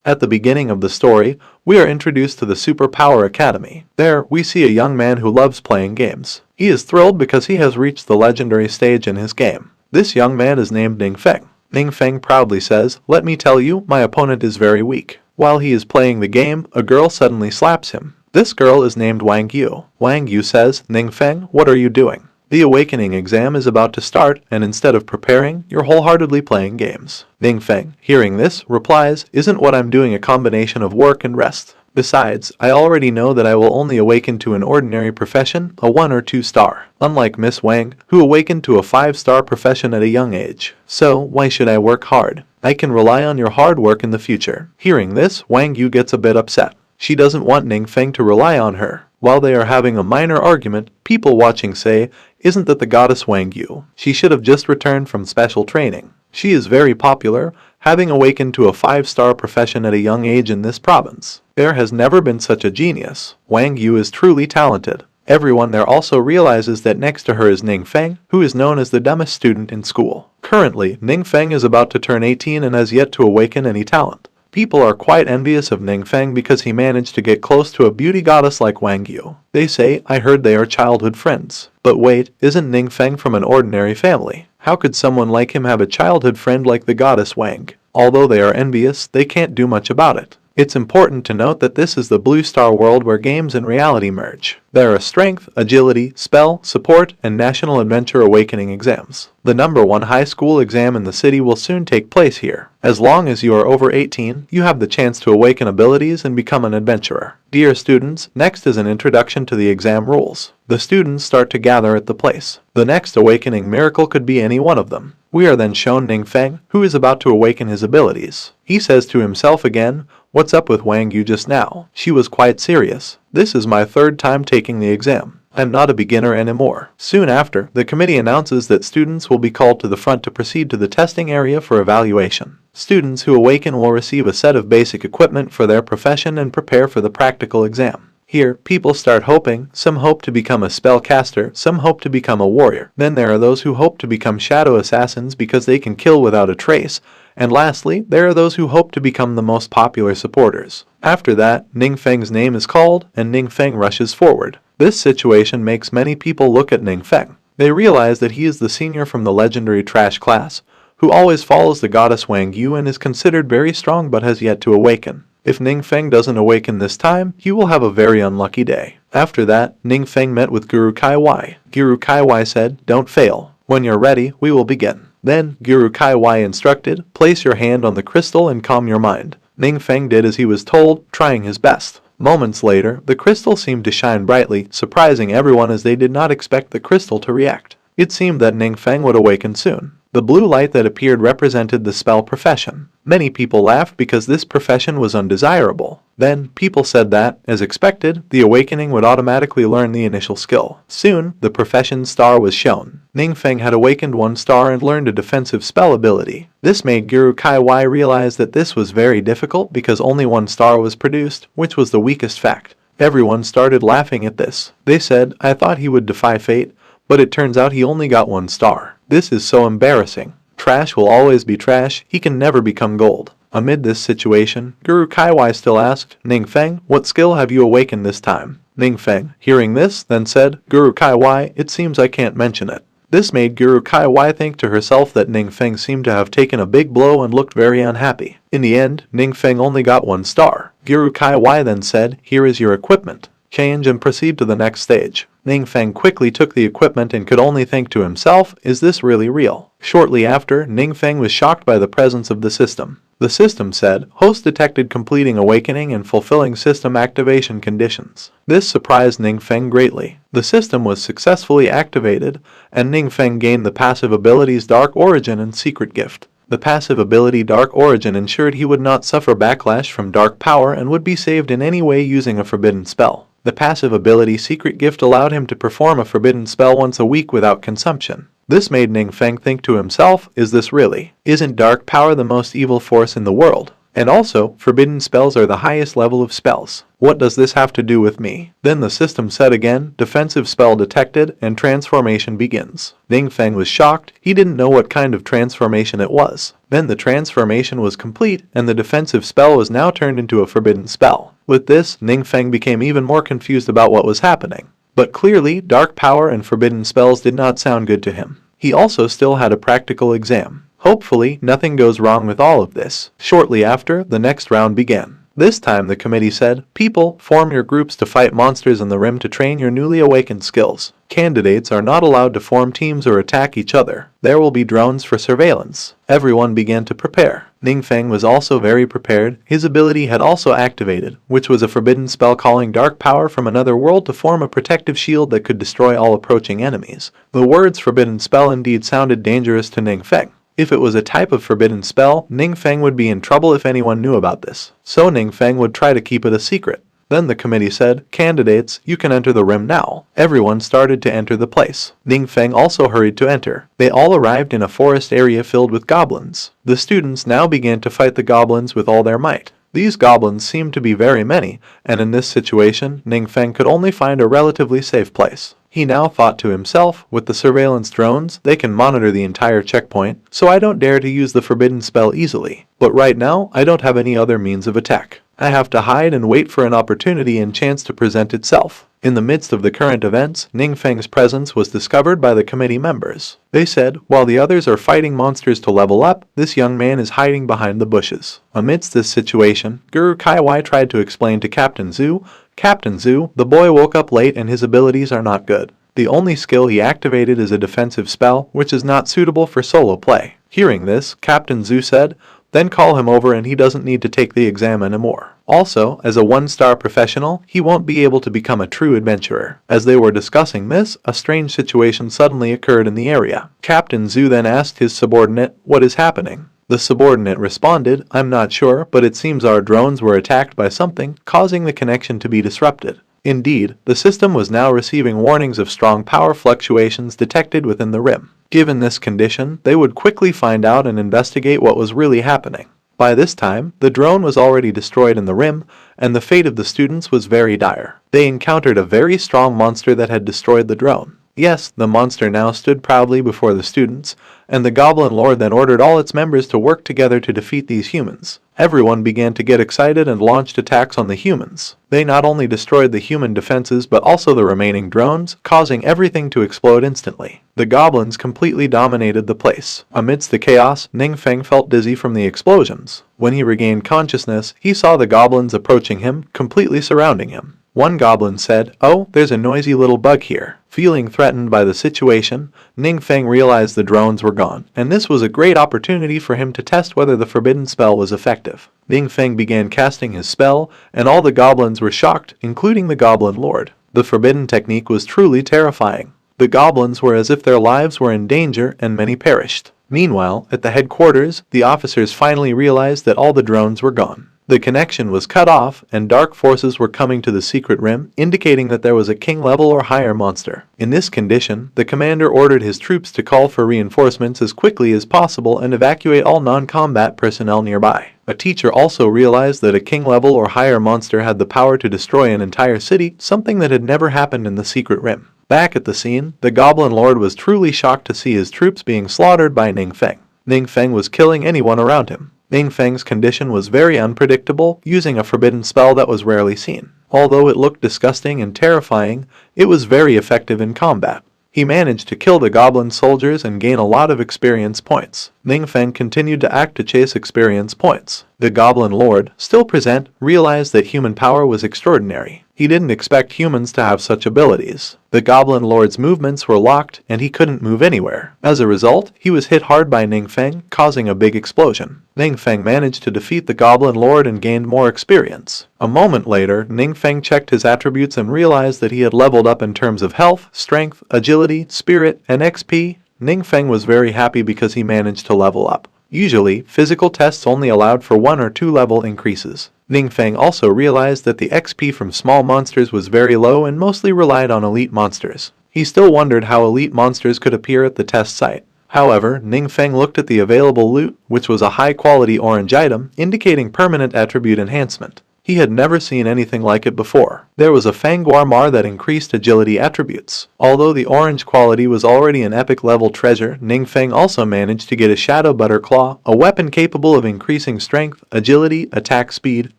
At the beginning of the story, we are introduced to the Superpower Academy. There, we see a young man who loves playing games. He is thrilled because he has reached the legendary stage in his game. This young man is named Ningfeng. Ningfeng proudly says, "Let me tell you, my opponent is very weak." While he is playing the game, a girl suddenly slaps him. This girl is named Wang Yu. Wang Yu says, "Ningfeng, what are you doing? The awakening exam is about to start, and instead of preparing, you're wholeheartedly playing games." Ningfeng, hearing this, replies, "Isn't what I'm doing a combination of work and rest? Besides, I already know that I will only awaken to an ordinary profession, a 1 or 2 star, unlike Miss Wang, who awakened to a 5-star profession at a young age. So, why should I work hard? I can rely on your hard work in the future." Hearing this, Wang Yu gets a bit upset. She doesn't want Ningfeng to rely on her. While they are having a minor argument, people watching say, "Isn't that the goddess Wang Yu? She should have just returned from special training. She is very popular, having awakened to a 5-star profession at a young age in this province. There has never been such a genius. Wang Yu is truly talented." Everyone there also realizes that next to her is Ningfeng, who is known as the dumbest student in school. Currently, Ningfeng is about to turn 18 and has yet to awaken any talent. People are quite envious of Ningfeng because he managed to get close to a beauty goddess like Wang Yu. They say, "I heard they are childhood friends." But wait, isn't Ningfeng from an ordinary family? How could someone like him have a childhood friend like the goddess Wang? Although they are envious, they can't do much about it. It's important to note that this is the Blue Star world where games and reality merge. There are strength, agility, spell, support, and national adventure awakening exams. The #1 high school exam in the city will soon take place here. As long as you are over 18, you have the chance to awaken abilities and become an adventurer. Dear students, next is an introduction to the exam rules. The students start to gather at the place. The next awakening miracle could be any one of them. We are then shown Ningfeng, who is about to awaken his abilities. He says to himself again, "What's up with Wang Yu just now? She was quite serious. This is my 3rd time taking the exam. I'm not a beginner anymore." Soon after, the committee announces that students will be called to the front to proceed to the testing area for evaluation. Students who awaken will receive a set of basic equipment for their profession and prepare for the practical exam. Here, people start hoping. Some hope to become a spellcaster, some hope to become a warrior. Then there are those who hope to become shadow assassins because they can kill without a trace. And lastly, there are those who hope to become the most popular supporters. After that, Ningfeng's name is called, and Ningfeng rushes forward. This situation makes many people look at Ningfeng. They realize that he is the senior from the legendary trash class, who always follows the goddess Wang Yu and is considered very strong but has yet to awaken. If Ningfeng doesn't awaken this time, he will have a very unlucky day. After that, Ningfeng met with Guru Kaiwai. Guru Kaiwai said, "Don't fail. When you're ready, we will begin." Then, Guru Kaiwai instructed, "Place your hand on the crystal and calm your mind." Ningfeng did as he was told, trying his best. Moments later, the crystal seemed to shine brightly, surprising everyone as they did not expect the crystal to react. It seemed that Ningfeng would awaken soon. The blue light that appeared represented the spell profession. Many people laughed because this profession was undesirable. Then, people said that, as expected, the awakening would automatically learn the initial skill. Soon, the profession star was shown. Ningfeng had awakened 1 star and learned a defensive spell ability. This made Guru Kaiwai realize that this was very difficult because only 1 star was produced, which was the weakest fact. Everyone started laughing at this. They said, "I thought he would defy fate, but it turns out he only got 1 star. This is so embarrassing. Trash will always be trash, he can never become gold." Amid this situation, Guru Kaiwai still asked, "Ningfeng, what skill have you awakened this time?" Ningfeng, hearing this, then said, "Guru Kaiwai, it seems I can't mention it." This made Guru Kaiwai think to herself that Ningfeng seemed to have taken a big blow and looked very unhappy. In the end, Ningfeng only got 1 star. Guru Kaiwai then said, "Here is your equipment. Change and proceed to the next stage." Ningfeng quickly took the equipment and could only think to himself, "Is this really real?" Shortly after, Ningfeng was shocked by the presence of the system. The system said, "Host detected completing awakening and fulfilling system activation conditions." This surprised Ningfeng greatly. The system was successfully activated, and Ningfeng gained the passive abilities Dark Origin and Secret Gift. The passive ability Dark Origin ensured he would not suffer backlash from dark power and would be saved in any way using a forbidden spell. The passive ability Secret Gift allowed him to perform a forbidden spell once a week without consumption. This made Ningfeng think to himself, "Is this really? Isn't dark power the most evil force in the world? And also, forbidden spells are the highest level of spells. What does this have to do with me? Then the system said again, defensive spell detected, and transformation begins. Ningfeng was shocked. He didn't know what kind of transformation it was. Then the transformation was complete, and the defensive spell was now turned into a forbidden spell. With this, Ningfeng became even more confused about what was happening. But clearly, dark power and forbidden spells did not sound good to him. He also still had a practical exam. Hopefully, nothing goes wrong with all of this. Shortly after, the next round began. This time the committee said, people, form your groups to fight monsters in the rim to train your newly awakened skills. Candidates are not allowed to form teams or attack each other. There will be drones for surveillance. Everyone began to prepare. Ningfeng was also very prepared. His ability had also activated, which was a forbidden spell calling dark power from another world to form a protective shield that could destroy all approaching enemies. The words forbidden spell indeed sounded dangerous to Ningfeng. If it was a type of forbidden spell, Ningfeng would be in trouble if anyone knew about this. So Ningfeng would try to keep it a secret. Then the committee said, candidates, you can enter the rim now. Everyone started to enter the place. Ningfeng also hurried to enter. They all arrived in a forest area filled with goblins. The students now began to fight the goblins with all their might. These goblins seemed to be very many, and in this situation, Ningfeng could only find a relatively safe place. He now thought to himself, with the surveillance drones, they can monitor the entire checkpoint, so I don't dare to use the forbidden spell easily. But right now, I don't have any other means of attack. I have to hide and wait for an opportunity and chance to present itself. In the midst of the current events, Ningfeng's presence was discovered by the committee members. They said, while the others are fighting monsters to level up, this young man is hiding behind the bushes. Amidst this situation, Guru Kaiwai tried to explain to Captain Zhu, Captain Zhu, the boy woke up late and his abilities are not good. The only skill he activated is a defensive spell, which is not suitable for solo play. Hearing this, Captain Zhu said, then call him over and he doesn't need to take the exam anymore. Also, as a one-star professional, he won't be able to become a true adventurer. As they were discussing this, a strange situation suddenly occurred in the area. Captain Zhu then asked his subordinate, what is happening? The subordinate responded, I'm not sure, but it seems our drones were attacked by something, causing the connection to be disrupted. Indeed, the system was now receiving warnings of strong power fluctuations detected within the rim. Given this condition, they would quickly find out and investigate what was really happening. By this time, the drone was already destroyed in the rim, and the fate of the students was very dire. They encountered a very strong monster that had destroyed the drone. Yes, the monster now stood proudly before the students, and the Goblin Lord then ordered all its members to work together to defeat these humans. Everyone began to get excited and launched attacks on the humans. They not only destroyed the human defenses but also the remaining drones, causing everything to explode instantly. The goblins completely dominated the place. Amidst the chaos, Ningfeng felt dizzy from the explosions. When he regained consciousness, he saw the goblins approaching him, completely surrounding him. One goblin said, oh, there's a noisy little bug here. Feeling threatened by the situation, Ningfeng realized the drones were gone, and this was a great opportunity for him to test whether the forbidden spell was effective. Ningfeng began casting his spell, and all the goblins were shocked, including the Goblin Lord. The forbidden technique was truly terrifying. The goblins were as if their lives were in danger, and many perished. Meanwhile, at the headquarters, the officers finally realized that all the drones were gone. The connection was cut off, and dark forces were coming to the secret rim, indicating that there was a king level or higher monster. In this condition, the commander ordered his troops to call for reinforcements as quickly as possible and evacuate all non-combat personnel nearby. A teacher also realized that a king level or higher monster had the power to destroy an entire city, something that had never happened in the secret rim. Back at the scene, the Goblin Lord was truly shocked to see his troops being slaughtered by Ningfeng. Ningfeng was killing anyone around him. Ningfeng's condition was very unpredictable, using a forbidden spell that was rarely seen. Although it looked disgusting and terrifying, it was very effective in combat. He managed to kill the goblin soldiers and gain a lot of experience points. Ningfeng continued to act to chase experience points. The Goblin Lord, still present, realized that human power was extraordinary. He didn't expect humans to have such abilities. The Goblin Lord's movements were locked and he couldn't move anywhere. As a result, he was hit hard by Ningfeng, causing a big explosion. Ningfeng managed to defeat the Goblin Lord and gained more experience. A moment later, Ningfeng checked his attributes and realized that he had leveled up in terms of health, strength, agility, spirit, and XP. Ningfeng was very happy because he managed to level up. Usually, physical tests only allowed for 1 or 2 level increases. Ningfeng also realized that the XP from small monsters was very low and mostly relied on elite monsters. He still wondered how elite monsters could appear at the test site. However, Ningfeng looked at the available loot, which was a high-quality orange item, indicating permanent attribute enhancement. He had never seen anything like it before. There was a Fang Guarmar that increased agility attributes. Although the orange quality was already an epic level treasure, Ningfeng also managed to get a Shadow Butter Claw, a weapon capable of increasing strength, agility, attack speed,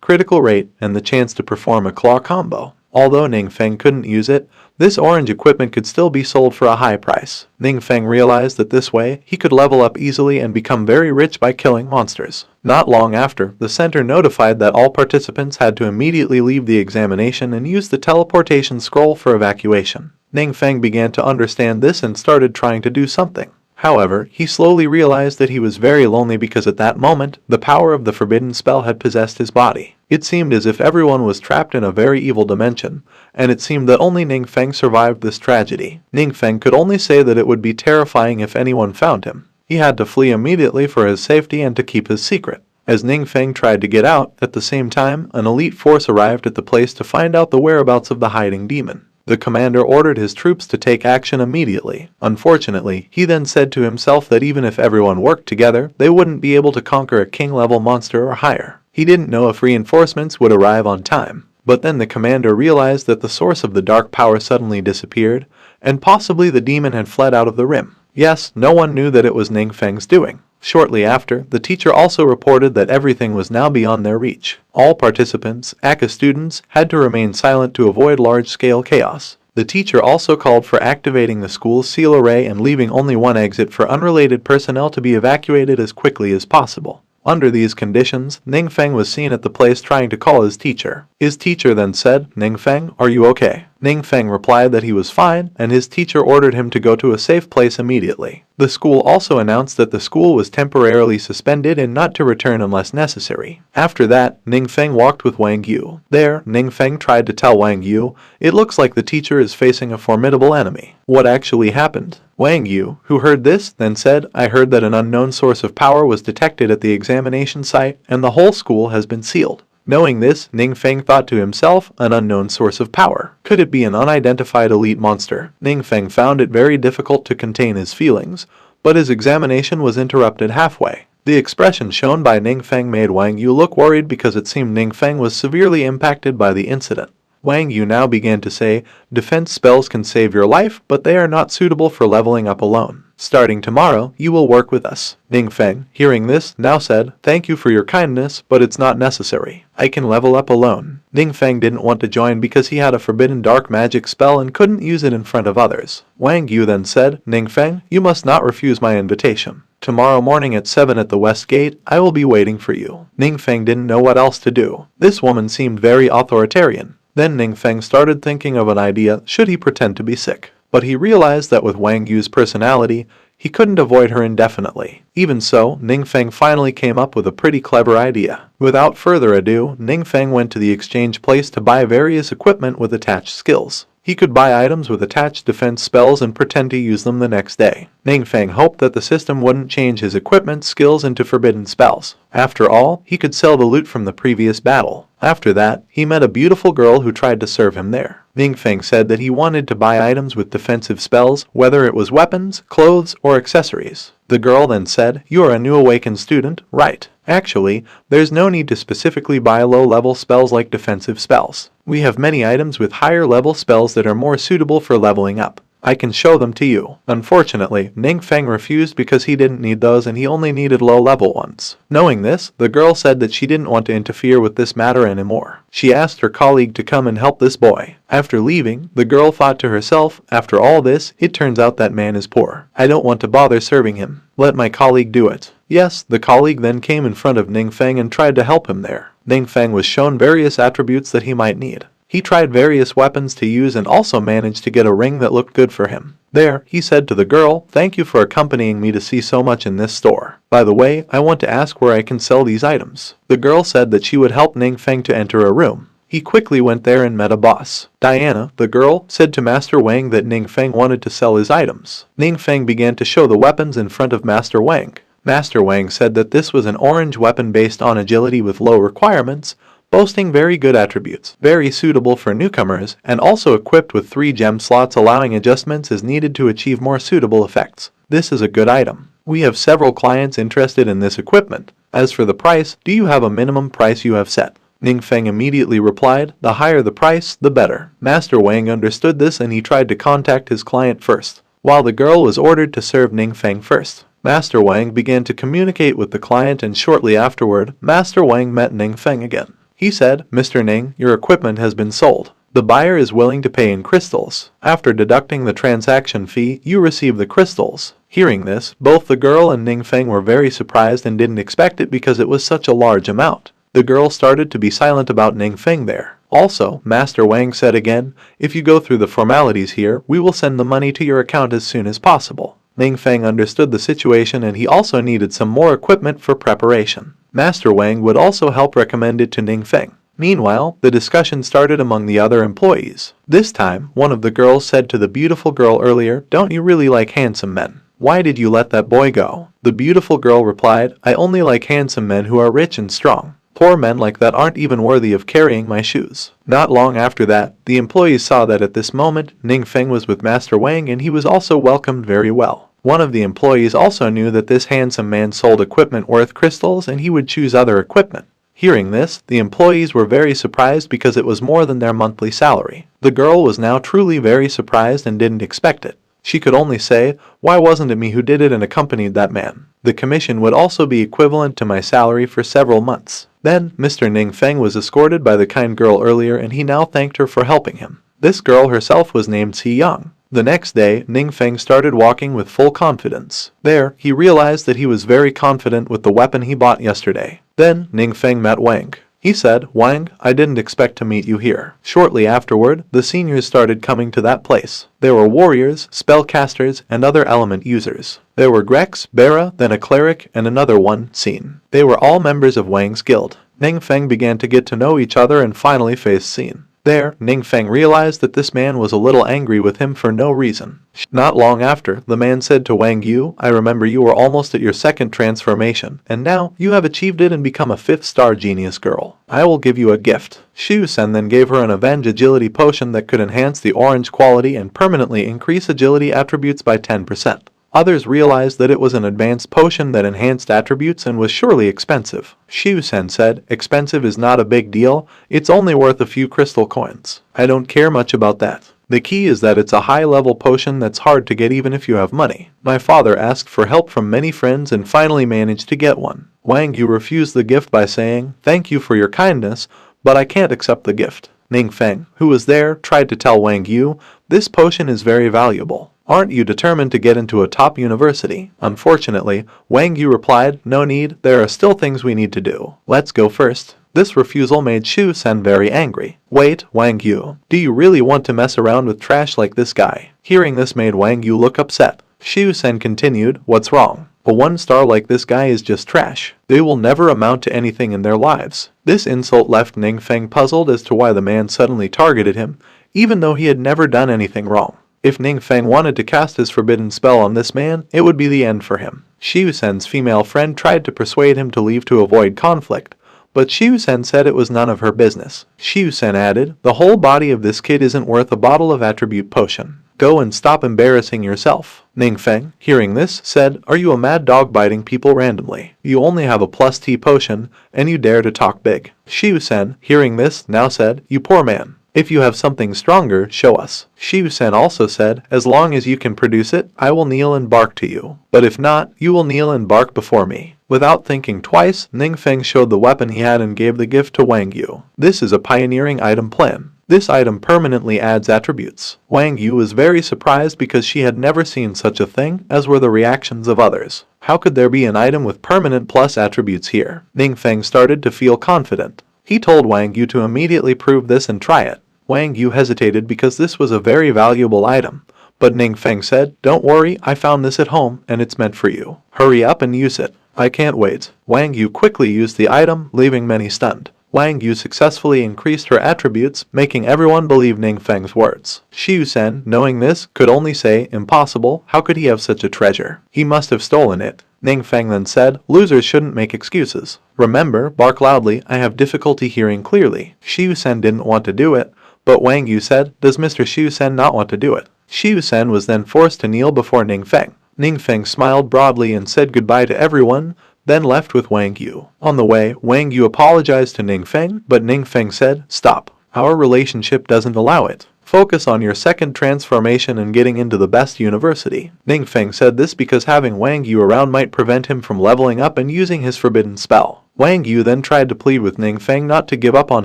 critical rate, and the chance to perform a claw combo. Although Ningfeng couldn't use it, this orange equipment could still be sold for a high price. Ningfeng realized that this way, he could level up easily and become very rich by killing monsters. Not long after, the center notified that all participants had to immediately leave the examination and use the teleportation scroll for evacuation. Ningfeng began to understand this and started trying to do something. However, he slowly realized that he was very lonely because at that moment, the power of the forbidden spell had possessed his body. It seemed as if everyone was trapped in a very evil dimension, and it seemed that only Ningfeng survived this tragedy. Ningfeng could only say that it would be terrifying if anyone found him. He had to flee immediately for his safety and to keep his secret. As Ningfeng tried to get out, at the same time, an elite force arrived at the place to find out the whereabouts of the hiding demon. The commander ordered his troops to take action immediately. Unfortunately, he then said to himself that even if everyone worked together, they wouldn't be able to conquer a king-level monster or higher. He didn't know if reinforcements would arrive on time. But then the commander realized that the source of the dark power suddenly disappeared, and possibly the demon had fled out of the rim. Yes, no one knew that it was Ningfeng's doing. Shortly after, the teacher also reported that everything was now beyond their reach. All participants, aka students, had to remain silent to avoid large-scale chaos. The teacher also called for activating the school's seal array and leaving only one exit for unrelated personnel to be evacuated as quickly as possible. Under these conditions, Ningfeng was seen at the place trying to call his teacher. His teacher then said, "Ningfeng, are you okay?" Ningfeng replied that he was fine, and his teacher ordered him to go to a safe place immediately. The school also announced that the school was temporarily suspended and not to return unless necessary. After that, Ningfeng walked with Wang Yu. There, Ningfeng tried to tell Wang Yu, "It looks like the teacher is facing a formidable enemy. What actually happened?" Wang Yu, who heard this, then said, "I heard that an unknown source of power was detected at the examination site, and the whole school has been sealed." Knowing this, Ningfeng thought to himself, an unknown source of power. Could it be an unidentified elite monster? Ningfeng found it very difficult to contain his feelings, but his examination was interrupted halfway. The expression shown by Ningfeng made Wang Yu look worried because it seemed Ningfeng was severely impacted by the incident. Wang Yu now began to say, "Defense spells can save your life, but they are not suitable for leveling up alone. Starting tomorrow, you will work with us." Ningfeng, hearing this, now said, "Thank you for your kindness, but it's not necessary. I can level up alone." Ningfeng didn't want to join because he had a forbidden dark magic spell and couldn't use it in front of others. Wang Yu then said, "Ningfeng, you must not refuse my invitation. Tomorrow morning at 7 at the West Gate, I will be waiting for you." Ningfeng didn't know what else to do. This woman seemed very authoritarian. Then Ningfeng started thinking of an idea, should he pretend to be sick? But he realized that with Wang Yu's personality, he couldn't avoid her indefinitely. Even so, Ningfeng finally came up with a pretty clever idea. Without further ado, Ningfeng went to the exchange place to buy various equipment with attached skills. He could buy items with attached defense spells and pretend to use them the next day. Ningfeng hoped that the system wouldn't change his equipment skills into forbidden spells. After all, he could sell the loot from the previous battle. After that, he met a beautiful girl who tried to serve him there. Ningfeng said that he wanted to buy items with defensive spells, whether it was weapons, clothes, or accessories. The girl then said, "You are a new Awaken student, right? Actually, there's no need to specifically buy low-level spells like defensive spells. We have many items with higher-level spells that are more suitable for leveling up. I can show them to you." Unfortunately, Ningfeng refused because he didn't need those and he only needed low-level ones. Knowing this, the girl said that she didn't want to interfere with this matter anymore. She asked her colleague to come and help this boy. After leaving, the girl thought to herself, "After all this, it turns out that man is poor. I don't want to bother serving him. Let my colleague do it." Yes, the colleague then came in front of Ningfeng and tried to help him there. Ningfeng was shown various attributes that he might need. He tried various weapons to use and also managed to get a ring that looked good for him. There, he said to the girl, "Thank you for accompanying me to see so much in this store. By the way, I want to ask where I can sell these items." The girl said that she would help Ningfeng to enter a room. He quickly went there and met a boss. Diana, the girl, said to Master Wang that Ningfeng wanted to sell his items. Ningfeng began to show the weapons in front of Master Wang. Master Wang said that this was an orange weapon based on agility with low requirements, boasting very good attributes, very suitable for newcomers, and also equipped with 3 gem slots allowing adjustments as needed to achieve more suitable effects. This is a good item. We have several clients interested in this equipment. As for the price, do you have a minimum price you have set? Ning Feng immediately replied, the higher the price, the better. Master Wang understood this and he tried to contact his client first, while the girl was ordered to serve Ning Feng first. Master Wang began to communicate with the client and shortly afterward, Master Wang met Ning Feng again. He said, Mr. Ning, your equipment has been sold. The buyer is willing to pay in crystals. After deducting the transaction fee, you receive the crystals. Hearing this, both the girl and Ning Feng were very surprised and didn't expect it because it was such a large amount. The girl started to be silent about Ning Feng there. Also, Master Wang said again, if you go through the formalities here, we will send the money to your account as soon as possible. Ning Feng understood the situation and he also needed some more equipment for preparation. Master Wang would also help recommend it to Ning Feng. Meanwhile, the discussion started among the other employees. This time, one of the girls said to the beautiful girl earlier, don't you really like handsome men? Why did you let that boy go? The beautiful girl replied, I only like handsome men who are rich and strong. Poor men like that aren't even worthy of carrying my shoes. Not long after that, the employees saw that at this moment, Ning Feng was with Master Wang and he was also welcomed very well. One of the employees also knew that this handsome man sold equipment worth crystals and he would choose other equipment. Hearing this, the employees were very surprised because it was more than their monthly salary. The girl was now truly very surprised and didn't expect it. She could only say, why wasn't it me who did it and accompanied that man? The commission would also be equivalent to my salary for several months. Then, Mr. Ning Feng was escorted by the kind girl earlier and he now thanked her for helping him. This girl herself was named Si Young. The next day, Ning Feng started walking with full confidence. There, he realized that he was very confident with the weapon he bought yesterday. Then, Ning Feng met Wang. He said, Wang, I didn't expect to meet you here. Shortly afterward, the seniors started coming to that place. There were warriors, spellcasters, and other element users. There were Grex, Bera, then a cleric, and another one, Scene. They were all members of Wang's guild. Ning Feng began to get to know each other and finally faced Scene. There, Ning Feng realized that this man was a little angry with him for no reason. Not long after, the man said to Wang Yu, I remember you were almost at your second transformation, and now you have achieved it and become a 5th-star genius girl. I will give you a gift. Shu Sen then gave her an Avenge Agility potion that could enhance the orange quality and permanently increase agility attributes by 10%. Others realized that it was an advanced potion that enhanced attributes and was surely expensive. Shu Sen said, expensive is not a big deal, it's only worth a few crystal coins. I don't care much about that. The key is that it's a high-level potion that's hard to get even if you have money. My father asked for help from many friends and finally managed to get one. Wang Yu refused the gift by saying, thank you for your kindness, but I can't accept the gift. Ning Feng, who was there, tried to tell Wang Yu, this potion is very valuable. Aren't you determined to get into a top university? Unfortunately, Wang Yu replied, no need, there are still things we need to do. Let's go first. This refusal made Shu Sen very angry. Wait, Wang Yu, do you really want to mess around with trash like this guy? Hearing this made Wang Yu look upset. Shu Sen continued, what's wrong? A 1-star like this guy is just trash. They will never amount to anything in their lives. This insult left Ning Feng puzzled as to why the man suddenly targeted him, even though he had never done anything wrong. If Ning Feng wanted to cast his forbidden spell on this man, it would be the end for him. Shu Sen's female friend tried to persuade him to leave to avoid conflict, but Shu Sen said it was none of her business. Shu Sen added, the whole body of this kid isn't worth a bottle of attribute potion. Go and stop embarrassing yourself. Ning Feng, hearing this, said, are you a mad dog biting people randomly? You only have a plus T potion, and you dare to talk big. Shu Sen, hearing this, now said, you poor man. If you have something stronger, show us. Shu Sen also said, as long as you can produce it, I will kneel and bark to you. But if not, you will kneel and bark before me. Without thinking twice, Ning Feng showed the weapon he had and gave the gift to Wang Yu. This is a pioneering item plan. This item permanently adds attributes. Wang Yu was very surprised because she had never seen such a thing, as were the reactions of others. How could there be an item with permanent plus attributes here? Ning Feng started to feel confident. He told Wang Yu to immediately prove this and try it. Wang Yu hesitated because this was a very valuable item, but Ning Feng said, don't worry, I found this at home and it's meant for you. Hurry up and use it. I can't wait. Wang Yu quickly used the item, leaving many stunned. Wang Yu successfully increased her attributes, making everyone believe Ning Feng's words. Shu Sen, knowing this, could only say, impossible, how could he have such a treasure? He must have stolen it. Ning Feng then said, losers shouldn't make excuses. Remember, bark loudly, I have difficulty hearing clearly. Shu Sen didn't want to do it, but Wang Yu said, does Mr. Shu Sen not want to do it? Shu Sen was then forced to kneel before Ning Feng. Ning Feng smiled broadly and said goodbye to everyone, then left with Wang Yu. On the way, Wang Yu apologized to Ningfeng, but Ningfeng said, "Stop. Our relationship doesn't allow it. Focus on your second transformation and getting into the best university." Ningfeng said this because having Wang Yu around might prevent him from leveling up and using his forbidden spell. Wang Yu then tried to plead with Ningfeng not to give up on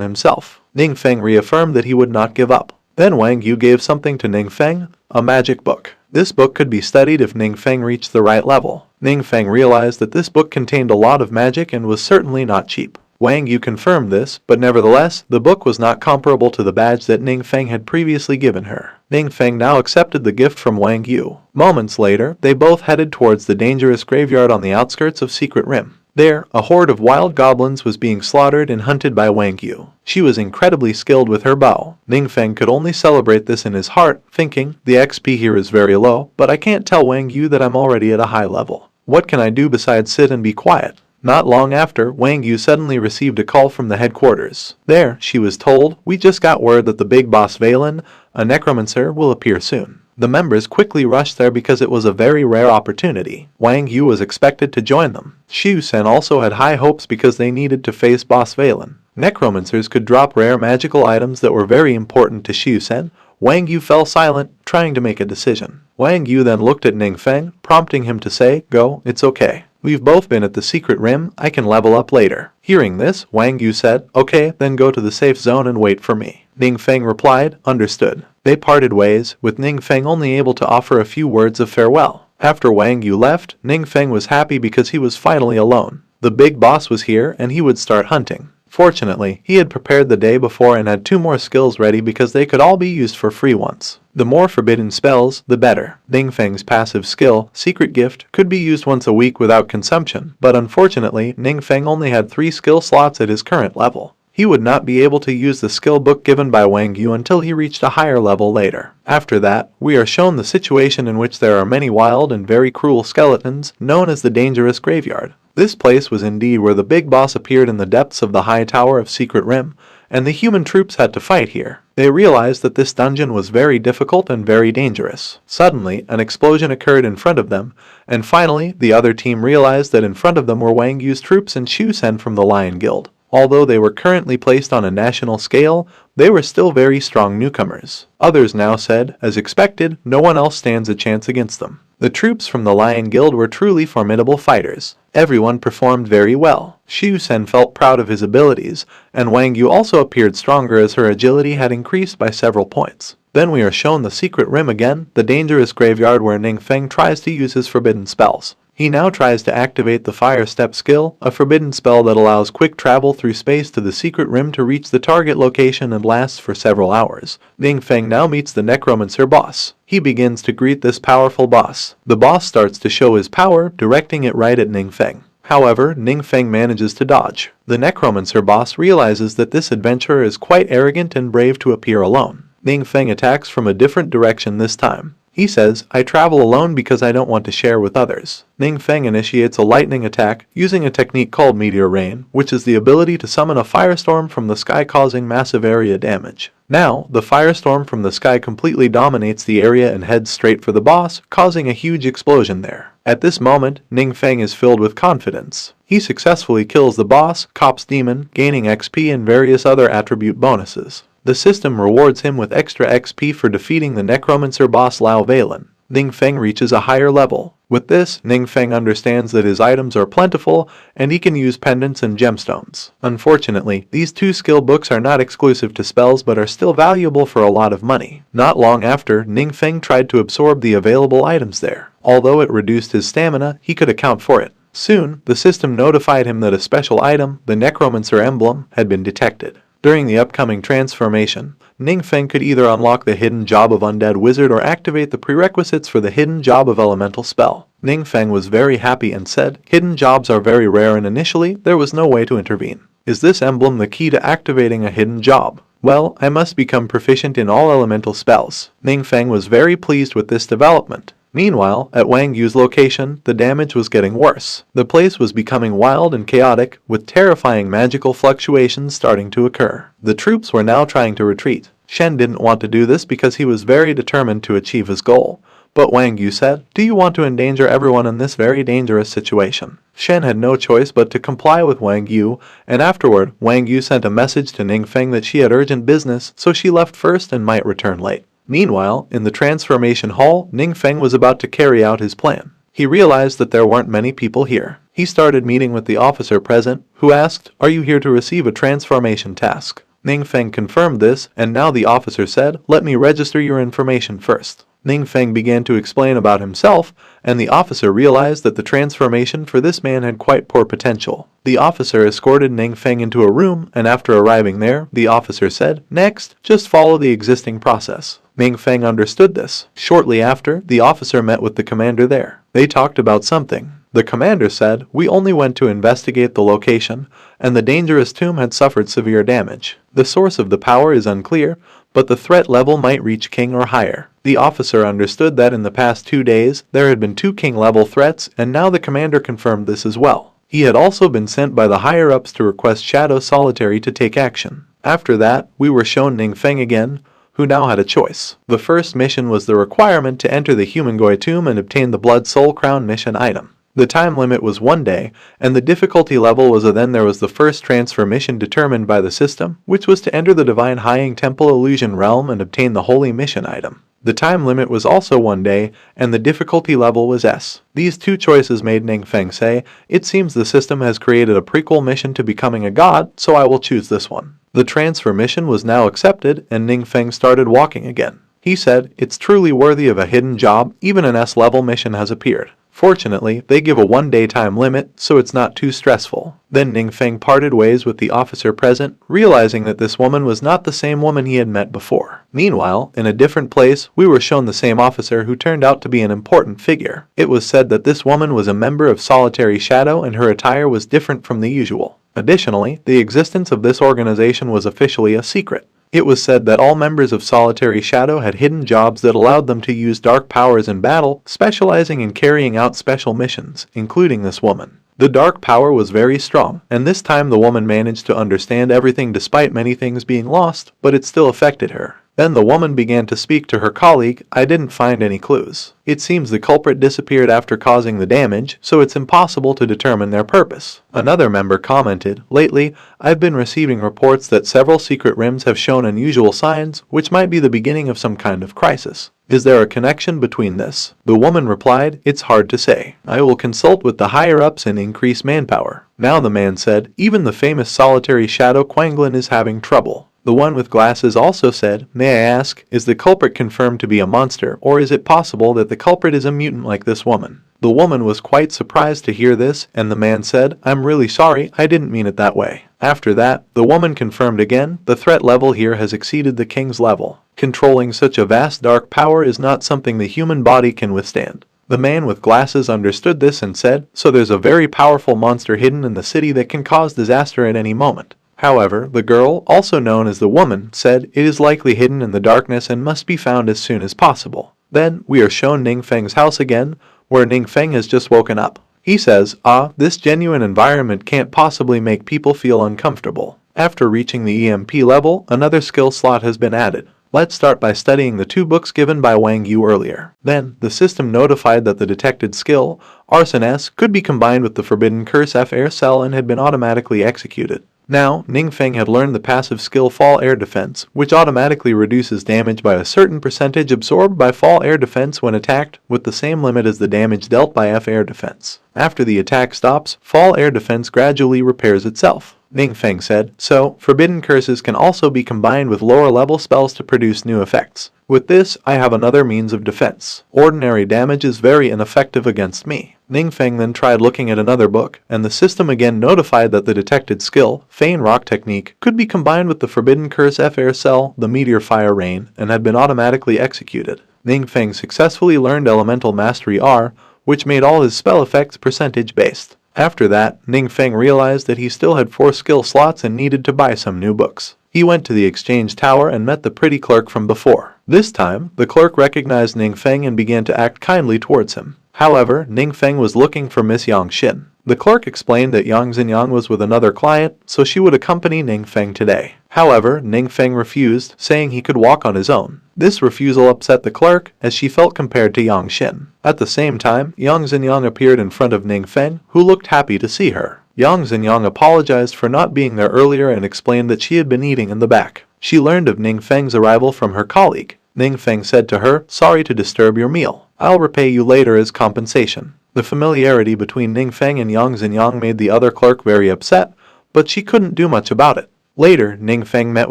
himself. Ningfeng reaffirmed that he would not give up. Then Wang Yu gave something to Ningfeng, a magic book. This book could be studied if Ningfeng reached the right level. Ningfeng realized that this book contained a lot of magic and was certainly not cheap. Wang Yu confirmed this, but nevertheless, the book was not comparable to the badge that Ningfeng had previously given her. Ningfeng now accepted the gift from Wang Yu. Moments later, they both headed towards the dangerous graveyard on the outskirts of Secret Rim. There, a horde of wild goblins was being slaughtered and hunted by Wang Yu. She was incredibly skilled with her bow. Ningfeng could only celebrate this in his heart, thinking, "The XP here is very low, but I can't tell Wang Yu that I'm already at a high level. What can I do besides sit and be quiet?" Not long after, Wang Yu suddenly received a call from the headquarters. There, she was told, "We just got word that the big boss Valen, a necromancer, will appear soon." The members quickly rushed there because it was a very rare opportunity. Wang Yu was expected to join them. Xiu Sen also had high hopes because they needed to face boss Valen. Necromancers could drop rare magical items that were very important to Xiu Sen. Wang Yu fell silent, trying to make a decision. Wang Yu then looked at Ningfeng, prompting him to say, "Go, it's okay. We've both been at the Secret Rim, I can level up later." Hearing this, Wang Yu said, "Okay, then go to the safe zone and wait for me." Ningfeng replied, "Understood." They parted ways, with Ningfeng only able to offer a few words of farewell. After Wang Yu left, Ningfeng was happy because he was finally alone. The big boss was here and he would start hunting. Fortunately, he had prepared the day before and had 2 more skills ready because they could all be used for free once. The more forbidden spells, the better. Ningfeng's passive skill, Secret Gift, could be used once a week without consumption, but unfortunately, Ningfeng only had 3 skill slots at his current level. He would not be able to use the skill book given by Wang Yu until he reached a higher level later. After that, we are shown the situation in which there are many wild and very cruel skeletons, known as the Dangerous Graveyard. This place was indeed where the big boss appeared in the depths of the high tower of Secret Rim, and the human troops had to fight here. They realized that this dungeon was very difficult and very dangerous. Suddenly, an explosion occurred in front of them, and finally, the other team realized that in front of them were Wang Yu's troops and Xiu Sen from the Lion Guild. Although they were currently placed on a national scale, they were still very strong newcomers. Others now said, as expected, no one else stands a chance against them. The troops from the Lion Guild were truly formidable fighters. Everyone performed very well. Xiu Sen felt proud of his abilities, and Wang Yu also appeared stronger as her agility had increased by several points. Then we are shown the Secret Rim again, the dangerous graveyard where Ningfeng tries to use his forbidden spells. He now tries to activate the Fire Step skill, a forbidden spell that allows quick travel through space to the Secret Rim to reach the target location and lasts for several hours. Ningfeng now meets the Necromancer boss. He begins to greet this powerful boss. The boss starts to show his power, directing it right at Ningfeng. However, Ningfeng manages to dodge. The Necromancer boss realizes that this adventurer is quite arrogant and brave to appear alone. Ningfeng attacks from a different direction this time. He says, "I travel alone because I don't want to share with others." Ningfeng initiates a lightning attack using a technique called Meteor Rain, which is the ability to summon a firestorm from the sky causing massive area damage. Now, the firestorm from the sky completely dominates the area and heads straight for the boss, causing a huge explosion there. At this moment, Ningfeng is filled with confidence. He successfully kills the boss, Cop's Demon, gaining XP and various other attribute bonuses. The system rewards him with extra XP for defeating the Necromancer boss Lao Valen. Ningfeng reaches a higher level. With this, Ningfeng understands that his items are plentiful and he can use pendants and gemstones. Unfortunately, these 2 skill books are not exclusive to spells but are still valuable for a lot of money. Not long after, Ningfeng tried to absorb the available items there. Although it reduced his stamina, he could account for it. Soon, the system notified him that a special item, the Necromancer emblem, had been detected. During the upcoming transformation, Ningfeng could either unlock the hidden job of Undead Wizard or activate the prerequisites for the hidden job of Elemental Spell. Ningfeng was very happy and said, "Hidden jobs are very rare and initially, there was no way to intervene. Is this emblem the key to activating a hidden job? Well, I must become proficient in all elemental spells." Ningfeng was very pleased with this development. Meanwhile, at Wang Yu's location, the damage was getting worse. The place was becoming wild and chaotic, with terrifying magical fluctuations starting to occur. The troops were now trying to retreat. Shen didn't want to do this because he was very determined to achieve his goal. But Wang Yu said, "Do you want to endanger everyone in this very dangerous situation?" Shen had no choice but to comply with Wang Yu, and afterward, Wang Yu sent a message to Ningfeng that she had urgent business, so she left first and might return late. Meanwhile, in the transformation hall, Ningfeng was about to carry out his plan. He realized that there weren't many people here. He started meeting with the officer present, who asked, "Are you here to receive a transformation task?" Ningfeng confirmed this, and now the officer said, "Let me register your information first." Ningfeng began to explain about himself, and the officer realized that the transformation for this man had quite poor potential. The officer escorted Ningfeng into a room, and after arriving there, the officer said, "Next, just follow the existing process." Ningfeng understood this. Shortly after, the officer met with the commander there. They talked about something. The commander said, "We only went to investigate the location, and the dangerous tomb had suffered severe damage. The source of the power is unclear, but the threat level might reach king or higher." The officer understood that in the past 2 days, there had been 2 king-level threats, and now the commander confirmed this as well. He had also been sent by the higher-ups to request Shadow Solitary to take action. After that, we were shown Ningfeng again, who now had a choice. The first mission was the requirement to enter the Human Goi tomb and obtain the Blood Soul Crown mission item. The time limit was 1 day, and the difficulty level was a. Then there was the first transfer mission determined by the system, which was to enter the Divine Hying Temple Illusion Realm and obtain the Holy Mission item. The time limit was also 1 day, and the difficulty level was S. These 2 choices made Ningfeng say, "It seems the system has created a prequel mission to becoming a god, so I will choose this one." The transfer mission was now accepted, and Ningfeng started walking again. He said, "It's truly worthy of a hidden job, even an S-level mission has appeared. Fortunately, they give a 1-day time limit, so it's not too stressful." Then Ningfeng parted ways with the officer present, realizing that this woman was not the same woman he had met before. Meanwhile, in a different place, we were shown the same officer who turned out to be an important figure. It was said that this woman was a member of Solitary Shadow and her attire was different from the usual. Additionally, the existence of this organization was officially a secret. It was said that all members of Solitary Shadow had hidden jobs that allowed them to use dark powers in battle, specializing in carrying out special missions, including this woman. The dark power was very strong, and this time the woman managed to understand everything despite many things being lost, but it still affected her. Then the woman began to speak to her colleague. "I didn't find any clues. It seems the culprit disappeared after causing the damage, so it's impossible to determine their purpose." Another member commented, "Lately, I've been receiving reports that several secret rims have shown unusual signs, which might be the beginning of some kind of crisis. Is there a connection between this?" The woman replied, "It's hard to say. I will consult with the higher-ups and increase manpower." Now the man said, "Even the famous Solitary Shadow Quanglin is having trouble." The one with glasses also said, "May I ask, is the culprit confirmed to be a monster, or is it possible that the culprit is a mutant like this woman?" The woman was quite surprised to hear this, and the man said, "I'm really sorry, I didn't mean it that way." After that, the woman confirmed again, "The threat level here has exceeded the king's level. Controlling such a vast dark power is not something the human body can withstand." The man with glasses understood this and said, "So there's a very powerful monster hidden in the city that can cause disaster at any moment." However, the girl, also known as the woman, said, "It is likely hidden in the darkness and must be found as soon as possible." Then, we are shown Ningfeng's house again, where Ningfeng has just woken up. He says, "This genuine environment can't possibly make people feel uncomfortable." After reaching the EMP level, another skill slot has been added. Let's start by studying the 2 books given by Wang Yu earlier. Then, the system notified that the detected skill, Arson S, could be combined with the Forbidden Curse F air cell and had been automatically executed. Now, Ningfeng had learned the passive skill Fall Air Defense, which automatically reduces damage by a certain percentage absorbed by Fall Air Defense when attacked, with the same limit as the damage dealt by F Air Defense. After the attack stops, Fall Air Defense gradually repairs itself. Ningfeng said, "So, Forbidden Curses can also be combined with lower-level spells to produce new effects. With this, I have another means of defense. Ordinary damage is very ineffective against me." Ningfeng then tried looking at another book, and the system again notified that the detected skill, Feign Rock Technique, could be combined with the Forbidden Curse F Air Cell, the Meteor Fire Rain, and had been automatically executed. Ningfeng successfully learned Elemental Mastery R, which made all his spell effects percentage-based. After that, Ningfeng realized that he still had 4 skill slots and needed to buy some new books. He went to the exchange tower and met the pretty clerk from before. This time, the clerk recognized Ningfeng and began to act kindly towards him. However, Ningfeng was looking for Miss Yangxin. The clerk explained that Yang Xinyang was with another client, so she would accompany Ning Feng today. However, Ning Feng refused, saying he could walk on his own. This refusal upset the clerk, as she felt compared to Yang Xin. At the same time, Yang Xinyang appeared in front of Ning Feng, who looked happy to see her. Yang Xinyang apologized for not being there earlier and explained that she had been eating in the back. She learned of Ning Feng's arrival from her colleague. Ning Feng said to her, "Sorry to disturb your meal. I'll repay you later as compensation." The familiarity between Ning Feng and Yang Xinyang made the other clerk very upset, but she couldn't do much about it. Later, Ning Feng met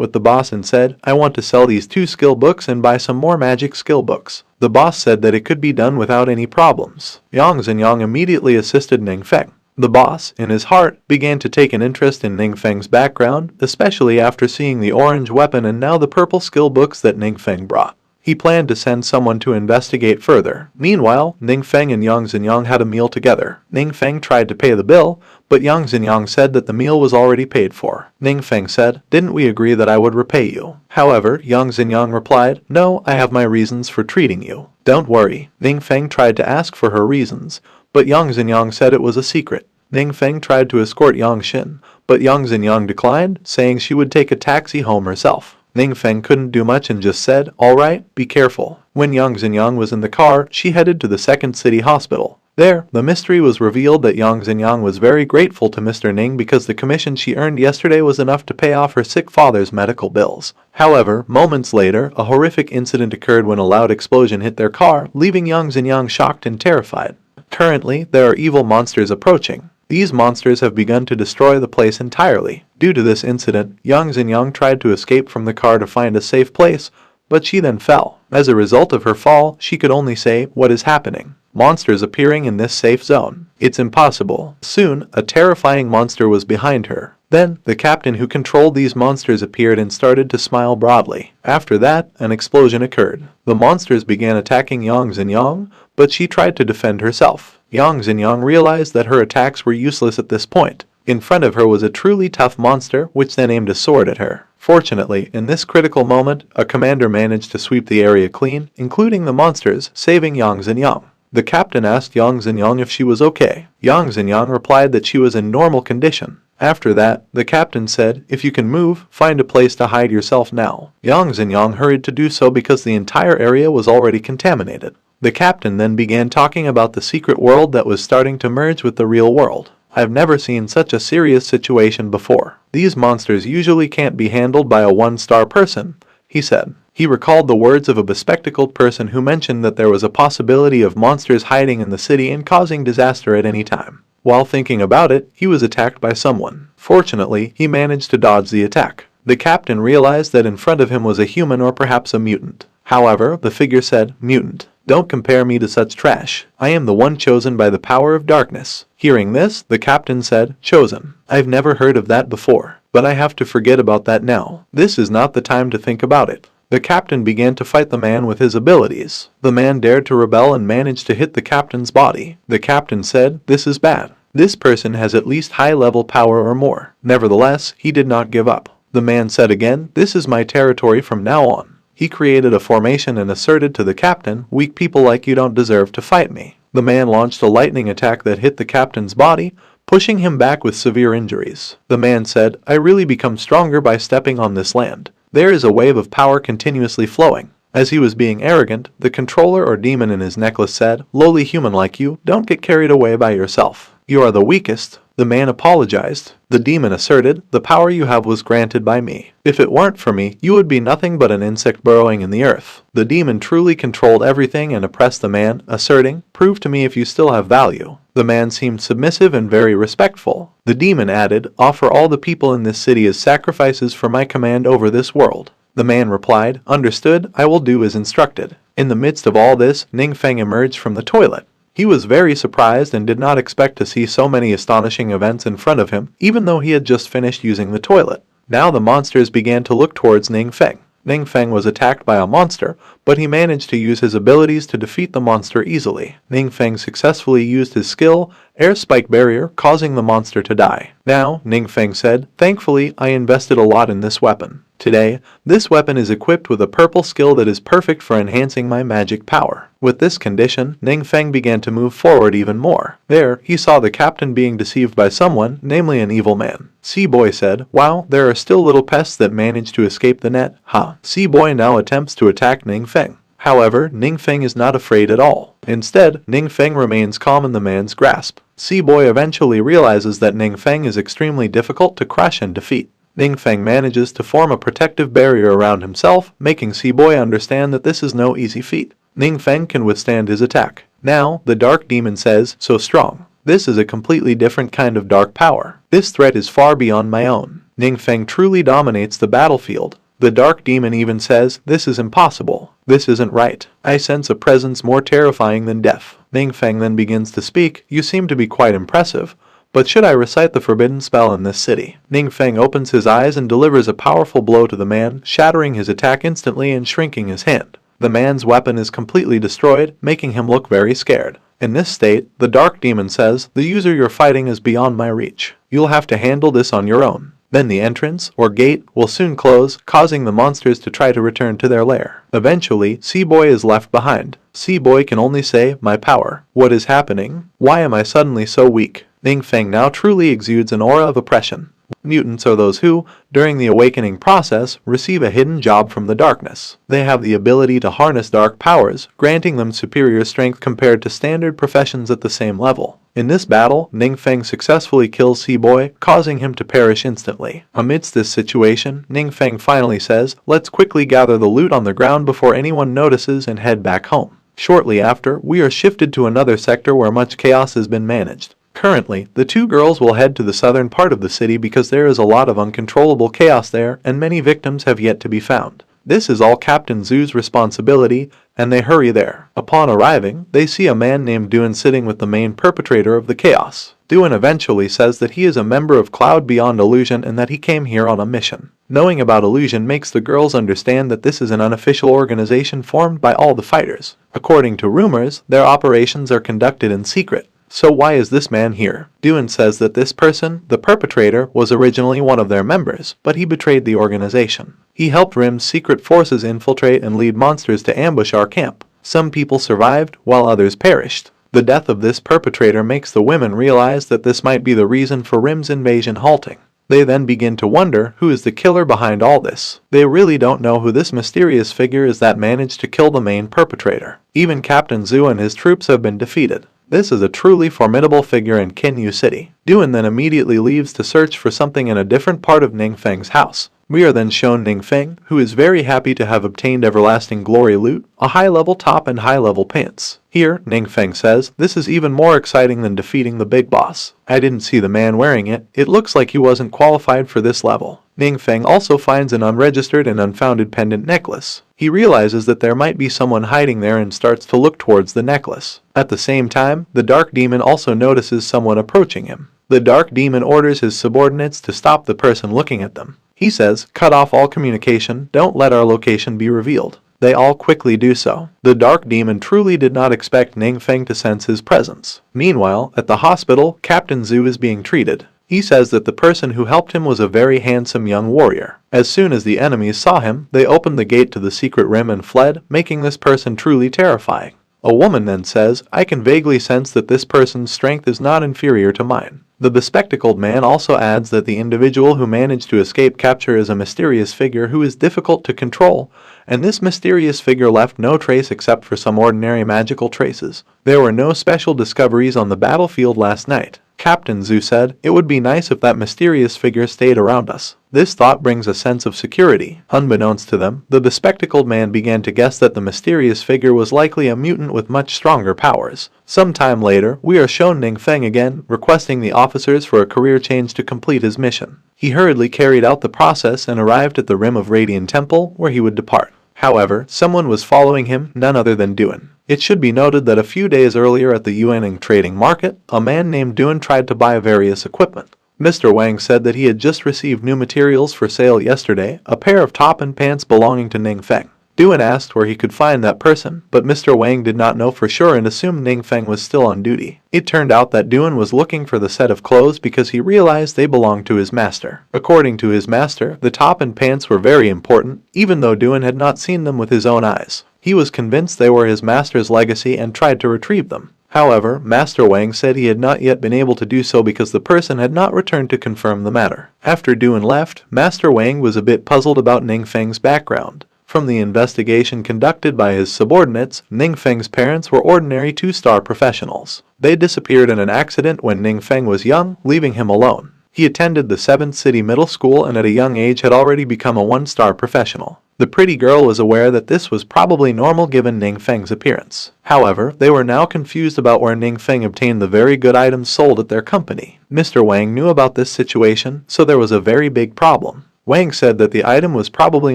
with the boss and said, "I want to sell these 2 skill books and buy some more magic skill books." The boss said that it could be done without any problems. Yang Xinyang immediately assisted Ning Feng. The boss, in his heart, began to take an interest in Ning Feng's background, especially after seeing the orange weapon and now the purple skill books that Ning Feng brought. He planned to send someone to investigate further. Meanwhile, Ning Feng and Yang Xinyang had a meal together. Ning Feng tried to pay the bill, but Yang Xinyang said that the meal was already paid for. Ning Feng said, "Didn't we agree that I would repay you?" However, Yang Xinyang replied, "No, I have my reasons for treating you." "Don't worry." Ning Feng tried to ask for her reasons, but Yang Xinyang said it was a secret. Ning Feng tried to escort Yang Xin, but Yang Xinyang declined, saying she would take a taxi home herself. Ning Feng couldn't do much and just said, "All right, be careful." When Yang Xinyang was in the car, she headed to the second city hospital. There, the mystery was revealed that Yang Xinyang was very grateful to Mr. Ning because the commission she earned yesterday was enough to pay off her sick father's medical bills. However, moments later, a horrific incident occurred when a loud explosion hit their car, leaving Yang Xinyang shocked and terrified. Currently, there are evil monsters approaching. These monsters have begun to destroy the place entirely. Due to this incident, Yang Xinyang tried to escape from the car to find a safe place, but she then fell. As a result of her fall, she could only say, "What is happening?" Monsters appearing in this safe zone. It's impossible. Soon, a terrifying monster was behind her. Then, the captain who controlled these monsters appeared and started to smile broadly. After that, an explosion occurred. The monsters began attacking Yang Xinyang, but she tried to defend herself. Yang Xinyang realized that her attacks were useless at this point. In front of her was a truly tough monster, which then aimed a sword at her. Fortunately, in this critical moment, a commander managed to sweep the area clean, including the monsters, saving Yang Xinyang. The captain asked Yang Xinyang if she was okay. Yang Xinyang replied that she was in normal condition. After that, the captain said, "If you can move, find a place to hide yourself now." Yang Xinyang hurried to do so because the entire area was already contaminated. The captain then began talking about the secret world that was starting to merge with the real world. "I've never seen such a serious situation before. These monsters usually can't be handled by a one-star person," he said. He recalled the words of a bespectacled person who mentioned that there was a possibility of monsters hiding in the city and causing disaster at any time. While thinking about it, he was attacked by someone. Fortunately, he managed to dodge the attack. The captain realized that in front of him was a human or perhaps a mutant. However, the figure said, "Mutant, don't compare me to such trash. I am the one chosen by the power of darkness." Hearing this, the captain said, "Chosen? I've never heard of that before. But I have to forget about that now. This is not the time to think about it." The captain began to fight the man with his abilities. The man dared to rebel and managed to hit the captain's body. The captain said, "This is bad. This person has at least high-level power or more." Nevertheless, he did not give up. The man said again, "This is my territory from now on." He created a formation and asserted to the captain, "Weak people like you don't deserve to fight me." The man launched a lightning attack that hit the captain's body, pushing him back with severe injuries. The man said, "I really become stronger by stepping on this land. There is a wave of power continuously flowing." As he was being arrogant, the controller or demon in his necklace said, "Lowly human like you, don't get carried away by yourself. You are the weakest." The man apologized. The demon asserted, "The power you have was granted by me. If it weren't for me, you would be nothing but an insect burrowing in the earth." The demon truly controlled everything and oppressed the man, asserting, "Prove to me if you still have value." The man seemed submissive and very respectful. The demon added, "Offer all the people in this city as sacrifices for my command over this world." The man replied, "Understood, I will do as instructed." In the midst of all this, Ning Feng emerged from the toilet. He was very surprised and did not expect to see so many astonishing events in front of him, even though he had just finished using the toilet. Now the monsters began to look towards Ning Feng. Ning Feng was attacked by a monster, but he managed to use his abilities to defeat the monster easily. Ning Feng successfully used his skill, Air Spike Barrier, causing the monster to die. Now, Ning Feng said, "Thankfully, I invested a lot in this weapon. Today, this weapon is equipped with a purple skill that is perfect for enhancing my magic power. With this condition, Ningfeng began to move forward even more. There, he saw the captain being deceived by someone, namely an evil man. Sea-Boy said, "Wow, there are still little pests that manage to escape the net, huh?" Sea-Boy now attempts to attack Ningfeng. However, Ningfeng is not afraid at all. Instead, Ningfeng remains calm in the man's grasp. Sea-Boy eventually realizes that Ningfeng is extremely difficult to crush and defeat. Ningfeng manages to form a protective barrier around himself, making Sea-Boy understand that this is no easy feat. Ningfeng can withstand his attack. Now, the Dark Demon says, "So strong. This is a completely different kind of dark power. This threat is far beyond my own." Ningfeng truly dominates the battlefield. The Dark Demon even says, "This is impossible. This isn't right. I sense a presence more terrifying than death." Ningfeng then begins to speak, "You seem to be quite impressive. But should I recite the forbidden spell in this city?" Ningfeng opens his eyes and delivers a powerful blow to the man, shattering his attack instantly and shrinking his hand. The man's weapon is completely destroyed, making him look very scared. In this state, the Dark Demon says, "The user you're fighting is beyond my reach. You'll have to handle this on your own." Then the entrance, or gate, will soon close, causing the monsters to try to return to their lair. Eventually, Sea-Boy is left behind. Sea-Boy can only say, "My power. What is happening? Why am I suddenly so weak?" Ningfeng now truly exudes an aura of oppression. Mutants are those who, during the awakening process, receive a hidden job from the darkness. They have the ability to harness dark powers, granting them superior strength compared to standard professions at the same level. In this battle, Ningfeng successfully kills Sea-Boy, causing him to perish instantly. Amidst this situation, Ningfeng finally says, "Let's quickly gather the loot on the ground before anyone notices and head back home." Shortly after, we are shifted to another sector where much chaos has been managed. Currently, the two girls will head to the southern part of the city because there is a lot of uncontrollable chaos there and many victims have yet to be found. This is all Captain Zoo's responsibility, and they hurry there. Upon arriving, they see a man named Duan sitting with the main perpetrator of the chaos. Duan eventually says that he is a member of Cloud Beyond Illusion and that he came here on a mission. Knowing about Illusion makes the girls understand that this is an unofficial organization formed by all the fighters. According to rumors, their operations are conducted in secret. So why is this man here? Duan says that this person, the perpetrator, was originally one of their members, but he betrayed the organization. He helped Rim's secret forces infiltrate and lead monsters to ambush our camp. Some people survived, while others perished. The death of this perpetrator makes the women realize that this might be the reason for Rim's invasion halting. They then begin to wonder who is the killer behind all this. They really don't know who this mysterious figure is that managed to kill the main perpetrator. Even Captain Zoo and his troops have been defeated. This is a truly formidable figure in Kinyu City. Duan then immediately leaves to search for something in a different part of Ningfeng's house. We are then shown Ningfeng, who is very happy to have obtained everlasting glory loot, a high-level top and high-level pants. Here, Ningfeng says, "This is even more exciting than defeating the big boss. I didn't see the man wearing it. It looks like he wasn't qualified for this level." Ningfeng also finds an unregistered and unfounded pendant necklace. He realizes that there might be someone hiding there and starts to look towards the necklace. At the same time, the Dark Demon also notices someone approaching him. The Dark Demon orders his subordinates to stop the person looking at them. He says, "Cut off all communication, don't let our location be revealed." They all quickly do so. The Dark Demon truly did not expect Ningfeng to sense his presence. Meanwhile, at the hospital, Captain Zoo is being treated. He says that the person who helped him was a very handsome young warrior. As soon as the enemies saw him, they opened the gate to the secret rim and fled, making this person truly terrifying. A woman then says, "I can vaguely sense that this person's strength is not inferior to mine." The bespectacled man also adds that the individual who managed to escape capture is a mysterious figure who is difficult to control, and this mysterious figure left no trace except for some ordinary magical traces. There were no special discoveries on the battlefield last night. Captain Zoo said, "It would be nice if that mysterious figure stayed around us." This thought brings a sense of security. Unbeknownst to them, the bespectacled man began to guess that the mysterious figure was likely a mutant with much stronger powers. Some time later, we are shown Ningfeng again, requesting the officers for a career change to complete his mission. He hurriedly carried out the process and arrived at the rim of Radiant Temple, where he would depart. However, someone was following him, none other than Duan. It should be noted that a few days earlier at the Yuaning trading market, a man named Duan tried to buy various equipment. Mr. Wang said that he had just received new materials for sale yesterday, a pair of top and pants belonging to Ningfeng. Duan asked where he could find that person, but Mr. Wang did not know for sure and assumed Ningfeng was still on duty. It turned out that Duan was looking for the set of clothes because he realized they belonged to his master. According to his master, the top and pants were very important, even though Duan had not seen them with his own eyes. He was convinced they were his master's legacy and tried to retrieve them. However, Master Wang said he had not yet been able to do so because the person had not returned to confirm the matter. After Duan left, Master Wang was a bit puzzled about Ningfeng's background. From the investigation conducted by his subordinates, Ningfeng's parents were ordinary two-star professionals. They disappeared in an accident when Ningfeng was young, leaving him alone. He attended the 7th City Middle School and at a young age had already become a one-star professional. The pretty girl was aware that this was probably normal given Ningfeng's appearance. However, they were now confused about where Ningfeng obtained the very good items sold at their company. Mr. Wang knew about this situation, so there was a very big problem. Wang said that the item was probably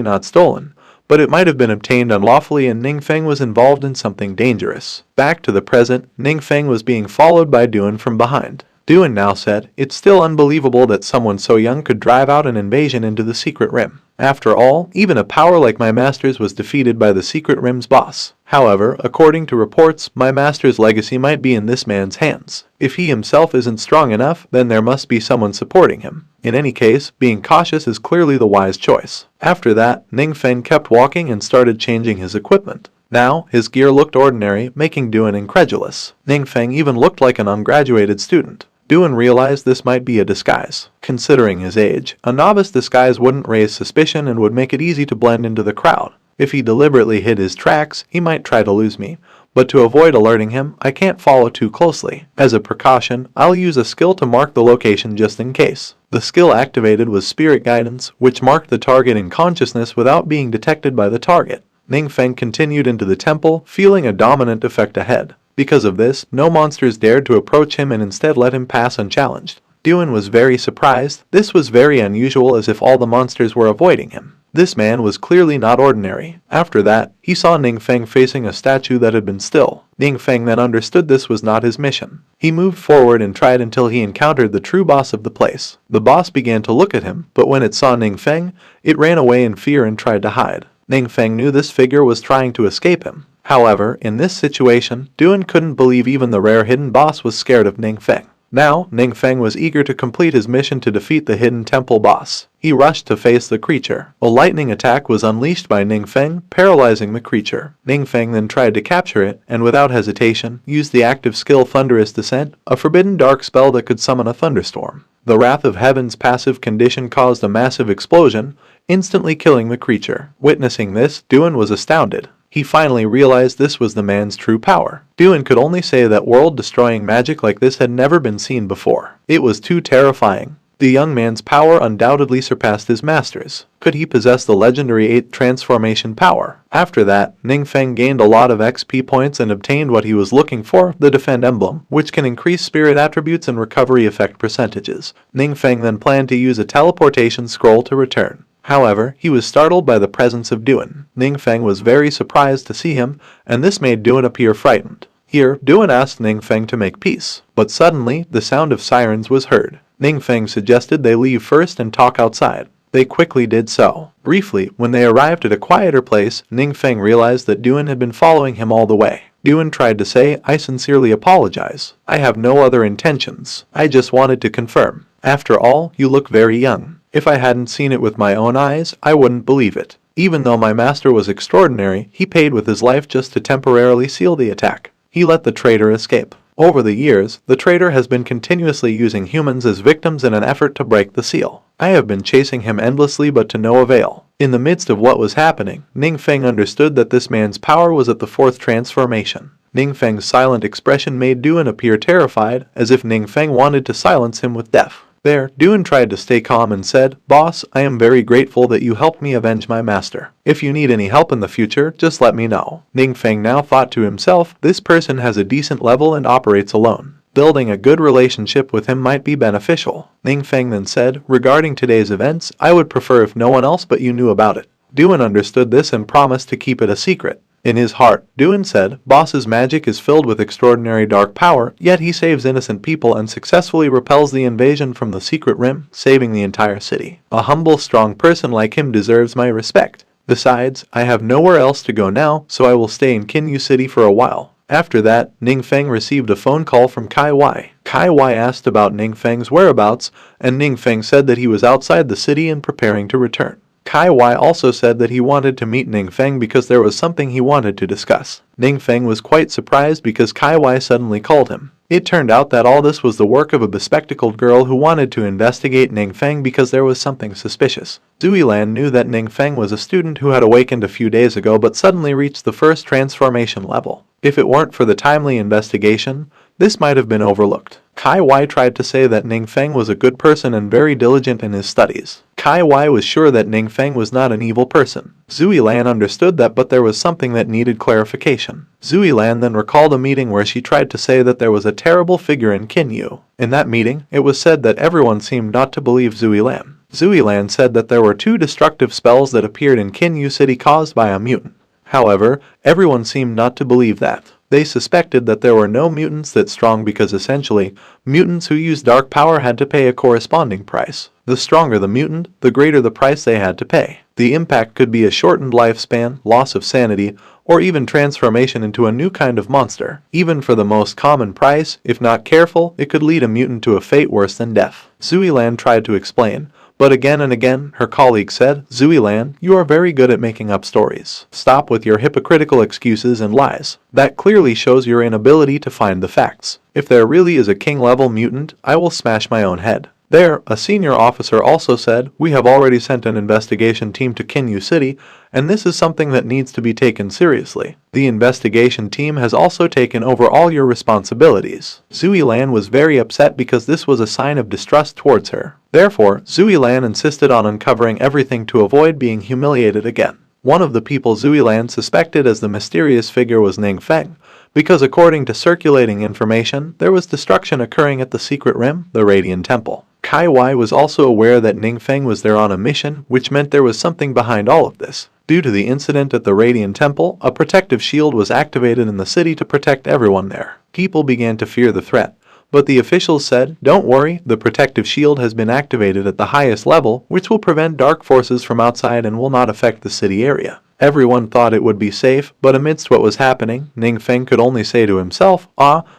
not stolen, but it might have been obtained unlawfully and Ningfeng was involved in something dangerous. Back to the present, Ningfeng was being followed by Duan from behind. Duan now said, "It's still unbelievable that someone so young could drive out an invasion into the Secret Rim. After all, even a power like my master's was defeated by the Secret Rim's boss. However, according to reports, my master's legacy might be in this man's hands. If he himself isn't strong enough, then there must be someone supporting him. In any case, being cautious is clearly the wise choice." After that, Ningfeng kept walking and started changing his equipment. Now, his gear looked ordinary, making Duan incredulous. Ningfeng even looked like an ungraduated student. Duan realized this might be a disguise. Considering his age, a novice disguise wouldn't raise suspicion and would make it easy to blend into the crowd. If he deliberately hid his tracks, he might try to lose me. But to avoid alerting him, I can't follow too closely. As a precaution, I'll use a skill to mark the location just in case. The skill activated was Spirit Guidance, which marked the target in consciousness without being detected by the target. Ningfeng continued into the temple, feeling a dominant effect ahead. Because of this, no monsters dared to approach him and instead let him pass unchallenged. Duan was very surprised. This was very unusual, as if all the monsters were avoiding him. This man was clearly not ordinary. After that, he saw Ningfeng facing a statue that had been still. Ningfeng then understood this was not his mission. He moved forward and tried until he encountered the true boss of the place. The boss began to look at him, but when it saw Ningfeng, it ran away in fear and tried to hide. Ningfeng knew this figure was trying to escape him. However, in this situation, Duan couldn't believe even the rare hidden boss was scared of Ningfeng. Now, Ningfeng was eager to complete his mission to defeat the hidden temple boss. He rushed to face the creature. A lightning attack was unleashed by Ningfeng, paralyzing the creature. Ningfeng then tried to capture it, and without hesitation, used the active skill Thunderous Descent, a forbidden dark spell that could summon a thunderstorm. The Wrath of Heaven's passive condition caused a massive explosion, instantly killing the creature. Witnessing this, Duan was astounded. He finally realized this was the man's true power. Duan could only say that world-destroying magic like this had never been seen before. It was too terrifying. The young man's power undoubtedly surpassed his master's. Could he possess the legendary 8th transformation power? After that, Ningfeng gained a lot of XP points and obtained what he was looking for, the Defend emblem, which can increase spirit attributes and recovery effect percentages. Ningfeng then planned to use a teleportation scroll to return. However, he was startled by the presence of Duan. Ningfeng was very surprised to see him, and this made Duan appear frightened. Here, Duan asked Ningfeng to make peace, but suddenly, the sound of sirens was heard. Ningfeng suggested they leave first and talk outside. They quickly did so. Briefly, when they arrived at a quieter place, Ningfeng realized that Duan had been following him all the way. Duan tried to say, "I sincerely apologize. I have no other intentions. I just wanted to confirm. After all, you look very young. If I hadn't seen it with my own eyes, I wouldn't believe it." Even though my master was extraordinary, he paid with his life just to temporarily seal the attack. He let the traitor escape. Over the years, the traitor has been continuously using humans as victims in an effort to break the seal. I have been chasing him endlessly but to no avail. In the midst of what was happening, Ningfeng understood that this man's power was at the 4th transformation. Ningfeng's silent expression made Duan appear terrified, as if Ningfeng wanted to silence him with death. There, Duan tried to stay calm and said, "Boss, I am very grateful that you helped me avenge my master. If you need any help in the future, just let me know." Ningfeng now thought to himself, this person has a decent level and operates alone. Building a good relationship with him might be beneficial. Ningfeng then said, "Regarding today's events, I would prefer if no one else but you knew about it." Duan understood this and promised to keep it a secret. In his heart, Duan said, "Boss's magic is filled with extraordinary dark power, yet he saves innocent people and successfully repels the invasion from the Secret Rim, saving the entire city. A humble, strong person like him deserves my respect." Besides, I have nowhere else to go now, so I will stay in Kinyu City for a while. After that, Ningfeng received a phone call from Kai Wai. Kai Wai asked about Ningfeng's whereabouts, and Ningfeng said that he was outside the city and preparing to return. Kai Wai also said that he wanted to meet Ningfeng because there was something he wanted to discuss. Ningfeng was quite surprised because Kai Wai suddenly called him. It turned out that all this was the work of a bespectacled girl who wanted to investigate Ningfeng because there was something suspicious. Zuilan knew that Ningfeng was a student who had awakened a few days ago but suddenly reached the first transformation level. If it weren't for the timely investigation, this might have been overlooked. Kai Wai tried to say that Ningfeng was a good person and very diligent in his studies. Kai Wai was sure that Ningfeng was not an evil person. Zuilan understood that, but there was something that needed clarification. Zuilan then recalled a meeting where she tried to say that there was a terrible figure in Kinyu. In that meeting, it was said that everyone seemed not to believe Zuilan. Zuilan said that there were 2 destructive spells that appeared in Kinyu City caused by a mutant. However, everyone seemed not to believe that. They suspected that there were no mutants that strong because essentially, mutants who use dark power had to pay a corresponding price. The stronger the mutant, the greater the price they had to pay. The impact could be a shortened lifespan, loss of sanity, or even transformation into a new kind of monster. Even for the most common price, if not careful, it could lead a mutant to a fate worse than death. Zuilan tried to explain, but again and again, her colleague said, "Zuilan, you are very good at making up stories. Stop with your hypocritical excuses and lies. That clearly shows your inability to find the facts. If there really is a king-level mutant, I will smash my own head." There, a senior officer also said, "We have already sent an investigation team to Kinyu City, and this is something that needs to be taken seriously. The investigation team has also taken over all your responsibilities." Zuilan was very upset because this was a sign of distrust towards her. Therefore, Zuilan insisted on uncovering everything to avoid being humiliated again. One of the people Zuilan suspected as the mysterious figure was Ningfeng, because according to circulating information, there was destruction occurring at the Secret Rim, the Radiant Temple. Kai Wai was also aware that Ningfeng was there on a mission, which meant there was something behind all of this. Due to the incident at the Radiant Temple, a protective shield was activated in the city to protect everyone there. People began to fear the threat, but the officials said, "Don't worry, the protective shield has been activated at the highest level, which will prevent dark forces from outside and will not affect the city area." Everyone thought it would be safe, but amidst what was happening, Ningfeng could only say to himself,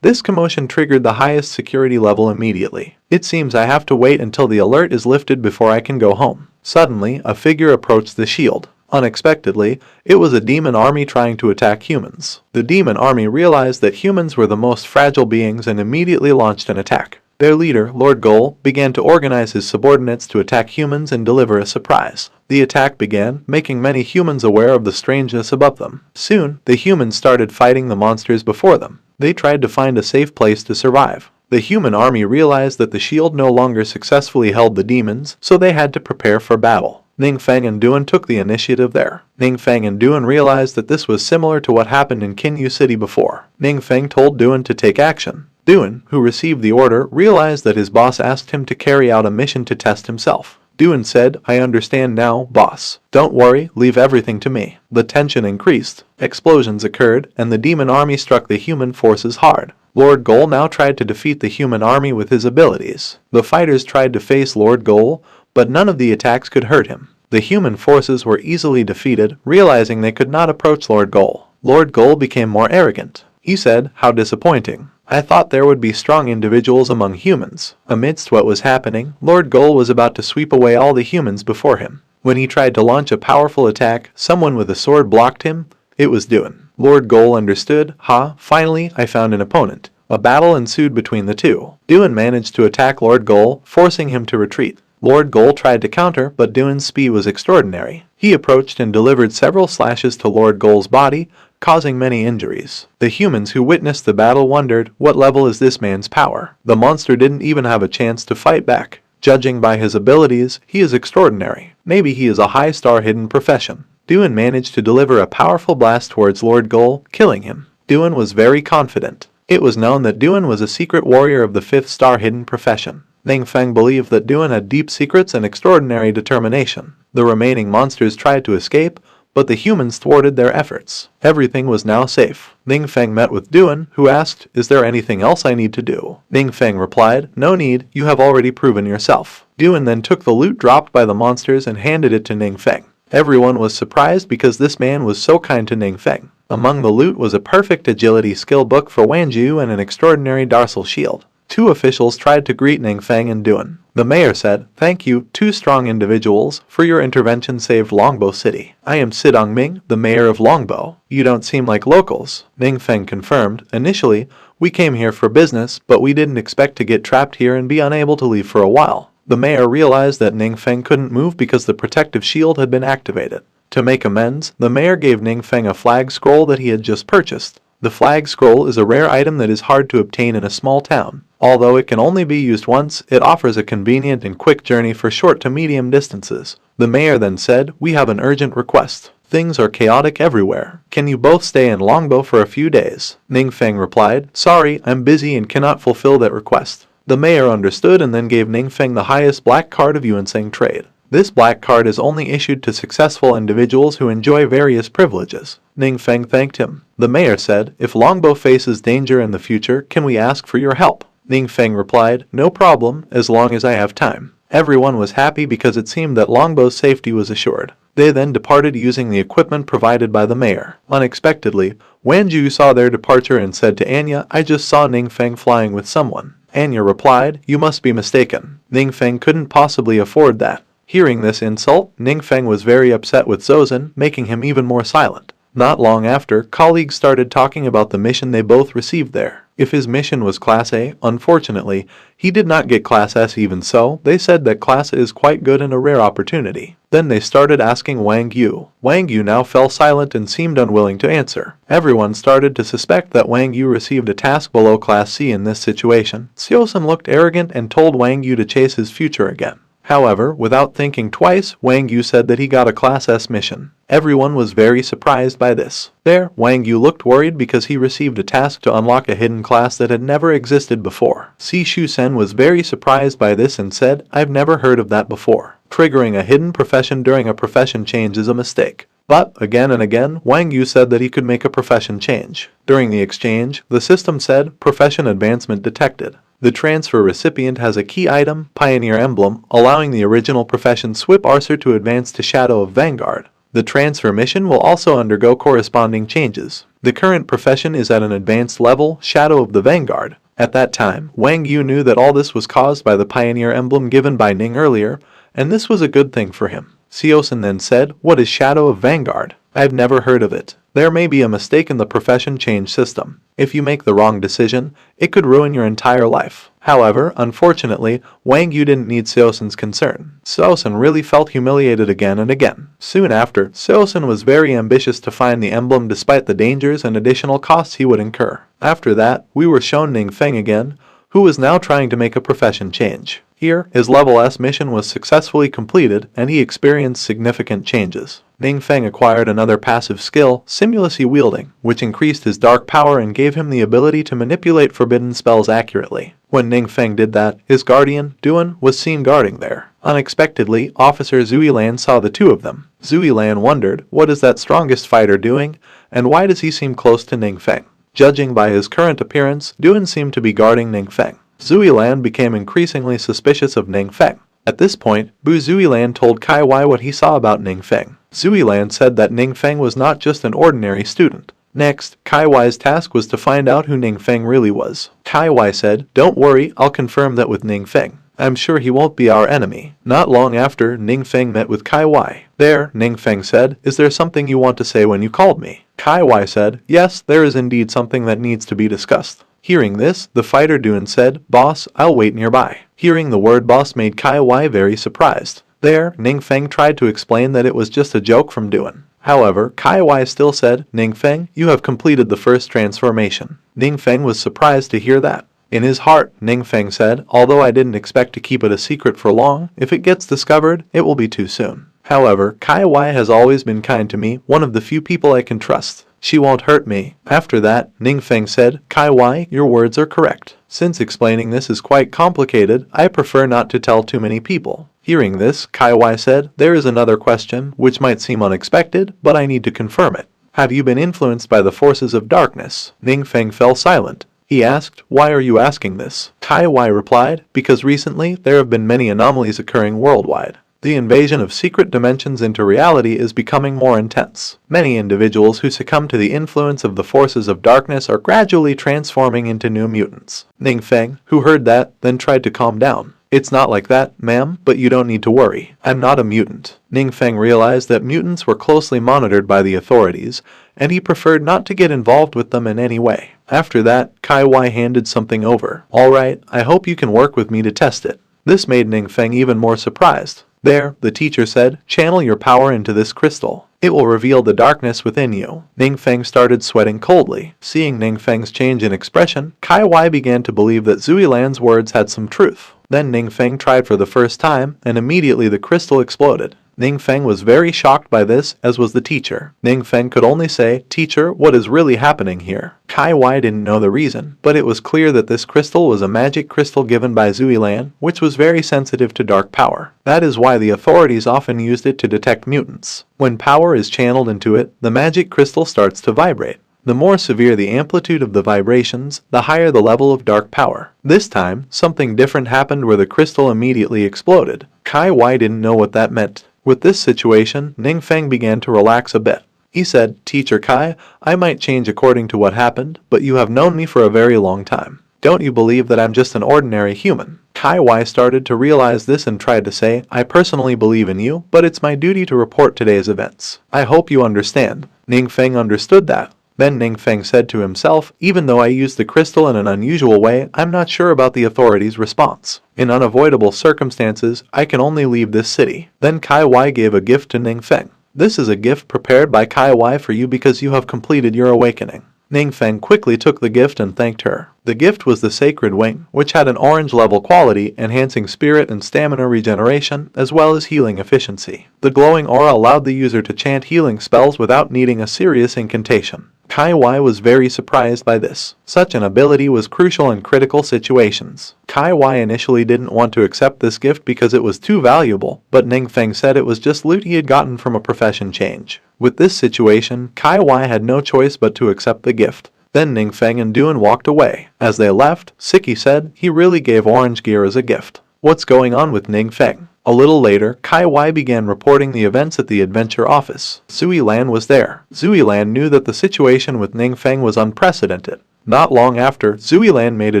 this commotion triggered the highest security level immediately. It seems I have to wait until the alert is lifted before I can go home." Suddenly, a figure approached the shield. Unexpectedly, it was a demon army trying to attack humans. The demon army realized that humans were the most fragile beings and immediately launched an attack. Their leader, Lord Gol, began to organize his subordinates to attack humans and deliver a surprise. The attack began, making many humans aware of the strangeness above them. Soon, the humans started fighting the monsters before them. They tried to find a safe place to survive. The human army realized that the shield no longer successfully held the demons, so they had to prepare for battle. Ningfeng and Duan took the initiative there. Ningfeng and Duan realized that this was similar to what happened in Kinyu City before. Ningfeng told Duan to take action. Duan, who received the order, realized that his boss asked him to carry out a mission to test himself. Duan said, "I understand now, boss. Don't worry, leave everything to me." The tension increased. Explosions occurred, and the demon army struck the human forces hard. Lord Gol now tried to defeat the human army with his abilities. The fighters tried to face Lord Gol, but none of the attacks could hurt him. The human forces were easily defeated, realizing they could not approach Lord Gol. Lord Gol became more arrogant. He said, "How disappointing. I thought there would be strong individuals among humans." Amidst what was happening, Lord Gol was about to sweep away all the humans before him. When he tried to launch a powerful attack, someone with a sword blocked him. It was Duan. Lord Gol understood. Finally, I found an opponent. A battle ensued between the two. Duan managed to attack Lord Gol, forcing him to retreat. Lord Gol tried to counter, but Duan's speed was extraordinary. He approached and delivered several slashes to Lord Gol's body, causing many injuries. The humans who witnessed the battle wondered, what level is this man's power? The monster didn't even have a chance to fight back. Judging by his abilities, he is extraordinary. Maybe he is a high-star hidden profession. Duan managed to deliver a powerful blast towards Lord Gol, killing him. Duan was very confident. It was known that Duan was a secret warrior of the 5th-star hidden profession. Ningfeng believed that Duan had deep secrets and extraordinary determination. The remaining monsters tried to escape, but the humans thwarted their efforts. Everything was now safe. Ningfeng met with Duan, who asked, "Is there anything else I need to do?" Ningfeng replied, "No need, you have already proven yourself." Duan then took the loot dropped by the monsters and handed it to Ningfeng. Everyone was surprised because this man was so kind to Ningfeng. Among the loot was a perfect agility skill book for Wanju and an extraordinary dorsal shield. Two officials tried to greet Ningfeng and Duan. The mayor said, "Thank you, two strong individuals, for your intervention saved Longbo City. I am Sidong Ming, the mayor of Longbo. You don't seem like locals." Ningfeng confirmed, "Initially, we came here for business, but we didn't expect to get trapped here and be unable to leave for a while." The mayor realized that Ningfeng couldn't move because the protective shield had been activated. To make amends, the mayor gave Ningfeng a flag scroll that he had just purchased. The flag scroll is a rare item that is hard to obtain in a small town. Although it can only be used once, it offers a convenient and quick journey for short to medium distances. The mayor then said, "We have an urgent request. Things are chaotic everywhere. Can you both stay in Longbo for a few days?" Ningfeng replied, "Sorry, I'm busy and cannot fulfill that request." The mayor understood and then gave Ningfeng the highest black card of Yuanseng trade. This black card is only issued to successful individuals who enjoy various privileges. Ningfeng thanked him. The mayor said, "If Longbo faces danger in the future, can we ask for your help?" Ningfeng replied, "No problem, as long as I have time." Everyone was happy because it seemed that Longbo's safety was assured. They then departed using the equipment provided by the mayor. Unexpectedly, Wanju saw their departure and said to Anya, "I just saw Ningfeng flying with someone." Anya replied, "You must be mistaken. Ningfeng couldn't possibly afford that." Hearing this insult, Ningfeng was very upset with Zozan, making him even more silent. Not long after, colleagues started talking about the mission they both received there. If his mission was Class A, unfortunately, he did not get Class S. Even so, they said that Class A is quite good and a rare opportunity. Then they started asking Wang Yu. Wang Yu now fell silent and seemed unwilling to answer. Everyone started to suspect that Wang Yu received a task below Class C in this situation. Siosun looked arrogant and told Wang Yu to chase his future again. However, without thinking twice, Wang Yu said that he got a Class S mission. Everyone was very surprised by this. There, Wang Yu looked worried because he received a task to unlock a hidden class that had never existed before. Si Shusen was very surprised by this and said, "I've never heard of that before. Triggering a hidden profession during a profession change is a mistake." But, again and again, Wang Yu said that he could make a profession change. During the exchange, the system said, "Profession advancement detected." The transfer recipient has a key item, Pioneer Emblem, allowing the original profession Swip Arcer to advance to Shadow of Vanguard. The transfer mission will also undergo corresponding changes. The current profession is at an advanced level, Shadow of the Vanguard. At that time, Wang Yu knew that all this was caused by the Pioneer Emblem given by Ning earlier, and this was a good thing for him. Siosun then said, "What is Shadow of Vanguard? I've never heard of it." There may be a mistake in the profession change system. If you make the wrong decision, it could ruin your entire life. However, unfortunately, Wang Yu didn't need Siosun's concern. Siosun really felt humiliated again and again. Soon after, Siosun was very ambitious to find the emblem despite the dangers and additional costs he would incur. After that, we were shown Ningfeng again, who was now trying to make a profession change. Here, his level S mission was successfully completed and he experienced significant changes. Ningfeng acquired another passive skill, Simulacy Wielding, which increased his dark power and gave him the ability to manipulate forbidden spells accurately. When Ningfeng did that, his guardian, Duan, was seen guarding there. Unexpectedly, Officer Zuilan saw the two of them. Zuilan wondered, what is that strongest fighter doing, and why does he seem close to Ningfeng? Judging by his current appearance, Duan seemed to be guarding Ningfeng. Zuilan became increasingly suspicious of Ningfeng. At this point, Bu Zuilan told Kai Wai what he saw about Ningfeng. Zuilan said that Ningfeng was not just an ordinary student. Next, Kai Wai's task was to find out who Ningfeng really was. Kai Wai said, "Don't worry, I'll confirm that with Ningfeng. I'm sure he won't be our enemy." Not long after, Ningfeng met with Kai Wai. There, Ningfeng said, "Is there something you want to say when you called me?" Kai Wai said, "Yes, there is indeed something that needs to be discussed." Hearing this, the fighter Duan said, "Boss, I'll wait nearby." Hearing the word boss made Kai Wai very surprised. There, Ningfeng tried to explain that it was just a joke from Duan. However, Kai Wai still said, "Ningfeng, you have completed the first transformation." Ningfeng was surprised to hear that. In his heart, Ningfeng said, "Although I didn't expect to keep it a secret for long, if it gets discovered, it will be too soon." However, Kai Wai has always been kind to me, one of the few people I can trust. She won't hurt me. After that, Ningfeng said, "Kai Wai, your words are correct. Since explaining this is quite complicated, I prefer not to tell too many people." Hearing this, Kai Wai said, "There is another question, which might seem unexpected, but I need to confirm it. Have you been influenced by the forces of darkness?" Ningfeng fell silent. He asked, "Why are you asking this?" Kai Wai replied, "Because recently there have been many anomalies occurring worldwide. The invasion of secret dimensions into reality is becoming more intense. Many individuals who succumb to the influence of the forces of darkness are gradually transforming into new mutants. Ningfeng, who heard that, then tried to calm down. It's not like that, ma'am, but you don't need to worry. I'm not a mutant. Ningfeng realized that mutants were closely monitored by the authorities, and he preferred not to get involved with them in any way. After that, Kai Wai handed something over. Alright, I hope you can work with me to test it. This made Ningfeng even more surprised. There, the teacher said, channel your power into this crystal. It will reveal the darkness within you. Ningfeng started sweating coldly. Seeing Ningfeng's change in expression, Kai Wai began to believe that Zuilan's words had some truth. Then Ningfeng tried for the first time, and immediately the crystal exploded. Ningfeng was very shocked by this, as was the teacher. Ningfeng could only say, Teacher, what is really happening here? Kai Wai didn't know the reason, but it was clear that this crystal was a magic crystal given by Zuilan, which was very sensitive to dark power. That is why the authorities often used it to detect mutants. When power is channeled into it, the magic crystal starts to vibrate. The more severe the amplitude of the vibrations, the higher the level of dark power. This time, something different happened where the crystal immediately exploded. Kai Wai didn't know what that meant. With this situation, Ningfeng began to relax a bit. He said, Teacher Kai, I might change according to what happened, but you have known me for a very long time. Don't you believe that I'm just an ordinary human? Kai Wai started to realize this and tried to say, I personally believe in you, but it's my duty to report today's events. I hope you understand. Ningfeng understood that. Then Ningfeng said to himself, even though I used the crystal in an unusual way, I'm not sure about the authorities' response. In unavoidable circumstances, I can only leave this city. Then Kai Wai gave a gift to Ningfeng. This is a gift prepared by Kai Wai for you because you have completed your awakening. Ningfeng quickly took the gift and thanked her. The gift was the Sacred Wing, which had an orange-level quality, enhancing spirit and stamina regeneration, as well as healing efficiency. The glowing aura allowed the user to chant healing spells without needing a serious incantation. Kai Wai was very surprised by this. Such an ability was crucial in critical situations. Kai Wai initially didn't want to accept this gift because it was too valuable, but Ningfeng said it was just loot he had gotten from a profession change. With this situation, Kai Wai had no choice but to accept the gift. Then Ningfeng and Duan walked away. As they left, Siki said he really gave orange gear as a gift. What's going on with Ningfeng? A little later, Kai Wai began reporting the events at the adventure office. Zuilan was there. Zuilan knew that the situation with Ningfeng was unprecedented. Not long after, Zuilan made a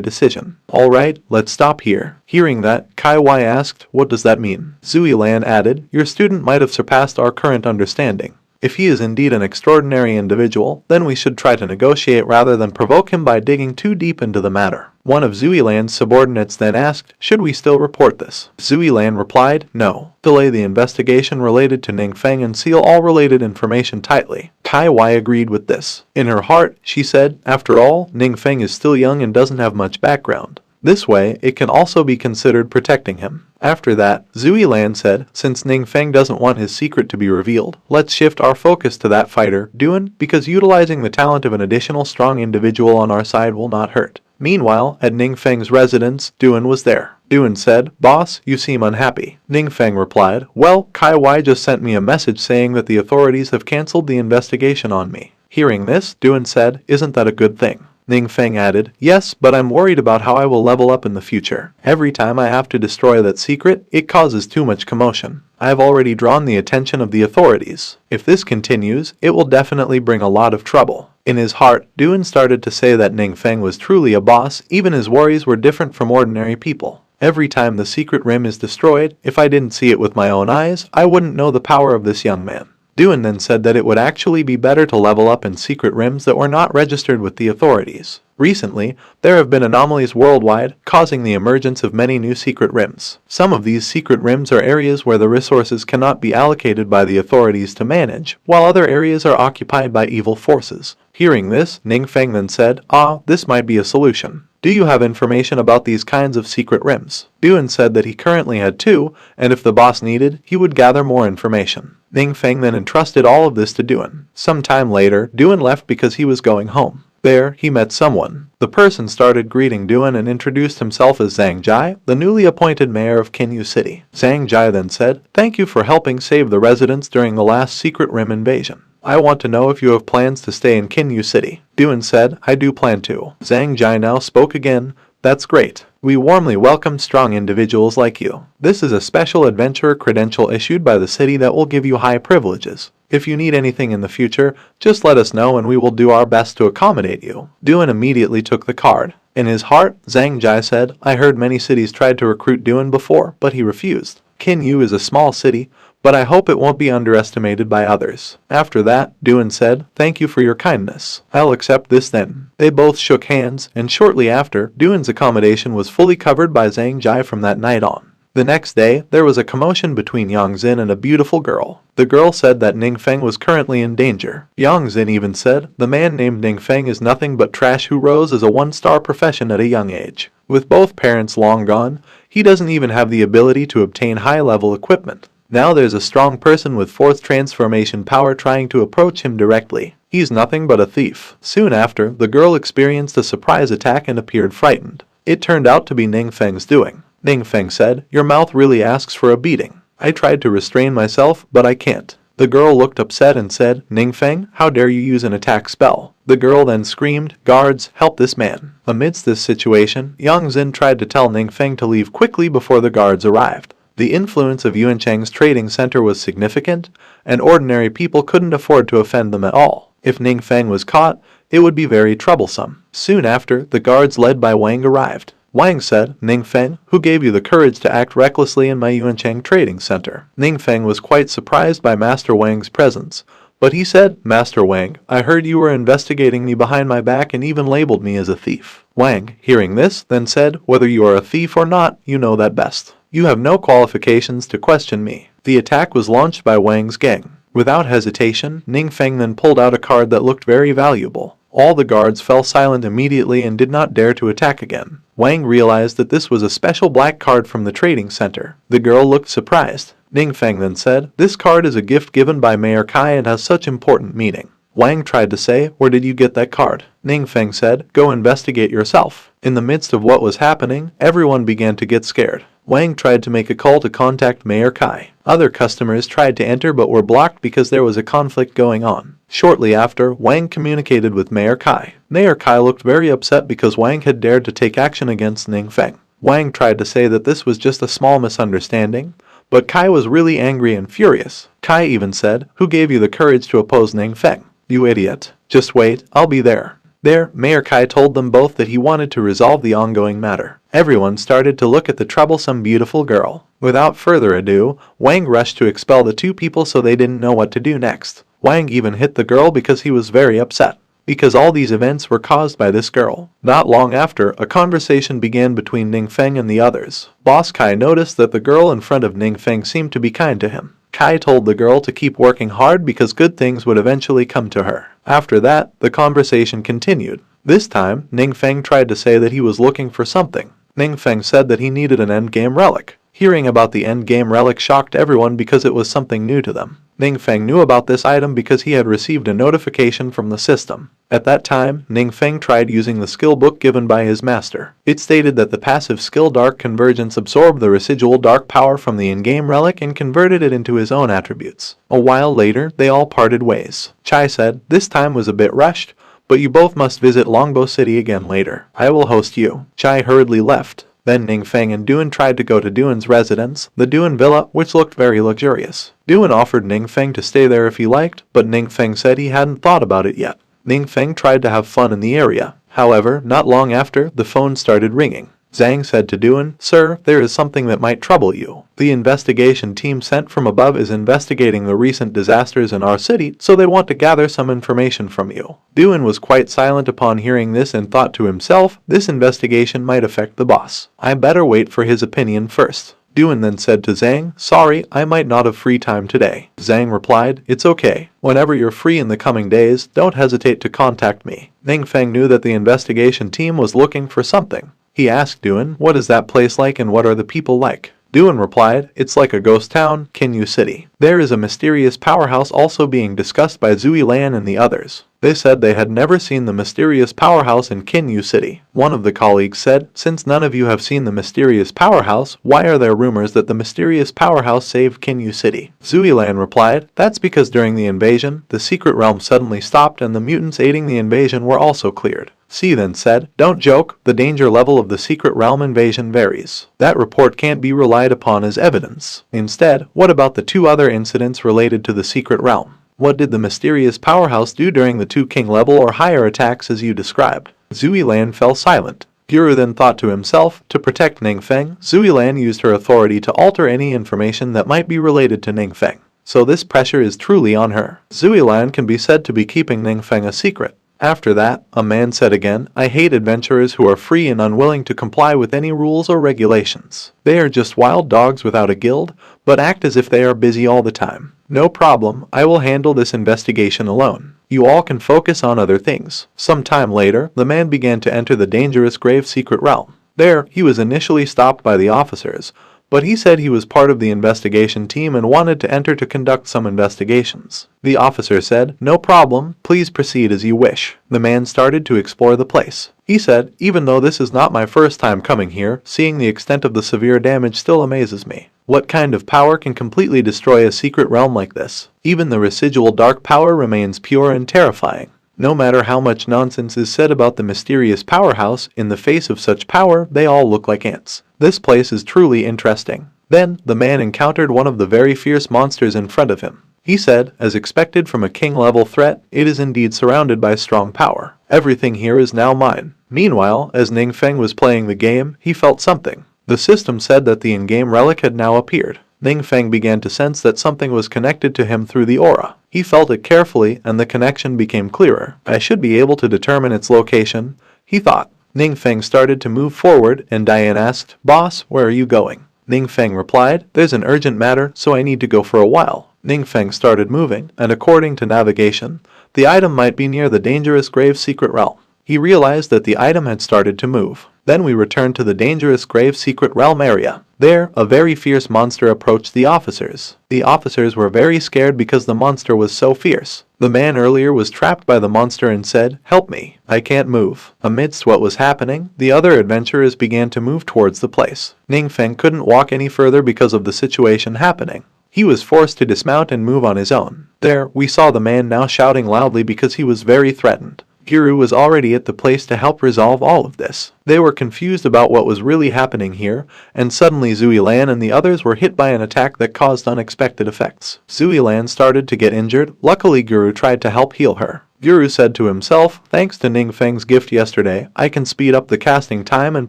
decision. Alright, let's stop here. Hearing that, Kai Wai asked, what does that mean? Zuilan added, your student might have surpassed our current understanding. If he is indeed an extraordinary individual, then we should try to negotiate rather than provoke him by digging too deep into the matter. One of Zuilan's subordinates then asked, should we still report this? Zuilan replied, no. Delay the investigation related to Ningfeng and seal all related information tightly. Kai Wai agreed with this. In her heart, she said, after all, Ningfeng is still young and doesn't have much background. This way, it can also be considered protecting him. After that, Zuilan said, since Ningfeng doesn't want his secret to be revealed, let's shift our focus to that fighter, Duan, because utilizing the talent of an additional strong individual on our side will not hurt. Meanwhile, at Ningfeng's residence, Duan was there. Duan said, boss, you seem unhappy. Ningfeng replied, well, Kai Wai just sent me a message saying that the authorities have cancelled the investigation on me. Hearing this, Duan said, isn't that a good thing? Ningfeng added, yes, but I'm worried about how I will level up in the future. Every time I have to destroy that secret, it causes too much commotion. I have already drawn the attention of the authorities. If this continues, it will definitely bring a lot of trouble. In his heart, Duan started to say that Ningfeng was truly a boss, even his worries were different from ordinary people. Every time the secret rim is destroyed, if I didn't see it with my own eyes, I wouldn't know the power of this young man. Duan then said that it would actually be better to level up in secret rims that were not registered with the authorities. Recently, there have been anomalies worldwide, causing the emergence of many new secret rims. Some of these secret rims are areas where the resources cannot be allocated by the authorities to manage, while other areas are occupied by evil forces. Hearing this, Ningfeng then said, this might be a solution. Do you have information about these kinds of secret rims? Duan said that he currently had 2, and if the boss needed, he would gather more information. Ningfeng then entrusted all of this to Duan. Some time later, Duan left because he was going home. There, he met someone. The person started greeting Duan and introduced himself as Zhang Jai, the newly appointed mayor of Kinyu City. Zhang Jai then said, thank you for helping save the residents during the last secret rim invasion. I want to know if you have plans to stay in Kinyu City. Duan said, I do plan to. Zhang Jai now spoke again, that's great. We warmly welcome strong individuals like you. This is a special adventurer credential issued by the city that will give you high privileges. If you need anything in the future, just let us know and we will do our best to accommodate you. Duan immediately took the card. In his heart, Zhang Jai said, I heard many cities tried to recruit Duan before, but he refused. Kinyu is a small city, but I hope it won't be underestimated by others. After that, Duan said, thank you for your kindness. I'll accept this then. They both shook hands, and shortly after, Duan's accommodation was fully covered by Zhang Jai from that night on. The next day, there was a commotion between Yang Xin and a beautiful girl. The girl said that Ning Feng was currently in danger. Yang Xin even said, the man named Ning Feng is nothing but trash who rose as a one-star profession at a young age. With both parents long gone, he doesn't even have the ability to obtain high-level equipment. Now there's a strong person with fourth transformation power trying to approach him directly. He's nothing but a thief. Soon after, the girl experienced a surprise attack and appeared frightened. It turned out to be Ning Feng's doing. Ning Feng said, your mouth really asks for a beating. I tried to restrain myself, but I can't. The girl looked upset and said, Ning Feng, how dare you use an attack spell? The girl then screamed, guards, help this man. Amidst this situation, Yang Xin tried to tell Ning Feng to leave quickly before the guards arrived. The influence of Yuancheng's trading center was significant, and ordinary people couldn't afford to offend them at all. If Ning Feng was caught, it would be very troublesome. Soon after, the guards led by Wang arrived. Wang said, Ning Feng, who gave you the courage to act recklessly in my Yuancheng trading center? Ning Feng was quite surprised by Master Wang's presence, but he said, Master Wang, I heard you were investigating me behind my back and even labeled me as a thief. Wang, hearing this, then said, whether you are a thief or not, you know that best. You have no qualifications to question me. The attack was launched by Wang's gang. Without hesitation, Ning Feng then pulled out a card that looked very valuable. All the guards fell silent immediately and did not dare to attack again. Wang realized that this was a special black card from the trading center. The girl looked surprised. Ning Feng then said, this card is a gift given by Mayor Kai and has such important meaning. Wang tried to say, where did you get that card? Ning Feng said, go investigate yourself. In the midst of what was happening, everyone began to get scared. Wang tried to make a call to contact Mayor Kai. Other customers tried to enter but were blocked because there was a conflict going on. Shortly after, Wang communicated with Mayor Kai. Mayor Kai looked very upset because Wang had dared to take action against Ning Feng. Wang tried to say that this was just a small misunderstanding, but Kai was really angry and furious. Kai even said, who gave you the courage to oppose Ning Feng? You idiot. Just wait, I'll be there. There, Mayor Kai told them both that he wanted to resolve the ongoing matter. Everyone started to look at the troublesome beautiful girl. Without further ado, Wang rushed to expel the two people so they didn't know what to do next. Wang even hit the girl because he was very upset. Because all these events were caused by this girl. Not long after, a conversation began between Ning Feng and the others. Boss Kai noticed that the girl in front of Ning Feng seemed to be kind to him. Kai told the girl to keep working hard because good things would eventually come to her. After that, the conversation continued. This time, Ning Feng tried to say that he was looking for something. Ning Feng said that he needed an endgame relic. Hearing about the endgame relic shocked everyone because it was something new to them. Ning Feng knew about this item because he had received a notification from the system. At that time, Ning Feng tried using the skill book given by his master. It stated that the passive skill Dark Convergence absorbed the residual dark power from the in-game relic and converted it into his own attributes. A while later, they all parted ways. Chai said, this time was a bit rushed, but you both must visit Longbow City again later. I will host you. Chai hurriedly left. Then Ning Feng and Duan tried to go to Duan's residence, the Duan villa, which looked very luxurious. Duan offered Ning Feng to stay there if he liked, but Ning Feng said he hadn't thought about it yet. Ning Feng tried to have fun in the area. However, not long after, the phone started ringing. Zhang said to Duan, Sir, there is something that might trouble you. The investigation team sent from above is investigating the recent disasters in our city, so they want to gather some information from you. Duan was quite silent upon hearing this and thought to himself, this investigation might affect the boss. I better wait for his opinion first. Duan then said to Zhang, sorry, I might not have free time today. Zhang replied, it's okay. Whenever you're free in the coming days, don't hesitate to contact me. Ning Feng knew that the investigation team was looking for something. He asked Duan, what is that place like and what are the people like? Duan replied, it's like a ghost town, Kinyu City. There is a mysterious powerhouse also being discussed by Zui Lan and the others. They said they had never seen the mysterious powerhouse in Kinyu City. One of the colleagues said, since none of you have seen the mysterious powerhouse, why are there rumors that the mysterious powerhouse saved Kinyu City? Zui Lan replied, that's because during the invasion, the secret realm suddenly stopped and the mutants aiding the invasion were also cleared. C then said, "Don't joke, the danger level of the secret realm invasion varies. That report can't be relied upon as evidence. Instead, what about the 2 other incidents related to the secret realm? What did the mysterious powerhouse do during the 2 king level or higher attacks as you described?" Zuilan fell silent. Guru then thought to himself, to protect Ningfeng, Zuilan used her authority to alter any information that might be related to Ningfeng. So this pressure is truly on her. Zuilan can be said to be keeping Ningfeng a secret. After that, a man said again, "I hate adventurers who are free and unwilling to comply with any rules or regulations. They are just wild dogs without a guild, but act as if they are busy all the time. No problem, I will handle this investigation alone. You all can focus on other things." Some time later, the man began to enter the dangerous grave secret realm. There, he was initially stopped by the officers, but he said he was part of the investigation team and wanted to enter to conduct some investigations. The officer said, "No problem, please proceed as you wish." The man started to explore the place. He said, "Even though this is not my first time coming here, seeing the extent of the severe damage still amazes me. What kind of power can completely destroy a secret realm like this? Even the residual dark power remains pure and terrifying. No matter how much nonsense is said about the mysterious powerhouse, in the face of such power, they all look like ants. This place is truly interesting." Then, the man encountered one of the very fierce monsters in front of him. He said, as expected from a king-level threat, it is indeed surrounded by strong power. Everything here is now mine. Meanwhile, as Ningfeng was playing the game, he felt something. The system said that the in-game relic had now appeared. Ningfeng began to sense that something was connected to him through the aura. He felt it carefully, and the connection became clearer. "I should be able to determine its location," he thought. Ningfeng started to move forward, and Diane asked, "Boss, where are you going?" Ningfeng replied, "There's an urgent matter, so I need to go for a while." Ningfeng started moving, and according to navigation, the item might be near the dangerous grave secret realm. He realized that the item had started to move. Then we returned to the dangerous grave secret realm area. There, a very fierce monster approached the officers. The officers were very scared because the monster was so fierce. The man earlier was trapped by the monster and said, "Help me, I can't move." Amidst what was happening, the other adventurers began to move towards the place. Ningfeng couldn't walk any further because of the situation happening. He was forced to dismount and move on his own. There, we saw the man now shouting loudly because he was very threatened. Guru was already at the place to help resolve all of this. They were confused about what was really happening here, and suddenly Zuilan and the others were hit by an attack that caused unexpected effects. Zuilan started to get injured. Luckily, Guru tried to help heal her. Guru said to himself, "Thanks to Ningfeng's gift yesterday, I can speed up the casting time and